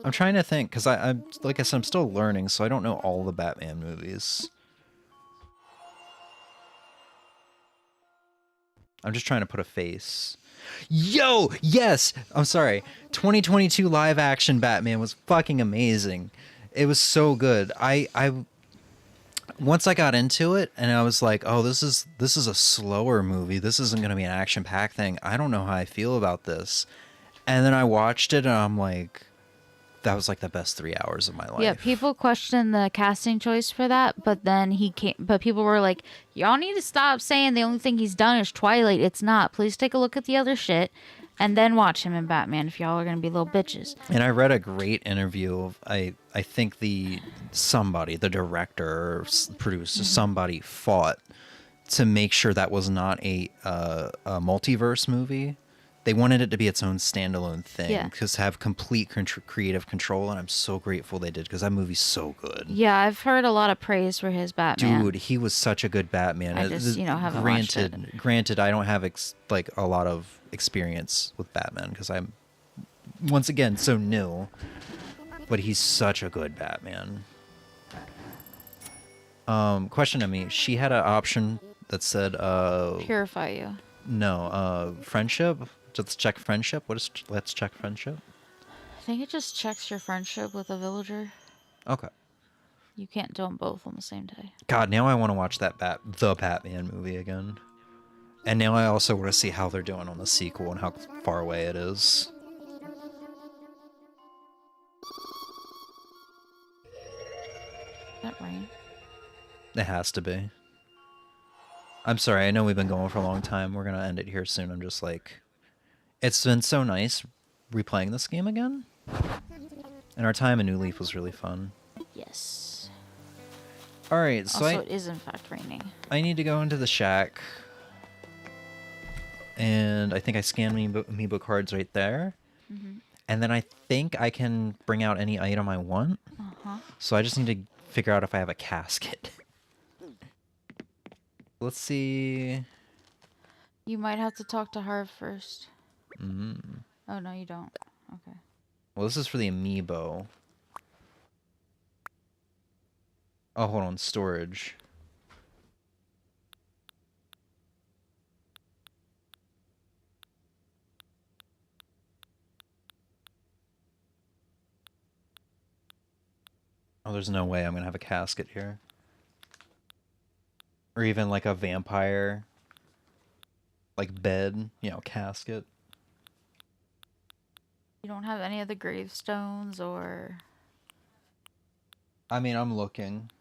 I'm trying to think because I'm like I said, I'm still learning, so I don't know all the Batman movies. I'm just trying to put a face. Yo, yes! I'm sorry. 2022 live action Batman was fucking amazing. It was so good. I once I got into it and I was like, oh, this is a slower movie. This isn't going to be an action-packed thing. I don't know how I feel about this. And then I watched it and I'm like, that was like the best 3 hours of my life. Yeah, people question the casting choice for that, but then he came. But people were like, "Y'all need to stop saying the only thing he's done is Twilight. It's not. Please take a look at the other shit, and then watch him in Batman. If y'all are gonna be little bitches." And I read a great interview of I think the director or producer, somebody fought to make sure that was not a multiverse movie. They wanted it to be its own standalone thing Yeah. because have complete creative control, and I'm so grateful they did because that movie's so good. Yeah, I've heard a lot of praise for his Batman. Dude, he was such a good Batman. I just, haven't watched it. Granted, I don't have like a lot of experience with Batman because I'm once again so new. But he's such a good Batman. Question to me: she had an option that said, Purify you. no, friendship. Let's check friendship. What is? Let's check friendship. I think it just checks your friendship with a villager. Okay. You can't do them both on the same day. God, now I want to watch the Batman movie again. And now I also want to see how they're doing on the sequel and how far away it is. Is that rain? It has to be. I'm sorry, I know we've been going for a long time. We're going to end it here soon. I'm just like... It's been so nice replaying this game again. And our time in New Leaf was really fun. Yes. Alright, so Also, it is in fact raining. I need to go into the shack. And I think I scanned amiibo cards right there. Mm-hmm. And then I think I can bring out any item I want. Uh-huh. So I just need to figure out if I have a casket. Let's see. You might have to talk to Harv first. Mm. Oh, no, you don't. Okay. Well, this is for the amiibo. Oh, hold on. Storage. Oh, there's no way I'm going to have a casket here. Or even like a vampire, like bed, casket. You don't have any of the gravestones or... I mean, I'm looking.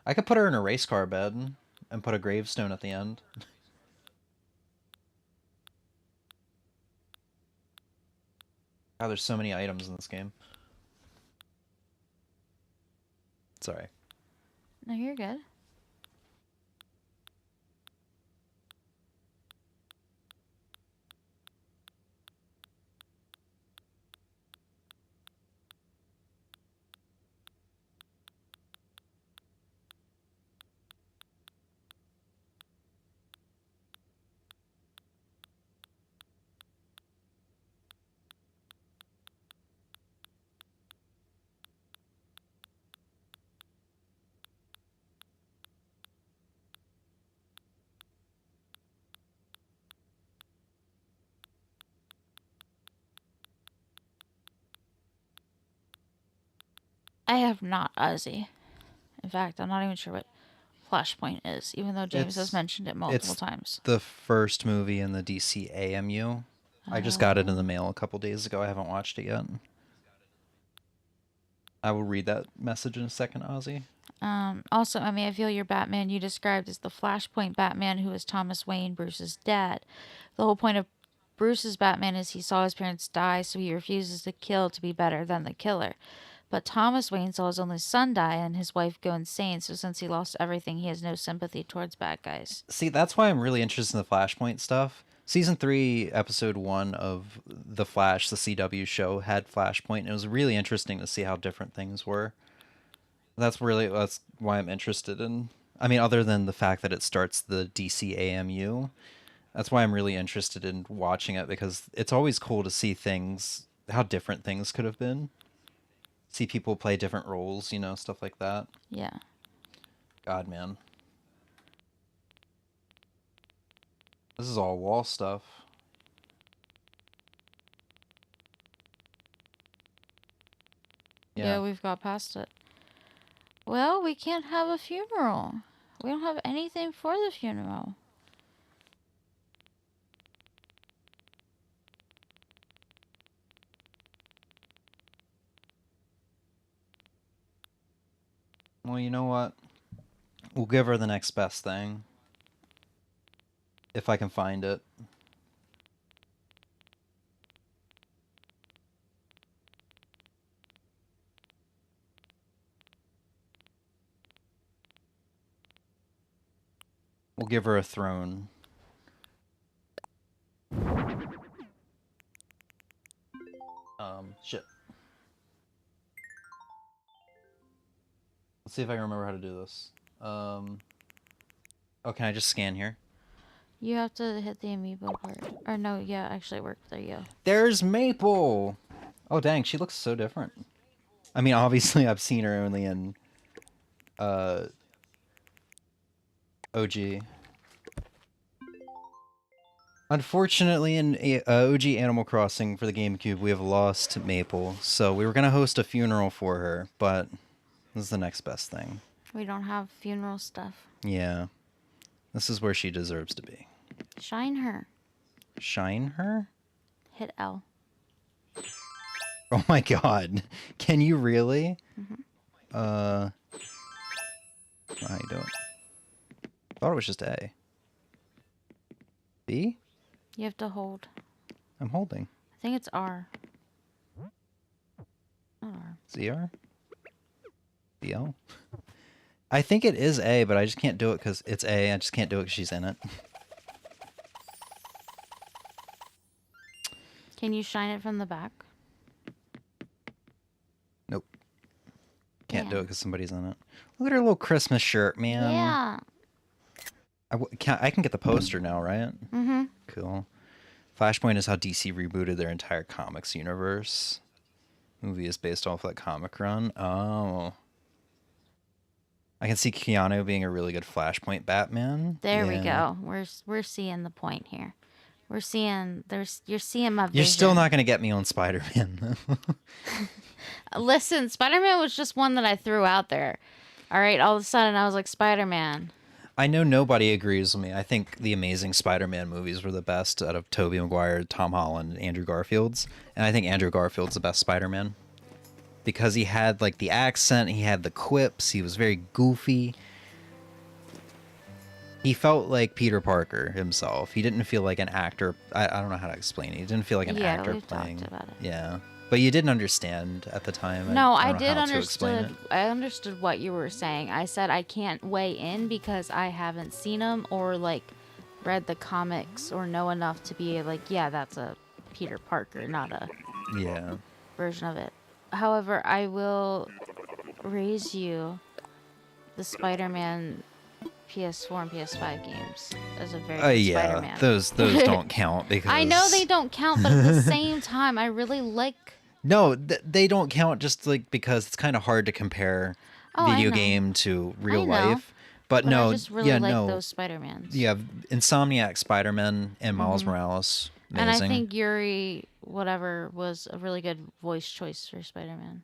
I could put her in a race car bed and put a gravestone at the end. God, there's so many items in this game. Sorry. No, you're good. I have not Ozzy. In fact, I'm not even sure what Flashpoint is, even though James has mentioned it multiple times. The first movie in the DC AMU. I just got it in the mail a couple days ago. I haven't watched it yet. I will read that message in a second, Ozzy. Also, I mean, I feel your Batman you described as the Flashpoint Batman who is Thomas Wayne, Bruce's dad. The whole point of Bruce's Batman is he saw his parents die, so he refuses to kill to be better than the killer. But Thomas Wayne saw his only son die and his wife go insane, so since he lost everything, he has no sympathy towards bad guys. See, that's why I'm really interested in the Flashpoint stuff. Season 3, Episode 1 of The Flash, the CW show, had Flashpoint, and it was really interesting to see how different things were. That's why I'm interested in... I mean, other than the fact that it starts the DC AMU, that's why I'm really interested in watching it, because it's always cool to see things, how different things could have been. See people play different roles, stuff like that. Yeah. God, man. This is all wall stuff. Yeah, we've got past it. Well, we can't have a funeral. We don't have anything for the funeral. Well, you know what? We'll give her the next best thing. If I can find it. We'll give her a throne. Shit. Let's see if I can remember how to do this. Oh, can I just scan here? You have to hit the amiibo part. Or no, yeah, actually it worked. There you go. There's Maple! Oh, dang, she looks so different. I mean, obviously, I've seen her only in, OG. Unfortunately, in OG Animal Crossing for the GameCube, we have lost Maple, so we were gonna host a funeral for her, but this is the next best thing. We don't have funeral stuff. Yeah. This is where she deserves to be. Shine her. Shine her? Hit L. Oh my god. Can you really? How you doing? Thought it was just A. B? You have to hold. I'm holding. I think it's R. Not R. ZR? BL? I think it is A, but I just can't do it because it's A. I just can't do it because she's in it. Can you shine it from the back? Nope. Can't do Yeah. it because somebody's in it. Look at her little Christmas shirt, man. Yeah. I can get the poster now, right? Mm-hmm. Cool. Flashpoint is how DC rebooted their entire comics universe. Movie is based off that comic run. Oh. I can see Keanu being a really good Flashpoint Batman. There we Yeah. go. We're seeing the point here. We're seeing you're seeing my vision. You're still not gonna get me on Spider-Man. Listen, Spider-Man was just one that I threw out there. All right, all of a sudden I was like Spider-Man. I know nobody agrees with me. I think the Amazing Spider-Man movies were the best out of Tobey Maguire, Tom Holland, and Andrew Garfield's. And I think Andrew Garfield's the best Spider-Man. Because he had, like, the accent, he had the quips, he was very goofy. He felt like Peter Parker himself. He didn't feel like an actor. I don't know how to explain it. He didn't feel like an actor we've playing. talked about it. Yeah. But you didn't understand at the time. No, I I don't know did how to explain understood. I understood what you were saying. I said I can't weigh in because I haven't seen them or like read the comics or know enough to be like, yeah, that's a Peter Parker, not a it. Yeah. version of it. However, I will raise you the Spider-Man PS4 and PS5 games as a very good Yeah. Spider-Man. Those don't count because I know they don't count, but at the same time, I really like. No, they don't count just like because it's kind of hard to compare Oh, I video know. game to real I know, life. But But no, I just really yeah, like no. those Spider-Mans. Yeah, Insomniac Spider-Man and Miles Morales. Amazing. And I think Yuri, whatever, was a really good voice choice for Spider-Man.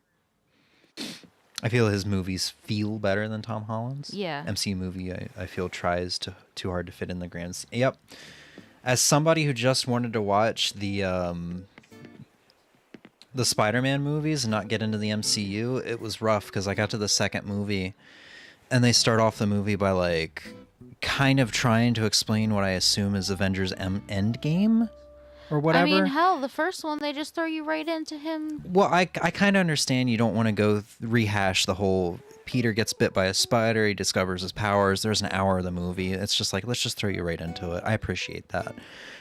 I feel his movies feel better than Tom Holland's. Yeah. MCU movie, I feel tries too hard to fit in the Yep. As somebody who just wanted to watch the Spider-Man movies and not get into the MCU, it was rough because I got to the second movie and they start off the movie by like kind of trying to explain what I assume is Avengers Endgame or whatever. I mean, hell, the first one, they just throw you right into him. Well, I kind of understand you don't want to go rehash the whole Peter gets bit by a spider, he discovers his powers, there's an hour of the movie. It's just like, let's just throw you right into it. I appreciate that.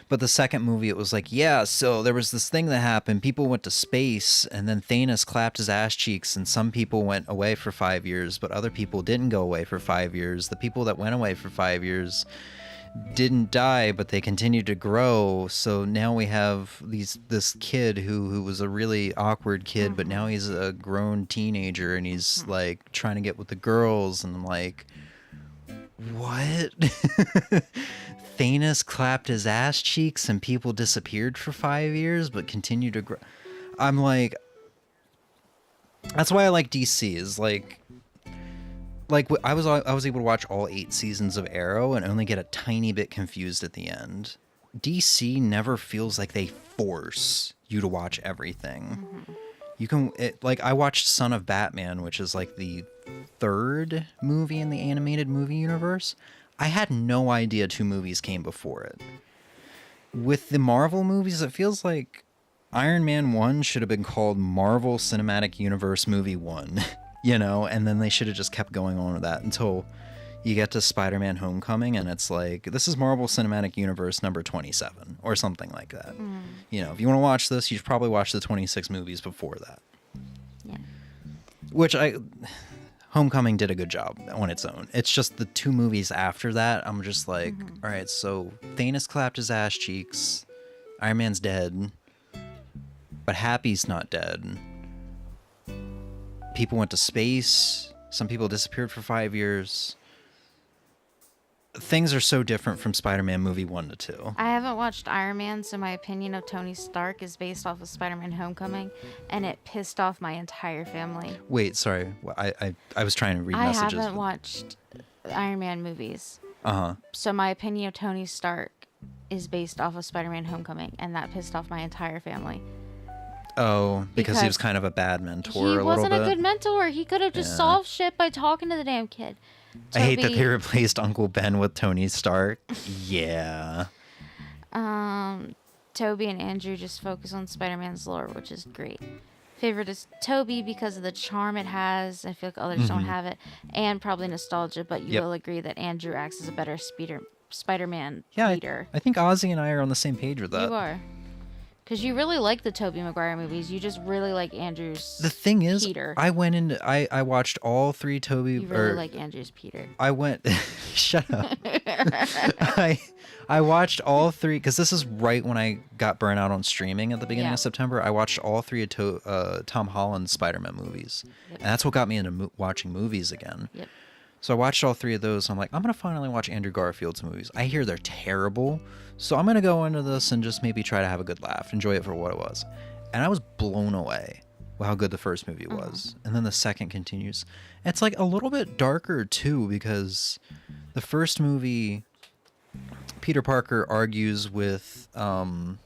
But the second movie, it was like, yeah, so there was this thing that happened. People went to space, and then Thanos clapped his ass cheeks, and some people went away for 5 years, but other people didn't go away for 5 years. The people that went away for 5 years didn't die, but they continued to grow. So now we have this kid who was a really awkward kid, but now he's a grown teenager, and he's like trying to get with the girls, and I'm like, what? Thanos clapped his ass cheeks and people disappeared for 5 years but continued to grow. I'm like, that's why I like DC is like I was able to watch all 8 seasons of Arrow and only get a tiny bit confused at the end. DC never feels like they force you to watch everything. Like, I watched Son of Batman, which is like the third movie in the animated movie universe. I had no idea 2 movies came before it. With the Marvel movies, it feels like Iron Man 1 should have been called Marvel Cinematic Universe Movie 1, and then they should have just kept going on with that until you get to Spider-Man Homecoming, and it's like, this is Marvel Cinematic Universe number 27, or something like that. If you want to watch this, you should probably watch the 26 movies before that. Yeah. Which Homecoming did a good job on its own. It's just the 2 movies after that, I'm just like, all right, so Thanos clapped his ass cheeks, Iron Man's dead, but Happy's not dead. People went to space, some people disappeared for 5 years. Things are so different from Spider-Man movie 1 to 2. I haven't watched Iron Man, so my opinion of Tony Stark is based off of Spider-Man Homecoming, and it pissed off my entire family. Wait, sorry. I was trying to read messages. I haven't watched Iron Man movies. Uh-huh. So my opinion of Tony Stark is based off of Spider-Man Homecoming, and that pissed off my entire family. Oh, because he was kind of a bad mentor a little bit. He wasn't a good mentor. He could have just solved shit by talking to the damn kid. I hate that they replaced Uncle Ben with Tony Stark. Yeah. Toby and Andrew just focus on Spider-Man's lore, which is great. Favorite is Toby because of the charm it has. I feel like others don't have it. And probably nostalgia, but you will agree that Andrew acts as a better Spider-Man leader. I think Ozzy and I are on the same page with that. You are. Because you really like the Tobey Maguire movies. You just really like Andrew's The thing is, Peter. I went into... I watched all 3 Tobey... You really like Andrew's Peter. I went... Shut up. I watched all 3... Because this is right when I got burnt out on streaming at the beginning of September. I watched all 3 of Tom Holland's Spider-Man movies. Yep. And that's what got me into watching movies again. Yep. So I watched all 3 of those. And I'm like, I'm going to finally watch Andrew Garfield's movies. I hear they're terrible. So I'm going to go into this and just maybe try to have a good laugh. Enjoy it for what it was. And I was blown away with how good the first movie was. And then the second continues. It's like a little bit darker too, because the first movie, Peter Parker argues with, and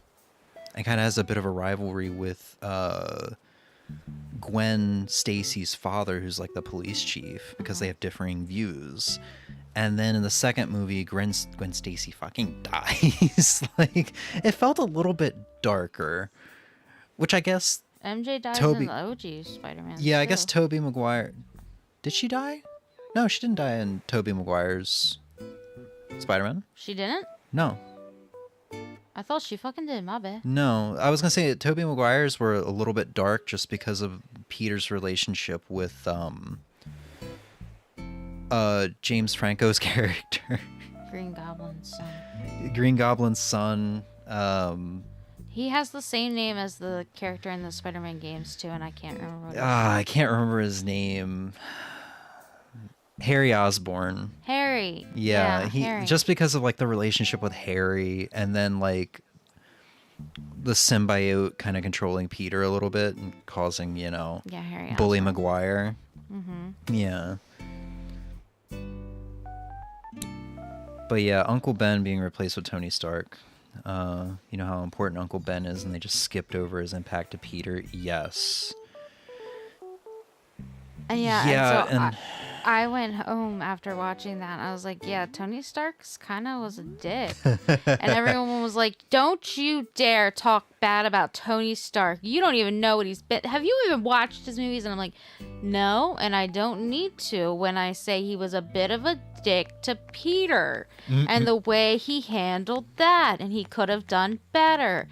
kind of has a bit of a rivalry with Gwen Stacy's father, who's like the police chief, because they have differing views. And then in the second movie, Gwen Stacy fucking dies. Like, it felt a little bit darker, which I guess MJ dies in the OG Spider-Man. Yeah, I guess Tobey Maguire. Did she die? No, she didn't die in Tobey Maguire's Spider-Man. She didn't? No. I thought she fucking did. My bad. No, I was gonna say Tobey Maguire's were a little bit dark just because of Peter's relationship with James Franco's character. Green Goblin's son. Green Goblin's son. He has the same name as the character in the Spider-Man games too, and I can't remember what I can't remember his name. Harry Osborn. Harry. Yeah, Harry. Just because of like the relationship with Harry, and then like the symbiote kind of controlling Peter a little bit and causing, Harry Bully Osborn. Maguire. Mm-hmm. Yeah. But yeah, Uncle Ben being replaced with Tony Stark. You know how important Uncle Ben is, and they just skipped over his impact to Peter. Yes. And I went home after watching that. And I was like, yeah, Tony Stark's kind of was a dick. And everyone was like, don't you dare talk bad about Tony Stark. You don't even know what he's been. Have you even watched his movies? And I'm like, no, and I don't need to when I say he was a bit of a dick to Peter. And the way he handled that. And he could have done better.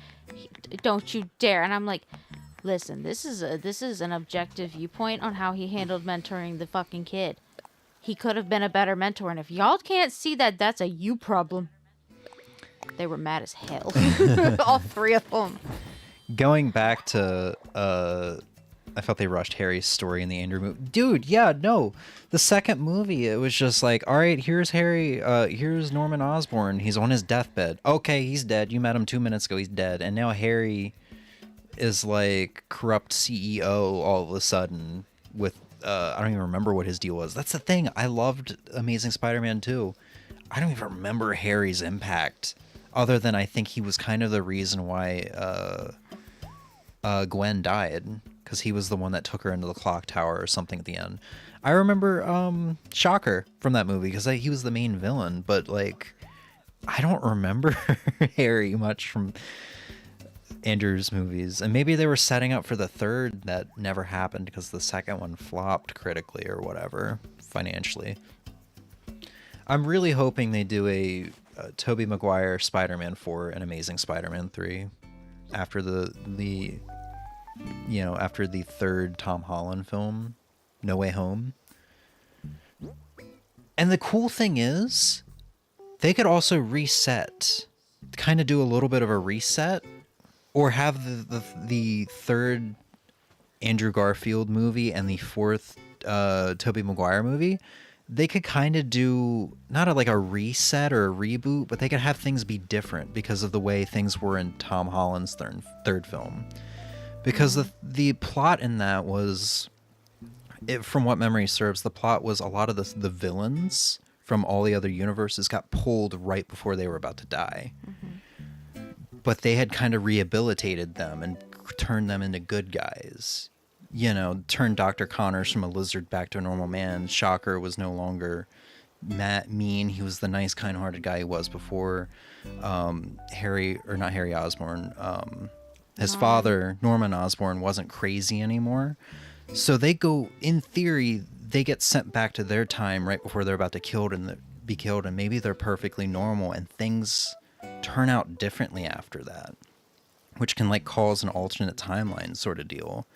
Don't you dare. And I'm like, listen, this is an objective viewpoint on how he handled mentoring the fucking kid. He could have been a better mentor, and if y'all can't see that, that's a you problem. They were mad as hell. All 3 of them. Going back to, I felt they rushed Harry's story in the Andrew movie. Dude, yeah, no. The second movie, it was just like, all right, here's Harry, here's Norman Osborn. He's on his deathbed. Okay, he's dead. You met him 2 minutes ago. He's dead. And now Harry is like corrupt CEO all of a sudden with I don't even remember what his deal was. That's the thing. I loved Amazing Spider-Man 2. I don't even remember Harry's impact other than I think he was kind of the reason why Gwen died, because he was the one that took her into the clock tower or something at the end. I remember Shocker from that movie because he was the main villain, but like I don't remember Harry much from Andrew's movies. And maybe they were setting up for the third that never happened because the second one flopped critically or whatever, financially. I'm really hoping they do a Tobey Maguire Spider-Man 4 and Amazing Spider-Man 3 after the after the third Tom Holland film, No Way Home. And the cool thing is, they could also reset, kind of do a little bit of a reset, or have the third Andrew Garfield movie and the fourth Tobey Maguire movie. They could kind of do not like a reset or a reboot, but they could have things be different because of the way things were in Tom Holland's third film. Because the plot in that was, from what memory serves, the plot was a lot of the villains from all the other universes got pulled right before they were about to die. But they had kind of rehabilitated them and turned them into good guys. You know, turned Dr. Connors from a lizard back to a normal man. Shocker was no longer mean. He was the nice, kind-hearted guy he was before. Not Harry Osborn. His father, Norman Osborn, wasn't crazy anymore. So they go, in theory, they get sent back to their time right before they're about to be killed, and maybe they're perfectly normal, and things turn out differently after that, which can like cause an alternate timeline sort of deal.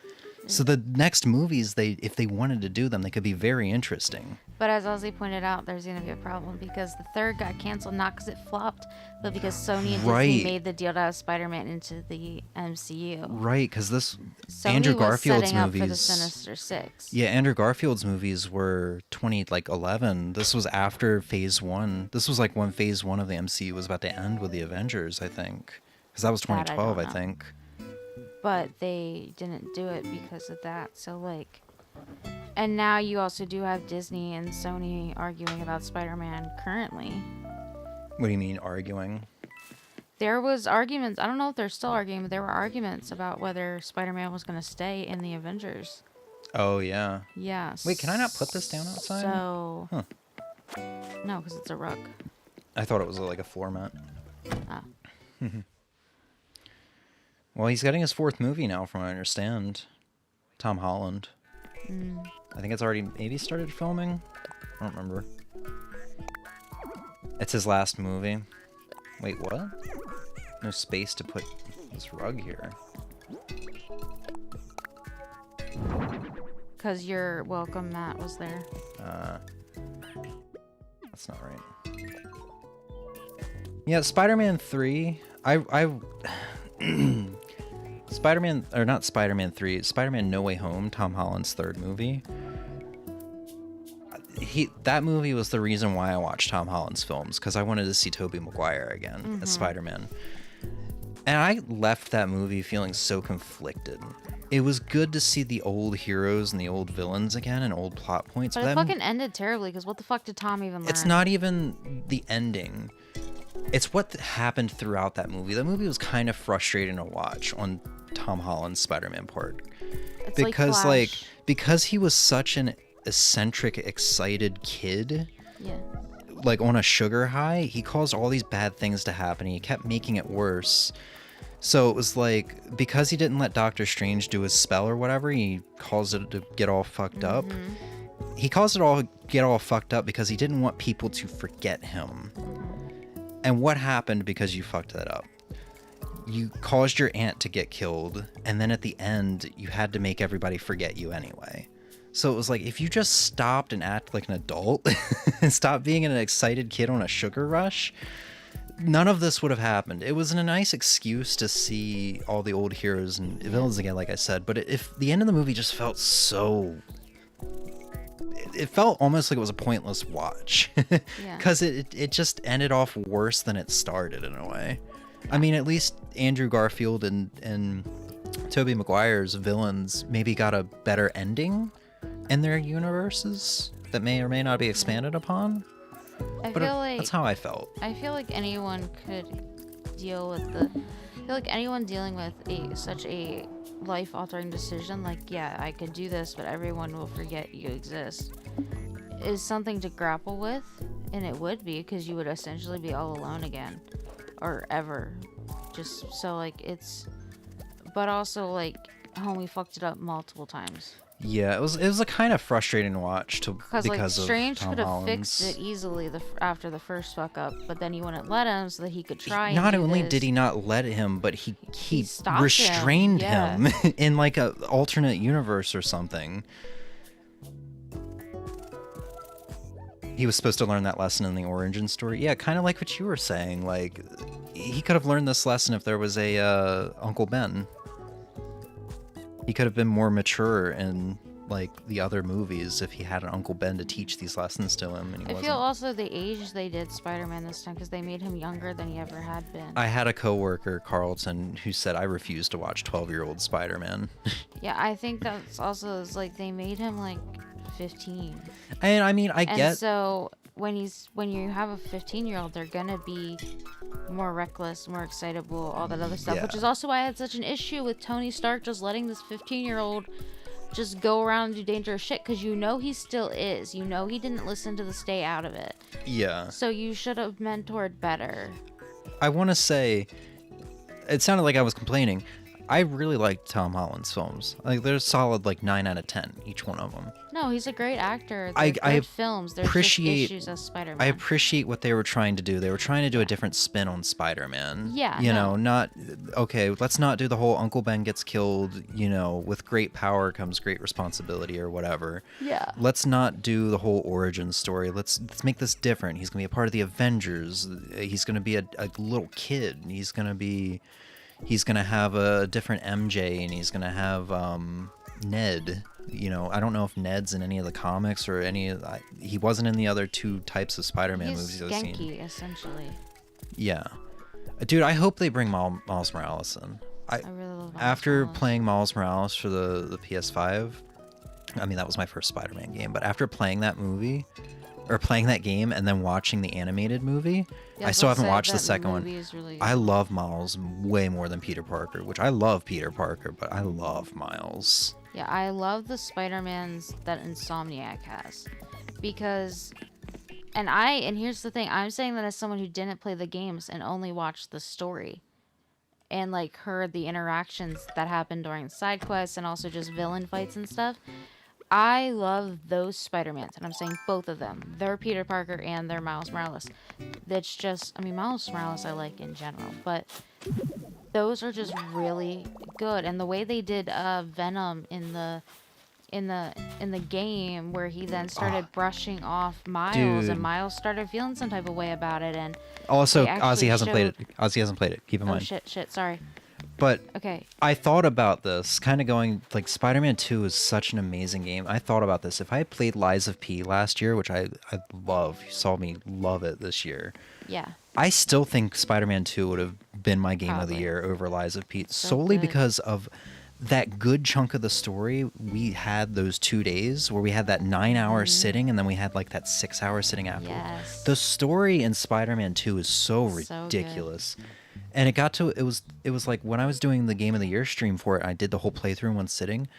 So the next movies, if they wanted to do them, they could be very interesting. But as Ozzy pointed out, there's going to be a problem because the third got canceled not because it flopped, but because Sony and Disney made the deal to have Spider-Man into the MCU. Right, because Sony Andrew was Garfield's setting up movies. For the Sinister Six. Yeah, Andrew Garfield's movies were 2011. This was after Phase 1. This was like when Phase 1 of the MCU was about to end with the Avengers, I think. Because that was 2012, I think. But they didn't do it because of that. So, like... And now you also do have Disney and Sony arguing about Spider-Man currently. What do you mean, arguing? There was arguments. I don't know if they're still arguing, but there were arguments about whether Spider-Man was going to stay in the Avengers. Oh, yeah. Yeah. Wait, can I not put this down outside? So... Huh. No, because it's a rug. I thought it was like a floor mat. Ah. Well, he's getting his fourth movie now, from what I understand. Tom Holland. I think it's already maybe started filming. I don't remember. It's his last movie. Wait, what? No space to put this rug here. Because your welcome mat was there. That's not right. Yeah, Spider-Man 3. Spider-Man, or not Spider-Man 3, Spider-Man No Way Home, Tom Holland's third movie. That movie was the reason why I watched Tom Holland's films, because I wanted to see Tobey Maguire again as Spider-Man. And I left that movie feeling so conflicted. It was good to see the old heroes and the old villains again and old plot points. But it fucking ended terribly, because what the fuck did Tom even learn? It's not even the ending. It's what happened throughout that movie. The movie was kind of frustrating to watch on Tom Holland's Spider-Man part. It's Because he was such an eccentric, excited kid. Yeah. Like on a sugar high, he caused all these bad things to happen. He kept making it worse. So it was like, because he didn't let Doctor Strange do his spell or whatever, he caused it to get all fucked up. He caused it all get all fucked up because he didn't want people to forget him. And what happened because you fucked that up? You caused your aunt to get killed, and then at the end, you had to make everybody forget you anyway. So it was like, if you just stopped and acted like an adult, and stopped being an excited kid on a sugar rush, none of this would have happened. It was a nice excuse to see all the old heroes and villains again, like I said, but if the end of the movie just felt so... It felt almost like it was a pointless watch. Because it just ended off worse than it started in a way. I mean, at least Andrew Garfield and Tobey Maguire's villains maybe got a better ending in their universes that may or may not be expanded upon. That's how I felt. I feel like anyone could deal with I feel like anyone dealing with such a life-altering decision, like, yeah, I could do this, but everyone will forget you exist, is something to grapple with, and it would be, because you would essentially be all alone again, or ever. Just so, like, it's, but also, like, homie fucked it up multiple times. Yeah, it was a kind of frustrating to watch Because like because of Strange Tom could have Holland's. fixed it easily after the first fuck up, but then he wouldn't let him so that he could try. Not and do only this. did he not let him, but he stopped restrained him, him in like a alternate universe or something. He was supposed to learn that lesson in the origin story. Yeah, kind of like what you were saying. Like, he could have learned this lesson if there was a Uncle Ben. He could have been more mature in like the other movies if he had an Uncle Ben to teach these lessons to him. And he I feel also the age they did Spider-Man this time, because they made him younger than he ever had been. I had a coworker, Carlton, who said I refuse to watch 12-year-old Spider-Man. Yeah, I think that's also like they made him like 15. And I mean, I And get. so when you have a 15-year-old, they're gonna be more reckless, more excitable, all that other stuff. Yeah. Which is also why I had such an issue with Tony Stark just letting this 15-year-old just go around and do dangerous shit, because you know he still is. You know he didn't listen to the stay out of it. Yeah. So you should have mentored better. I want to say, it sounded like I was complaining. I really like Tom Holland's films. Like, they're solid, like 9 out of 10, each one of them. No, he's a great actor. I They're good films. There's just issues as Spider-Man. I appreciate what they were trying to do. They were trying to do a different spin on Spider-Man. Yeah, You no. know, not, okay, let's not do the whole Uncle Ben gets killed, you know, with great power comes great responsibility or whatever. Yeah. Let's not do the whole origin story. Let's make this different. He's going to be a part of the Avengers. He's going to be a little kid. He's going to have a different MJ, and he's going to have Ned. You know, I don't know if Ned's in any of the comics or he wasn't in the other two types of Spider-Man movies I've seen. Genki, essentially. Yeah. Dude, I hope they bring Miles Morales in. I really love Miles After Morales. playing Miles Morales for the PS5, I mean, that was my first Spider-Man game, but after playing that movie, or playing that game and then watching the animated movie, Yeah, I still let's haven't say watched the that second movie one. is really I good. love Miles way more than Peter Parker, which I love Peter Parker, but I love Miles. Yeah, I love the Spider-Mans that Insomniac has, because, and here's the thing, I'm saying that as someone who didn't play the games and only watched the story, and like heard the interactions that happened during side quests and also just villain fights and stuff. I love those Spider-Mans, and I'm saying both of them. They're Peter Parker and they're Miles Morales. That's just, I mean, Miles Morales I like in general, but those are just really good. And the way they did Venom in the game, where he then started brushing off Miles, Dude. and Miles started feeling some type of way about it, and Also, they actually Ozzy hasn't played it. showed- Ozzy hasn't played it. Keep in Oh mind. shit, sorry. But Okay. I thought about this, kind of going, like, Spider-Man 2 is such an amazing game. I thought about this. If I had played Lies of P last year, which I love, you saw me love it this year, Yeah. I still think Spider-Man 2 would have been my game of the Probably. year over Lies of P, So solely good. because of that good chunk of the story we had those 2 days where we had that 9-hour sitting and then we had like that 6-hour sitting after. Yes. The story in Spider-Man 2 is so So good. ridiculous. And it was like when I was doing the Game of the Year stream for it, I did the whole playthrough in one sitting.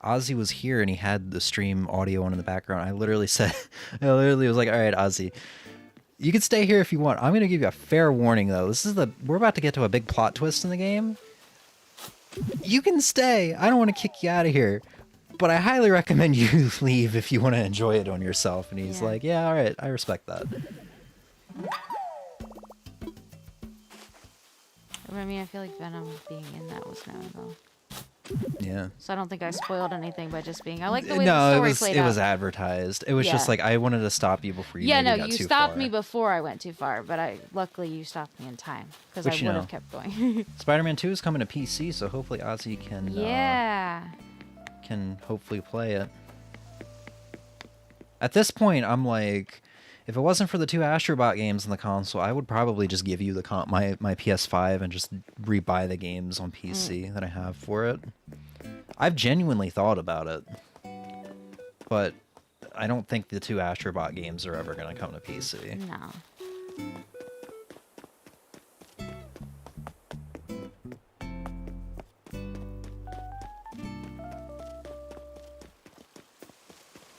Ozzy was here and he had the stream audio on in the background. I literally was like, all right, Ozzy, you can stay here if you want. I'm going to give you a fair warning though. We're about to get to a big plot twist in the game. You can stay. I don't want to kick you out of here, but I highly recommend you leave if you want to enjoy it on yourself. And he's Yeah. like, yeah, all right, I respect that. I mean, I feel like Venom being in that was known though. Yeah. So I don't think I spoiled anything by just being. I like the way No, the story played it out. was advertised. It was just Yeah. like I wanted to stop you before you Yeah, maybe no, got you too stopped far. me before I went too far, but luckily you stopped me in time, because But I you would know. have kept going. Spider-Man 2 is coming to PC, so hopefully Ozzy can hopefully play it. At this point, I'm like, if it wasn't for the 2 Astrobot games on the console, I would probably just give you my PS5 and just rebuy the games on PC that I have for it. I've genuinely thought about it, but I don't think the 2 Astrobot games are ever going to come to PC. No.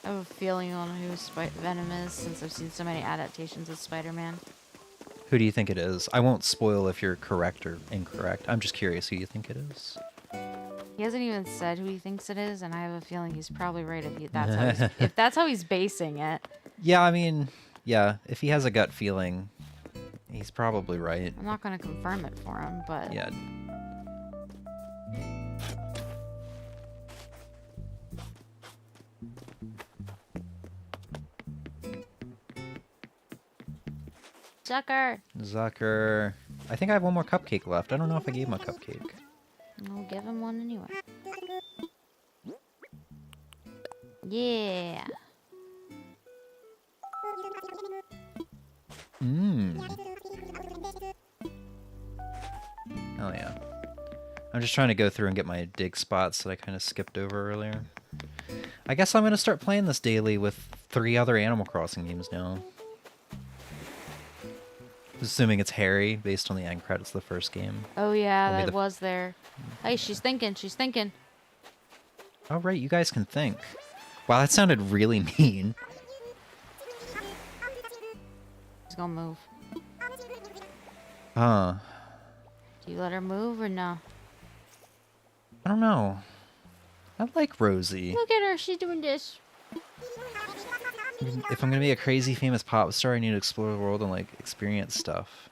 I have a feeling on who Venom is since I've seen so many adaptations of Spider-Man. Who do you think it is? I won't spoil if you're correct or incorrect. I'm just curious who you think it is. He hasn't even said who he thinks it is, and I have a feeling he's probably right if that's how he's basing it. Yeah, I mean, yeah, if he has a gut feeling, he's probably right. I'm not gonna confirm it for him, but Yeah. Zucker. I think I have one more cupcake left. I don't know if I gave him a cupcake. I'll give him one anyway. Yeah. Oh yeah. I'm just trying to go through and get my dig spots that I kind of skipped over earlier. I guess I'm going to start playing this daily with 3 other Animal Crossing games now. Assuming it's Harry, based on the end credits of the first game. Oh yeah, It'll be that was there. Hey, she's thinking. She's thinking. Oh right, you guys can think. Wow, that sounded really mean. She's gonna move. Huh. Do you let her move or no? I don't know. I like Rosie. Look at her. She's doing this. If I'm gonna be a crazy famous pop star, I need to explore the world and like experience stuff.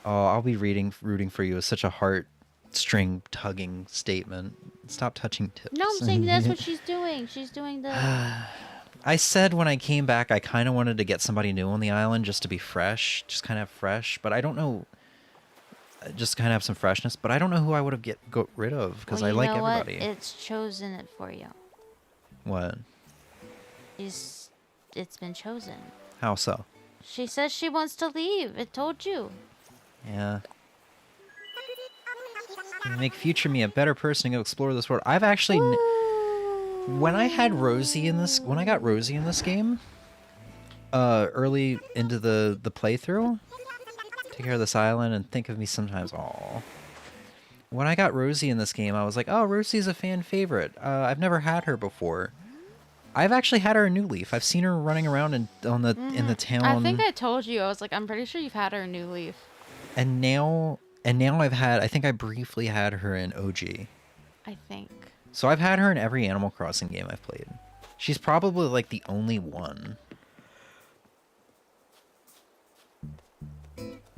Oh, I'll be rooting for you is such a heartstring tugging statement. Stop touching tips. No, I'm saying that's what she's doing. She's doing the. I said when I came back, I kind of wanted to get somebody new on the island just to be fresh, just kind of fresh. But I don't know, just kind of have some freshness. But I don't know who I would have got rid of because Well, I like you know everybody. what? It's chosen it for you. What? It's been chosen. How so? She says she wants to leave. It told you. Yeah. Make future me a better person to go explore this world. I've actually, when I got Rosie in this game, early into the playthrough, take care of this island and think of me sometimes. Aw. When I got Rosie in this game, I was like, oh, Rosie's a fan favorite. I've never had her before. I've actually had her in New Leaf. I've seen her running around in the town. I think I told you. I was like, I'm pretty sure you've had her in New Leaf. And now I think I briefly had her in OG. I think. So I've had her in every Animal Crossing game I've played. She's probably like the only one.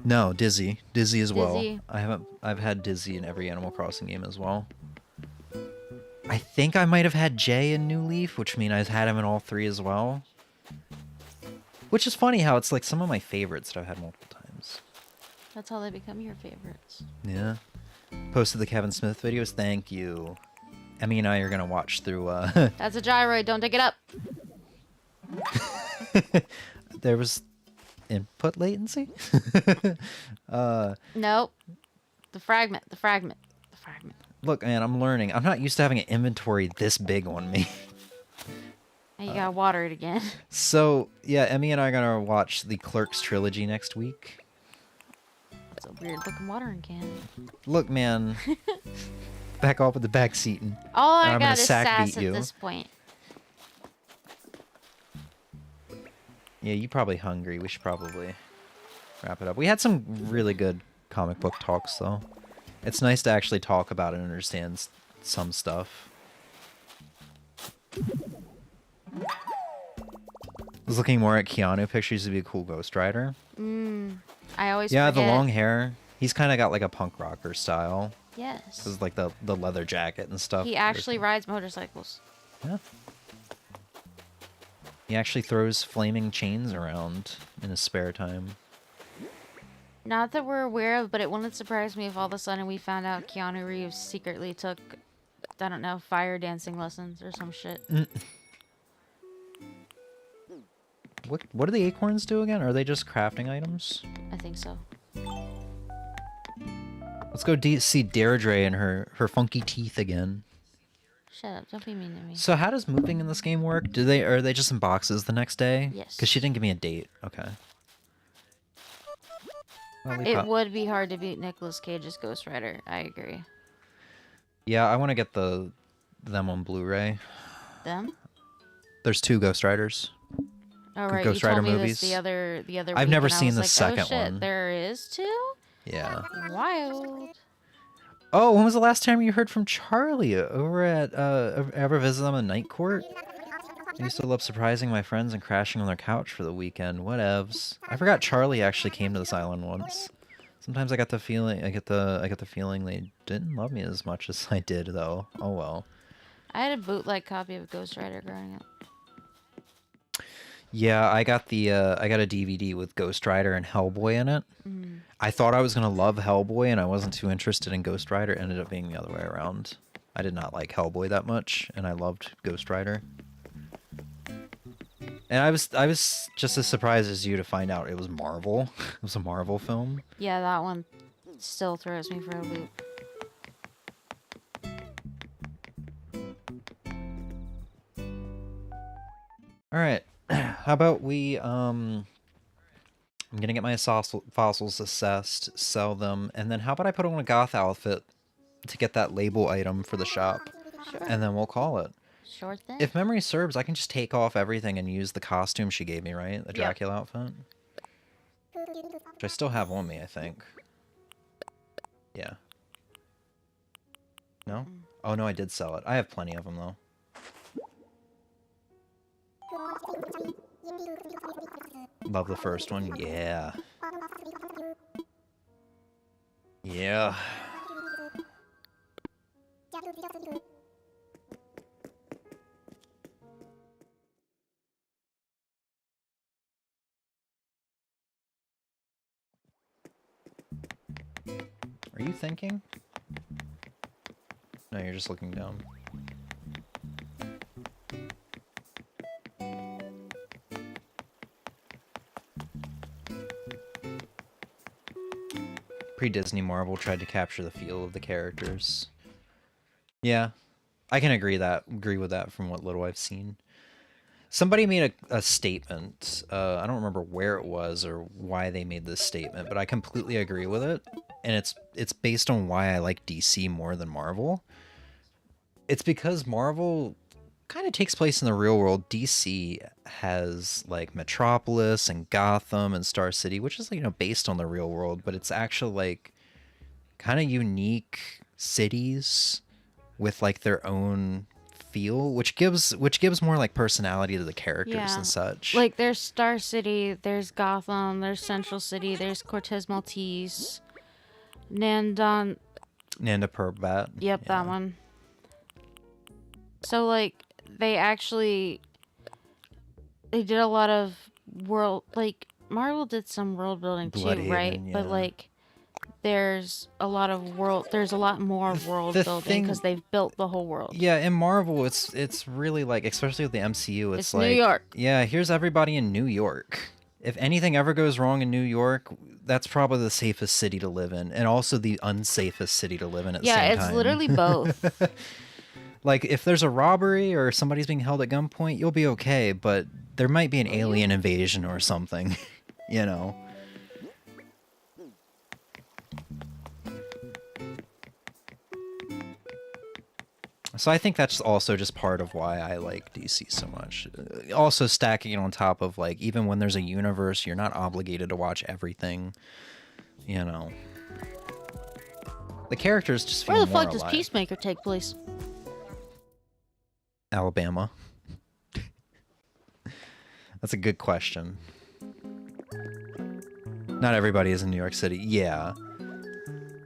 No, Dizzy. Dizzy as well. Dizzy. I've had Dizzy in every Animal Crossing game as well. I think I might have had Jay in New Leaf, which means I've had him in all 3 as well. Which is funny how it's like some of my favorites that I've had multiple times. That's how they become your favorites. Yeah. Posted the Kevin Smith videos. Thank you. Emmy and I are gonna watch through. That's a gyroid. Don't take it up. There was input latency. Nope. The fragment. Look, man, I'm learning. I'm not used to having an inventory this big on me. And you gotta water it again. So yeah, Emmy and I are gonna watch the Clerks trilogy next week. That's a weird looking watering can. Look, man. Back off with the backseating. All Or I I'm got gonna is sack sass beat at you. this point. Yeah, you probably hungry. We should probably wrap it up. We had some really good comic book talks, though. It's nice to actually talk about it and understand some stuff. I was looking more at Keanu pictures to be a cool Ghost Rider. I always Yeah, the forget. long hair. He's kind of got like a punk rocker style. Yes. With like the leather jacket and stuff. He actually rides motorcycles. Yeah. He actually throws flaming chains around in his spare time. Not that we're aware of, but it wouldn't surprise me if all of a sudden we found out Keanu Reeves secretly took, I don't know, fire dancing lessons or some shit. What do the acorns do again? Are they just crafting items? I think so. Let's go see Deirdre and her funky teeth again. Shut up. Don't be mean to me. So how does moving in this game work? Are they just in boxes the next day? Yes. Because she didn't give me a date. Okay. It would be hard to beat Nicolas Cage's Ghost Rider. I agree. Yeah, I want to get them on Blu-ray. Them? There's 2 Ghost Riders. All right, Ghost you told Rider me movies. this the other I've week, never and I seen was the like, second oh shit, one. there is 2? Yeah. Wild. Oh, when was the last time you heard from Charlie over at ever visit them in Night Court? I used to love surprising my friends and crashing on their couch for the weekend. Whatevs. I forgot Charlie actually came to this island once. Sometimes I get the feeling they didn't love me as much as I did though. Oh well. I had a bootleg copy of Ghost Rider growing up. Yeah, I got a DVD with Ghost Rider and Hellboy in it. Mm. I thought I was gonna love Hellboy and I wasn't too interested in Ghost Rider. It ended up being the other way around. I did not like Hellboy that much, and I loved Ghost Rider. And I was just as surprised as you to find out it was Marvel. It was a Marvel film. Yeah, that one still throws me for a loop. All right. How about we I'm gonna get my fossils assessed, sell them, and then how about I put on a goth outfit to get that label item for the shop, Sure. and then we'll call it. Sure thing. If memory serves, I can just take off everything and use the costume she gave me, right? The Dracula outfit. Which I still have on me, I think. Yeah. No? Oh no, I did sell it. I have plenty of them though. Love the first one. Yeah. Yeah. Are you thinking? No, you're just looking down. Pre-Disney Marvel tried to capture the feel of the characters. Yeah, I can agree with that from what little I've seen. Somebody made a statement. I don't remember where it was or why they made this statement, but I completely agree with it. And it's based on why I like DC more than Marvel. It's because Marvel kind of takes place in the real world. DC has like Metropolis and Gotham and Star City, which is, you know, based on the real world, but it's actually like kind of unique cities with like their own feel, which gives more like personality to the characters and such. Like there's Star City, there's Gotham, there's Central City, there's Cortez Maltese, Nanda Parbat. Yep, Yeah. that one. So like they did a lot of world, like Marvel did some world building too, Bloodhaven, right? yeah. But like there's a lot more world building because they've built the whole world. Yeah, in Marvel, it's really like, especially with the MCU, it's like New York. Yeah, here's everybody in New York. If anything ever goes wrong in New York, that's probably the safest city to live in, and also the unsafest city to live in at the same time. Yeah, it's literally both. Like, if there's a robbery or somebody's being held at gunpoint, you'll be okay, but there might be an alien invasion or something, you know? So I think that's also just part of why I like DC so much. Also stacking it on top of, like, even when there's a universe, you're not obligated to watch everything, you know? The characters just feel Where more the fuck does alive. Peacemaker take place? Alabama. That's a good question. Not everybody is in New York City. Yeah.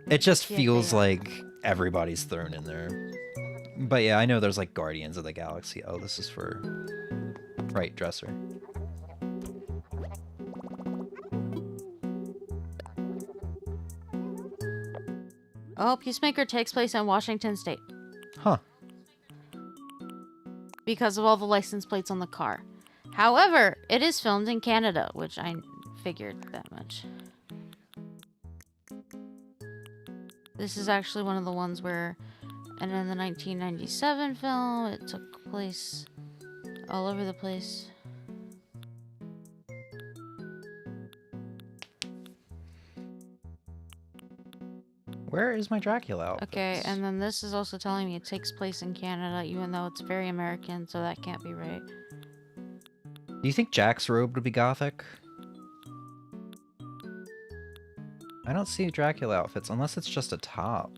It just feels like everybody's thrown in there. But yeah, I know there's like Guardians of the Galaxy. Oh, this is for... Right, dresser. Oh, Peacemaker takes place in Washington State. Huh. Because of all the license plates on the car. However, it is filmed in Canada, which I figured that much. This is actually one of the ones where, and in the 1997 film, it took place all over the place. Where is my Dracula outfit? Okay, and then this is also telling me it takes place in Canada, even though it's very American, so that can't be right. Do you think Jack's robe would be gothic? I don't see Dracula outfits unless it's just a top.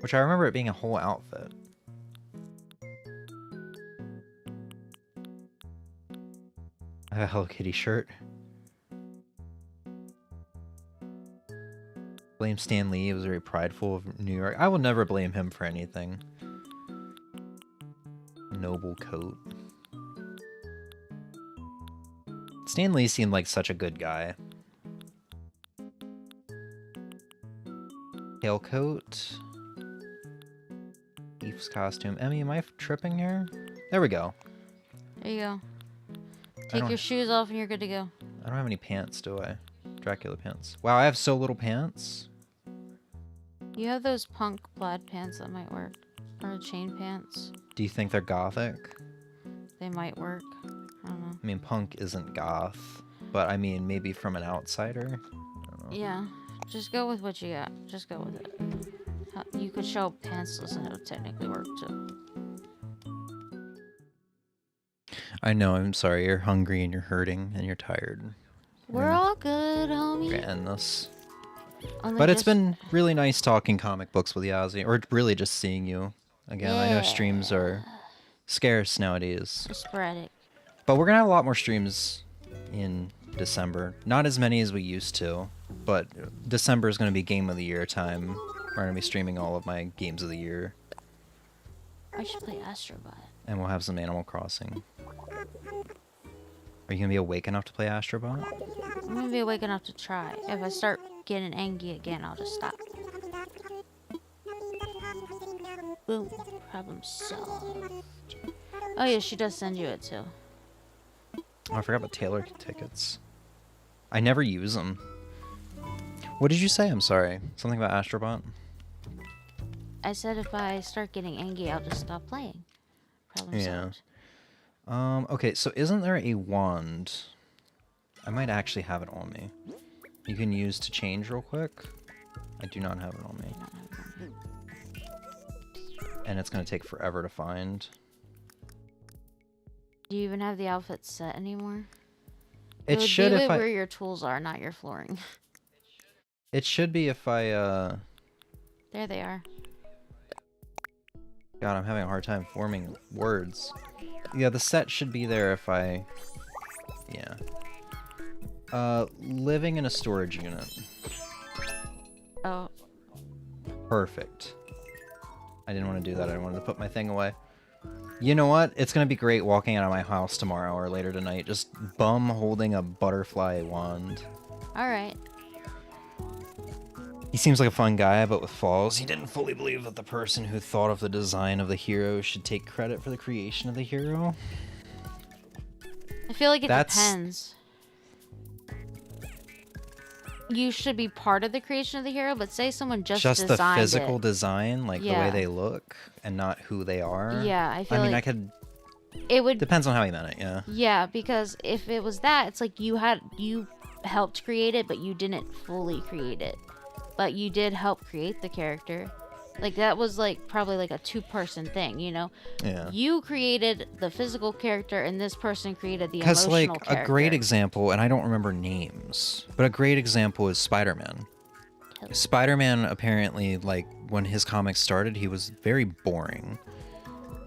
Which I remember it being a whole outfit. I have a Hello Kitty shirt. Blame Stan Lee. He was very prideful of New York. I will never blame him for anything. Noble coat. Stan Lee seemed like such a good guy. Tailcoat. Thief's costume. Emmy, am I tripping here? There we go. There you go. Take your shoes off and you're good to go. I don't have any pants, do I? Dracula pants. Wow, I have so little pants. You have those punk plaid pants that might work. Or chain pants. Do you think they're gothic? They might work. I don't know. I mean, punk isn't goth, but I mean, maybe from an outsider? I don't know. Yeah. Just go with what you got. Just go with it. You could show up pantsless and it would technically work too. I know, I'm sorry. You're hungry and you're hurting and you're tired. We're all good, homie. We're gonna end this. Only But it's just- been really nice talking comic books with Yazzie, or really just seeing you again. I know streams are scarce nowadays, sporadic. but we're gonna have a lot more streams in December. Not as many as we used to, but December is gonna be Game of the Year time. We're gonna be streaming all of my games of the year, I should play Astrobot. and we'll have some Animal Crossing. Are you gonna be awake enough to play Astrobot? I'm gonna be awake enough to try. If I start getting angry again, I'll just stop. Boom. Problem solved. Oh yeah, she does send you it too. Oh, I forgot about Taylor tickets. I never use them. What did you say? I'm sorry. Something about Astrobot? I said if I start getting angry, I'll just stop playing. Problem Yeah. solved. Okay, so isn't there a wand? I might actually have it on me. You can use to change real quick. I do not have it on me. And it's going to take forever to find. Do you even have the outfit set anymore? It would should be if I... where your tools are, not your flooring. It should be if I, There they are. God, I'm having a hard time forming words. Yeah, the set should be there if I... Yeah. Living in a storage unit. Oh, Perfect. I didn't want to do that. I wanted to put my thing away. You know what? It's going to be great walking out of my house tomorrow or later tonight. Just bum holding a butterfly wand. alright. He seems like a fun guy, but with flaws. He didn't fully believe that the person who thought of the design of the hero should take credit for the creation of the hero. I feel like it That's- depends. You should be part of the creation of the hero, but say someone just Just the designed physical it. design, like the way Yeah. they look, and not who they are. Yeah, I feel I mean, like I could... it would. Depends on how he meant it, yeah. Yeah, because if it was that, it's like you helped create it, but you didn't fully create it. But you did help create the character. Like that was like probably like a two-person thing, you know? Yeah. You created the physical character, and this person created the Because, emotional like, character. a great example, and I don't remember names, but a great example is Spider-Man. Spider-Man, apparently, like, when his comics started, he was very boring.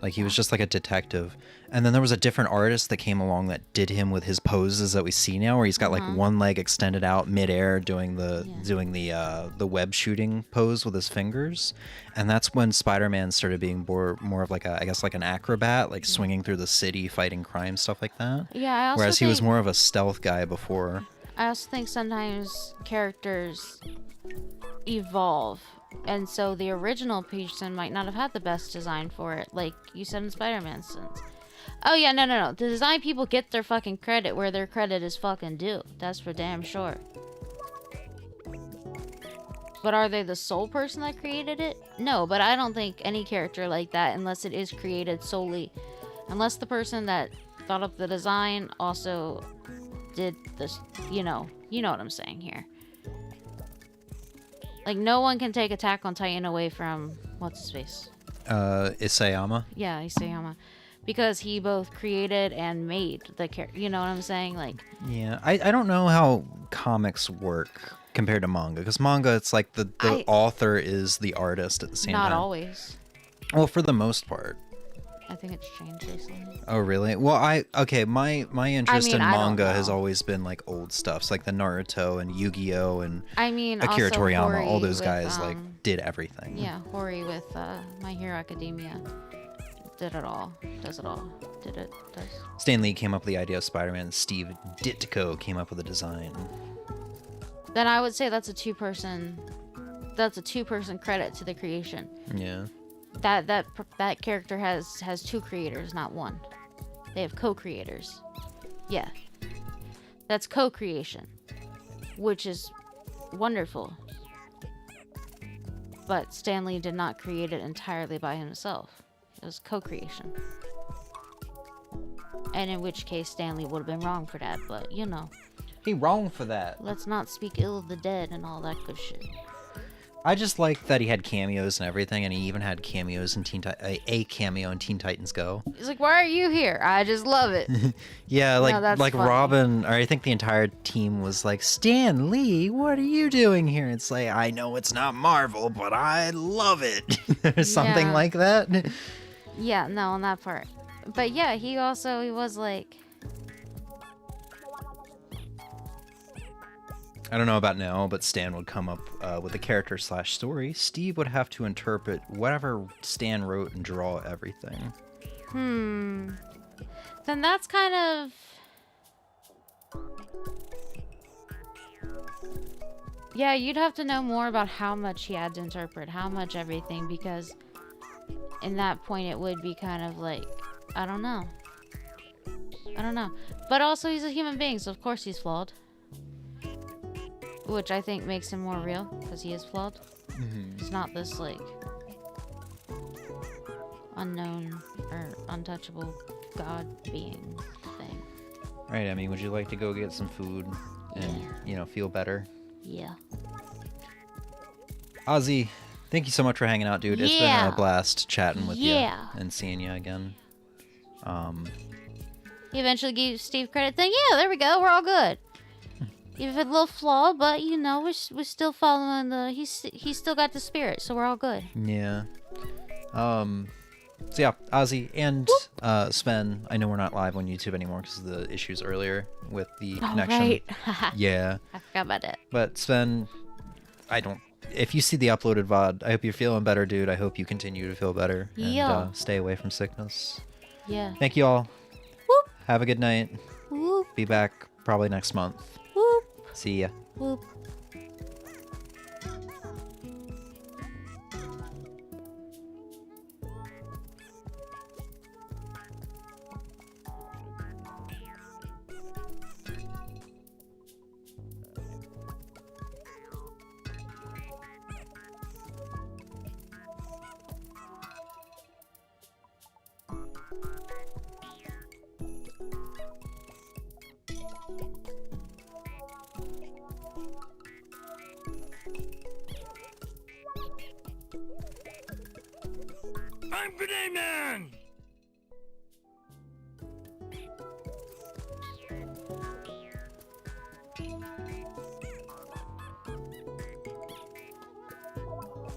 Like, he was just like a detective. And then there was a different artist that came along that did him with his poses that we see now, where he's got, like, one leg extended out midair doing the web shooting pose with his fingers. And that's when Spider-Man started being more of, like, I guess, like an acrobat, like, swinging through the city, fighting crime, stuff like that. Yeah, I also Whereas he was think- more of a stealth guy before. I also think sometimes characters evolve, and so the original person might not have had the best design for it, like you said in Spider-Man's sense. Oh yeah, no. The design people get their fucking credit where their credit is fucking due. That's for damn sure. But are they the sole person that created it? No, but I don't think any character like that, unless it is created solely, unless the person that thought up the design also did this, you know what I'm saying here. Like, no one can take Attack on Titan away from what's his face. Isayama. Yeah, Isayama, because he both created and made the character. You know what I'm saying? Like, Yeah, I don't know how comics work compared to manga, because manga, it's like the author is the artist at the same time. not always. Well, for the most part. I think it's changed recently. Oh, really? Well, my interest in I don't manga has know. always been like old stuff, so like the Naruto and Yu-Gi-Oh and I mean, Akira also Toriyama. Hori All those with, guys like did everything. Yeah, Hori with My Hero Academia did it all. Does it all. Did it. Does. Stan Lee came up with the idea of Spider-Man. Steve Ditko came up with the design. Then I would say that's a two-person credit to the creation. Yeah. That character has two creators, not one. They have co-creators. Yeah. That's co-creation, which is wonderful. But Stan Lee did not create it entirely by himself. It was co-creation. And in which case Stan Lee would have been wrong for that, but you know. He wrong for that. Let's not speak ill of the dead and all that good shit. I just like that he had cameos and everything, and he even had cameos in a cameo in Teen Titans Go. He's like, why are you here? I just love it. Yeah, No, that's like funny. Robin, or I think the entire team was like, Stan Lee, what are you doing here? It's like, I know it's not Marvel, but I love it. Or something Yeah. like that. Yeah, no, on that part. But yeah, he was like, I don't know about now, but Stan would come up with a character / story. Steve would have to interpret whatever Stan wrote and draw everything. then that's kind of... Yeah, you'd have to know more about how much he had to interpret, how much everything, because in that point it would be kind of like, I don't know. But also he's a human being, so of course he's flawed. Which I think makes him more real, because he is flawed. He's not this, like, unknown or untouchable god being thing. Right, Emmy, would you like to go get some food and, feel better? Yeah. Ozzy, thank you so much for hanging out, dude. It's been Yeah. a blast chatting with you Yeah. and seeing you again. He eventually gave Steve credit, saying, yeah, there we go, we're all good. Even if it's a little flawed, but, we're still following he's still got the spirit, so we're all good. Yeah. So yeah, Ozzy and Sven, I know we're not live on YouTube anymore because of the issues earlier with the connection. Right. Yeah. I forgot about it. But Sven, if you see the uploaded VOD, I hope you're feeling better, dude. I hope you continue to feel better Yeah. and stay away from sickness. Yeah. Thank you all. Whoop. Have a good night. Whoop. Be back probably next month. Whoop. See ya. Whoop. I'm Grenade Man!